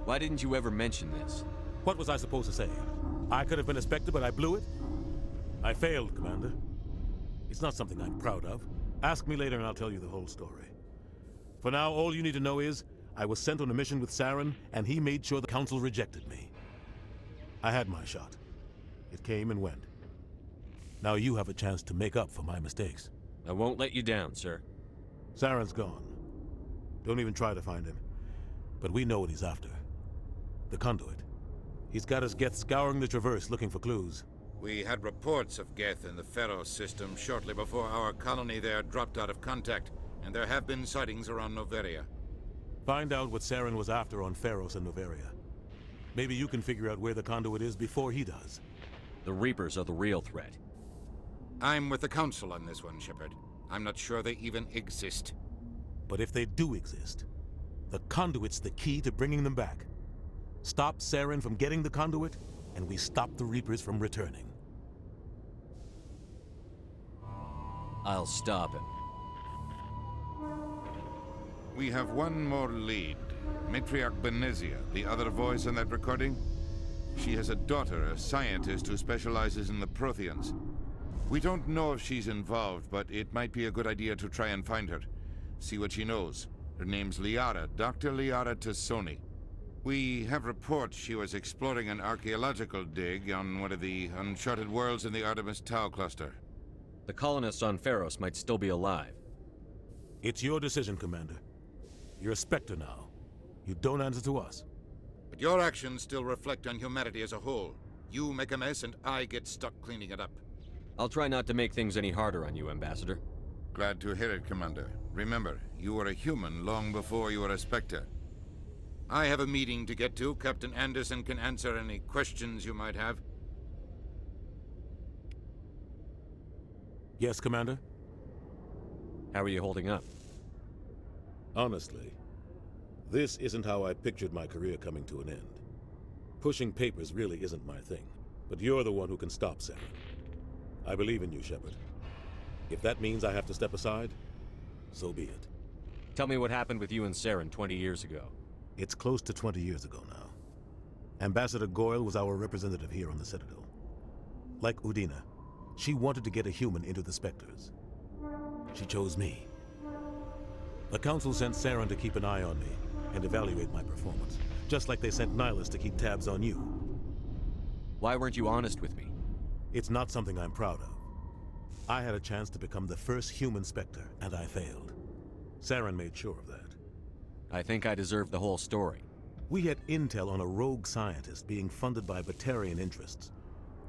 Why didn't you ever mention this? What was I supposed to say? I could have been a Spectre, but I blew it? I failed, Commander. It's not something I'm proud of. Ask me later and I'll tell you the whole story. For now, all you need to know is, I was sent on a mission with Saren, and he made sure the Council rejected me. I had my shot. It came and went. Now you have a chance to make up for my mistakes. I won't let you down, sir. Saren's gone. Don't even try to find him. But we know what he's after. The Conduit. He's got his Geth scouring the Traverse looking for clues. We had reports of Geth in the Pharos system shortly before our colony there dropped out of contact, and there have been sightings around Noveria. Find out what Saren was after on Pharos and Noveria. Maybe you can figure out where the Conduit is before he does. The Reapers are the real threat. I'm with the Council on this one, Shepard. I'm not sure they even exist. But if they do exist, the Conduit's the key to bringing them back. Stop Saren from getting the Conduit, and we stop the Reapers from returning. I'll stop him. We have one more lead. Matriarch Benezia, the other voice in that recording. She has a daughter, a scientist who specializes in the Protheans. We don't know if she's involved, but it might be a good idea to try and find her. See what she knows. Her name's Liara, Dr. Liara Tassoni. We have reports she was exploring an archaeological dig on one of the uncharted worlds in the Artemis Tau cluster. The colonists on Pharos might still be alive. It's your decision, Commander. You're a Spectre now. You don't answer to us. But your actions still reflect on humanity as a whole. You make a mess and I get stuck cleaning it up. I'll try not to make things any harder on you, Ambassador. Glad to hear it, Commander. Remember, you were a human long before you were a Spectre. I have a meeting to get to. Captain Anderson can answer any questions you might have. Yes, Commander? How are you holding up? Honestly, this isn't how I pictured my career coming to an end. Pushing papers really isn't my thing, but you're the one who can stop Saren. I believe in you, Shepard. If that means I have to step aside, so be it. Tell me what happened with you and Saren 20 years ago. It's close to 20 years ago now. Ambassador Goyle was our representative here on the Citadel. Like Udina, she wanted to get a human into the Spectres. She chose me. The Council sent Saren to keep an eye on me and evaluate my performance, just like they sent Nihilus to keep tabs on you. Why weren't you honest with me? It's not something I'm proud of. I had a chance to become the first human Spectre, and I failed. Saren made sure of that. I think I deserve the whole story. We had intel on a rogue scientist being funded by Batarian interests.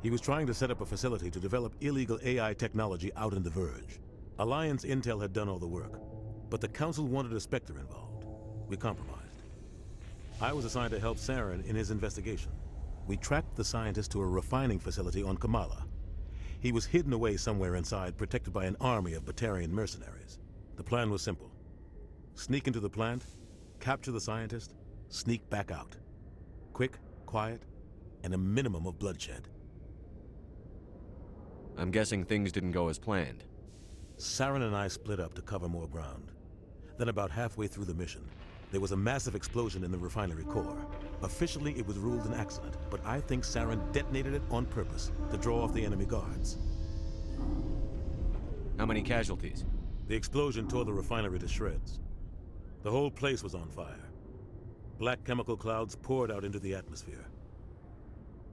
He was trying to set up a facility to develop illegal AI technology out in the Verge. Alliance intel had done all the work, but the Council wanted a Spectre involved. We compromised. I was assigned to help Saren in his investigation. We tracked the scientist to a refining facility on Kamala. He was hidden away somewhere inside, protected by an army of Batarian mercenaries. The plan was simple. Sneak into the plant, capture the scientist, sneak back out. Quick, quiet, and a minimum of bloodshed. I'm guessing things didn't go as planned. Saren and I split up to cover more ground. Then about halfway through the mission, there was a massive explosion in the refinery core. Officially, it was ruled an accident, but I think Saren detonated it on purpose to draw off the enemy guards. How many casualties? The explosion tore the refinery to shreds. The whole place was on fire. Black chemical clouds poured out into the atmosphere.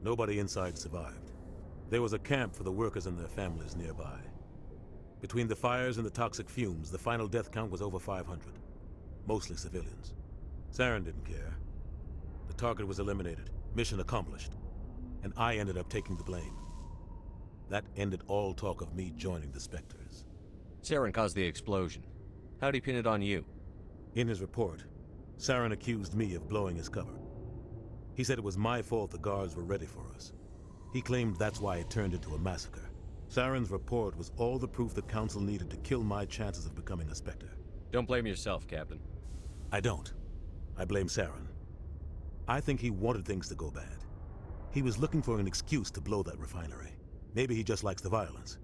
Nobody inside survived. There was a camp for the workers and their families nearby. Between the fires and the toxic fumes, the final death count was over 500. Mostly civilians. Saren didn't care. The target was eliminated, mission accomplished, and I ended up taking the blame. That ended all talk of me joining the Spectres. Saren caused the explosion. How'd he pin it on you? In his report, Saren accused me of blowing his cover. He said it was my fault the guards were ready for us. He claimed that's why it turned into a massacre. Saren's report was all the proof the Council needed to kill my chances of becoming a Spectre. Don't blame yourself, Captain. I don't. I blame Saren. I think he wanted things to go bad. He was looking for an excuse to blow that refinery. Maybe he just likes the violence.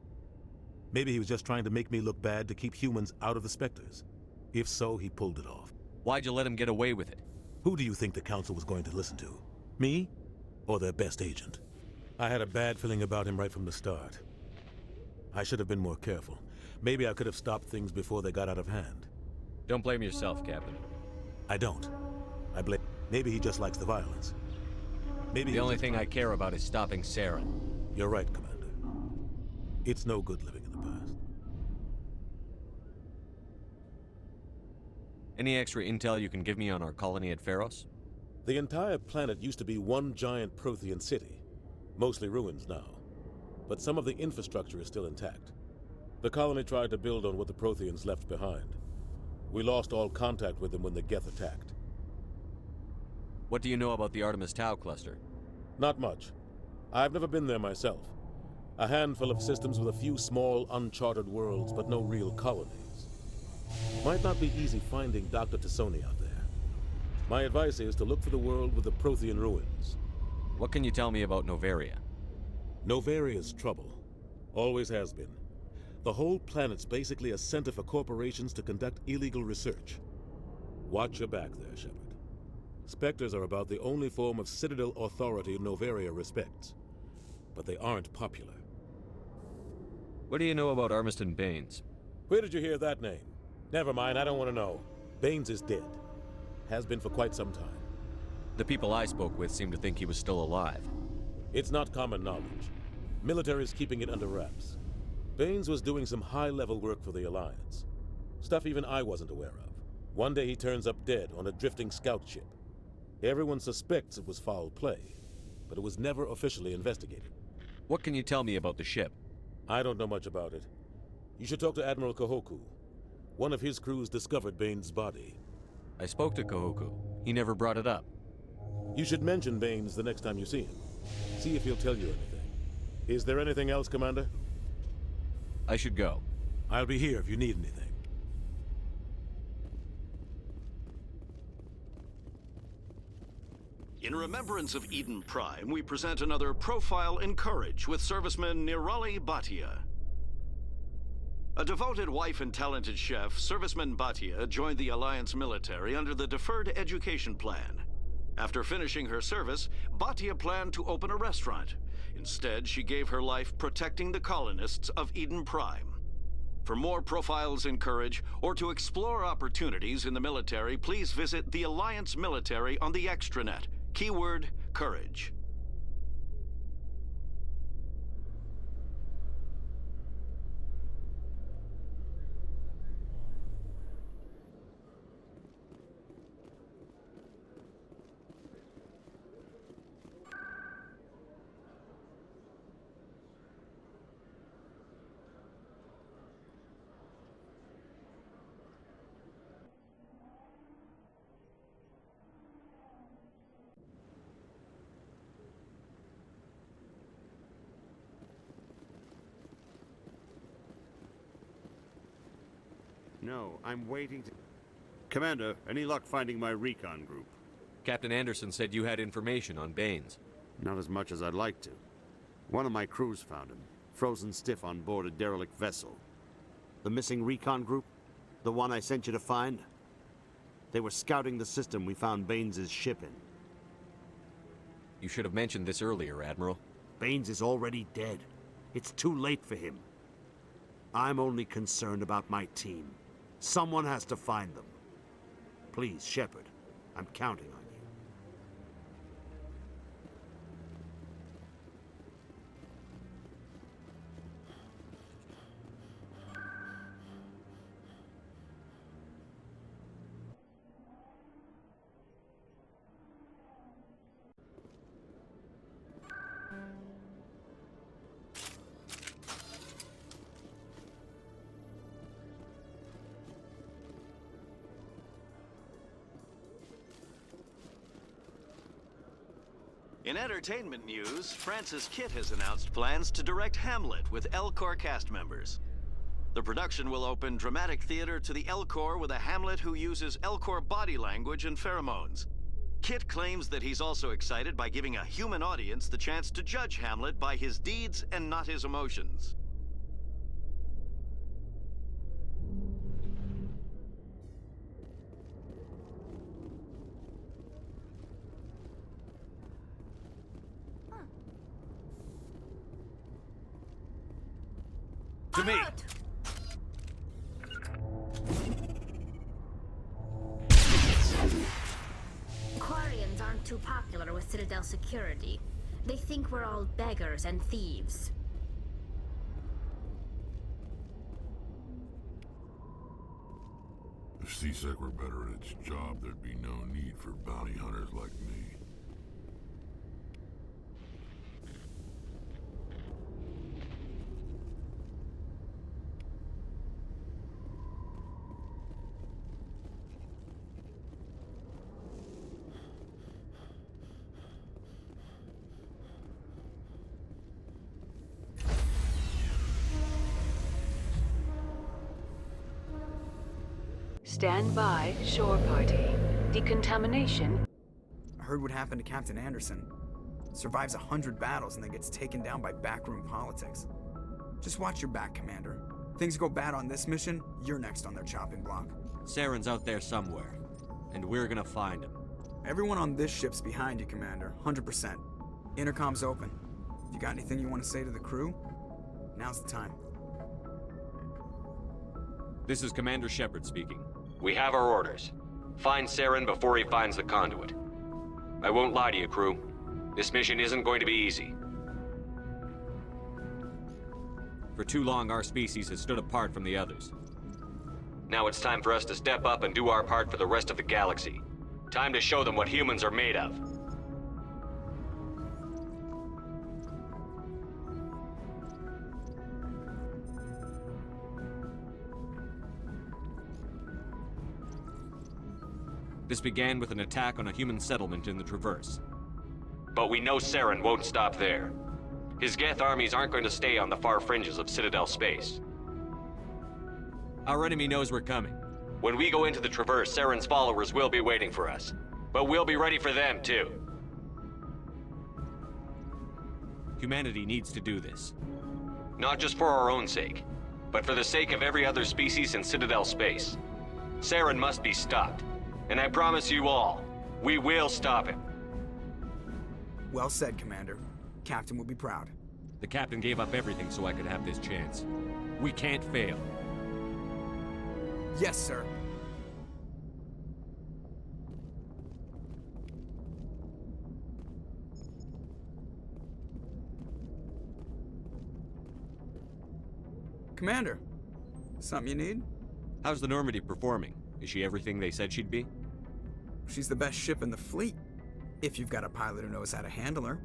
Maybe he was just trying to make me look bad to keep humans out of the Spectres. If so, he pulled it off. Why'd you let him get away with it? Who do you think the Council was going to listen to? Me? Or their best agent? I had a bad feeling about him right from the start. I should have been more careful. Maybe I could have stopped things before they got out of hand. Don't blame yourself, Captain. I don't. I blame... Maybe he just likes the violence. Maybe the only thing I care about is stopping Saren. You're right, Commander. It's no good living in the past. Any extra intel you can give me on our colony at Pharos? The entire planet used to be one giant Prothean city. Mostly ruins now. But some of the infrastructure is still intact. The colony tried to build on what the Protheans left behind. We lost all contact with them when the Geth attacked. What do you know about the Artemis Tau cluster? Not much. I've never been there myself. A handful of systems with a few small, uncharted worlds, but no real colonies. Might not be easy finding Dr. T'Soni out there. My advice is to look for the world with the Prothean ruins. What can you tell me about Noveria? Noveria's trouble. Always has been. The whole planet's basically a center for corporations to conduct illegal research. Watch your back there, Shepard. Spectres are about the only form of Citadel authority Noveria respects. But they aren't popular. What do you know about Armiston Baines? Where did you hear that name? Never mind, I don't want to know. Baines is dead. Has been for quite some time. The people I spoke with seem to think he was still alive. It's not common knowledge. Military's keeping it under wraps. Baines was doing some high-level work for the Alliance. Stuff even I wasn't aware of. One day he turns up dead on a drifting scout ship. Everyone suspects it was foul play, but it was never officially investigated. What can you tell me about the ship? I don't know much about it. You should talk to Admiral Kahoku. One of his crews discovered Baines' body. I spoke to Kahoku. He never brought it up. You should mention Baines the next time you see him. See if he'll tell you anything. Is there anything else, Commander? I should go. I'll be here if you need anything. In remembrance of Eden Prime, we present another Profile in Courage with serviceman Nirali Bhatia. A devoted wife and talented chef, Serviceman Bhatia joined the Alliance military under the Deferred Education Plan. After finishing her service, Bhatia planned to open a restaurant. Instead, she gave her life protecting the colonists of Eden Prime. For more Profiles in Courage, or to explore opportunities in the military, please visit the Alliance military on the extranet. Keyword, Courage. No, I'm waiting to... Commander, any luck finding my recon group? Captain Anderson said you had information on Baines. Not as much as I'd like to. One of my crews found him, frozen stiff on board a derelict vessel. The missing recon group? The one I sent you to find? They were scouting the system we found Baines' ship in. You should have mentioned this earlier, Admiral. Baines is already dead. It's too late for him. I'm only concerned about my team. Someone has to find them. Please, Shepard, I'm counting on you. In entertainment news, Francis Kitt has announced plans to direct Hamlet with Elcor cast members. The production will open dramatic theater to the Elcor with a Hamlet who uses Elcor body language and pheromones. Kitt claims that he's also excited by giving a human audience the chance to judge Hamlet by his deeds and not his emotions. To me! Quarians aren't too popular with Citadel security. They think we're all beggars and thieves. If C-Sec were better at its job, there'd be no need for bounty hunters like me. Stand by, shore party. Decontamination. I heard what happened to Captain Anderson. Survives 100 battles and then gets taken down by backroom politics. Just watch your back, Commander. Things go bad on this mission, you're next on their chopping block. Saren's out there somewhere, and we're gonna find him. Everyone on this ship's behind you, Commander. 100%. Intercom's open. If you got anything you want to say to the crew, now's the time. This is Commander Shepard speaking. We have our orders. Find Saren before he finds the conduit. I won't lie to you, crew. This mission isn't going to be easy. For too long, our species has stood apart from the others. Now it's time for us to step up and do our part for the rest of the galaxy. Time to show them what humans are made of. This began with an attack on a human settlement in the Traverse. But we know Saren won't stop there. His Geth armies aren't going to stay on the far fringes of Citadel space. Our enemy knows we're coming. When we go into the Traverse, Saren's followers will be waiting for us. But we'll be ready for them, too. Humanity needs to do this. Not just for our own sake, but for the sake of every other species in Citadel space. Saren must be stopped. And I promise you all, we will stop him. Well said, Commander. Captain will be proud. The captain gave up everything so I could have this chance. We can't fail. Yes, sir. Commander, something you need? How's the Normandy performing? Is she everything they said she'd be? She's the best ship in the fleet, if you've got a pilot who knows how to handle her.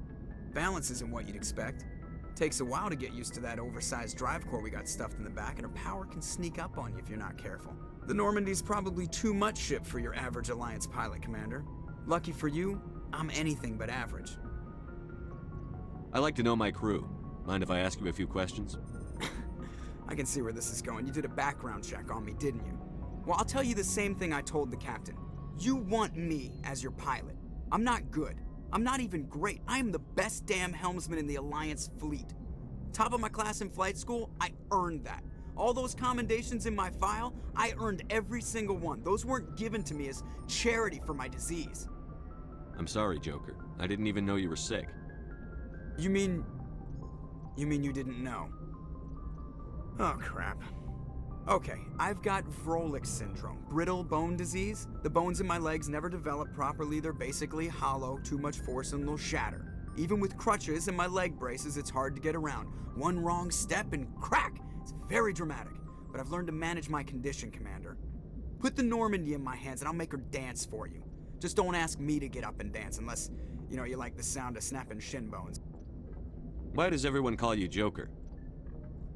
Balance isn't what you'd expect. Takes a while to get used to that oversized drive core we got stuffed in the back, and her power can sneak up on you if you're not careful. The Normandy's probably too much ship for your average Alliance pilot, Commander. Lucky for you, I'm anything but average. I like to know my crew. Mind if I ask you a few questions? I can see where this is going. You did a background check on me, didn't you? Well, I'll tell you the same thing I told the captain. You want me as your pilot. I'm not good. I'm not even great. I am the best damn helmsman in the Alliance fleet. Top of my class in flight school, I earned that. All those commendations in my file, I earned every single one. Those weren't given to me as charity for my disease. I'm sorry, Joker. I didn't even know you were sick. You mean you didn't know? Oh, crap. Okay, I've got Vrolik syndrome, brittle bone disease. The bones in my legs never develop properly. They're basically hollow, too much force and they'll shatter. Even with crutches and my leg braces, it's hard to get around. One wrong step and crack! It's very dramatic, but I've learned to manage my condition, Commander. Put the Normandy in my hands and I'll make her dance for you. Just don't ask me to get up and dance unless, you like the sound of snapping shin bones. Why does everyone call you Joker?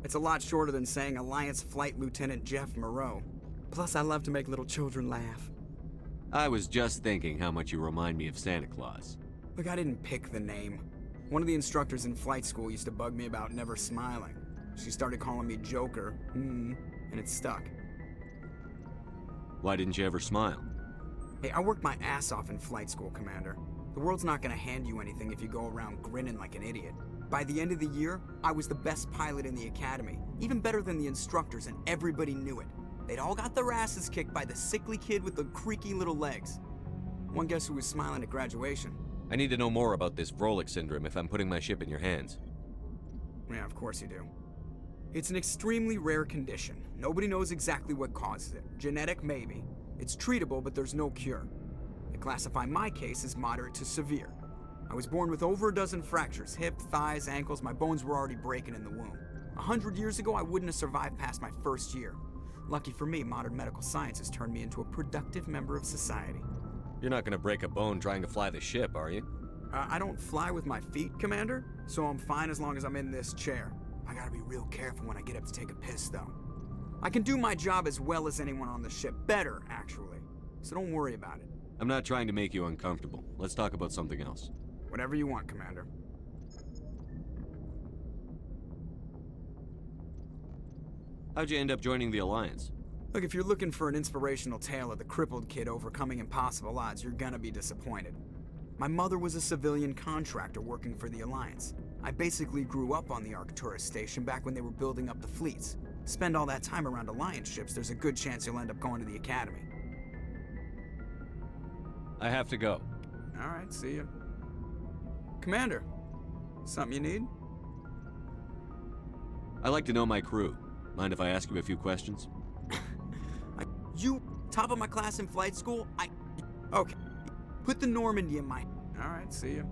It's a lot shorter than saying Alliance Flight Lieutenant Jeff Moreau. Plus, I love to make little children laugh. I was just thinking how much you remind me of Santa Claus. Look, I didn't pick the name. One of the instructors in flight school used to bug me about never smiling. She started calling me Joker, and it stuck. Why didn't you ever smile? Hey, I worked my ass off in flight school, Commander. The world's not gonna hand you anything if you go around grinning like an idiot. By the end of the year, I was the best pilot in the academy, even better than the instructors, and everybody knew it. They'd all got their asses kicked by the sickly kid with the creaky little legs. One guess who was smiling at graduation? I need to know more about this Vrolik syndrome if I'm putting my ship in your hands. Yeah, of course you do. It's an extremely rare condition. Nobody knows exactly what causes it. Genetic, maybe. It's treatable, but there's no cure. They classify my case as moderate to severe. I was born with over a dozen fractures, hip, thighs, ankles. My bones were already breaking in the womb. 100 years ago, I wouldn't have survived past my first year. Lucky for me, modern medical science has turned me into a productive member of society. You're not gonna break a bone trying to fly the ship, are you? I don't fly with my feet, Commander, so I'm fine as long as I'm in this chair. I gotta be real careful when I get up to take a piss, though. I can do my job as well as anyone on the ship. Better, actually. So don't worry about it. I'm not trying to make you uncomfortable. Let's talk about something else. Whatever you want, Commander. How'd you end up joining the Alliance? Look, if you're looking for an inspirational tale of the crippled kid overcoming impossible odds, you're gonna be disappointed. My mother was a civilian contractor working for the Alliance. I basically grew up on the Arcturus station back when they were building up the fleets. Spend all that time around Alliance ships, there's a good chance you'll end up going to the Academy. I have to go. Alright, see ya. Commander, something you need? I like to know my crew. Mind if I ask you a few questions? You top of my class in flight school? Okay. Put the Normandy in my... Alright, see ya.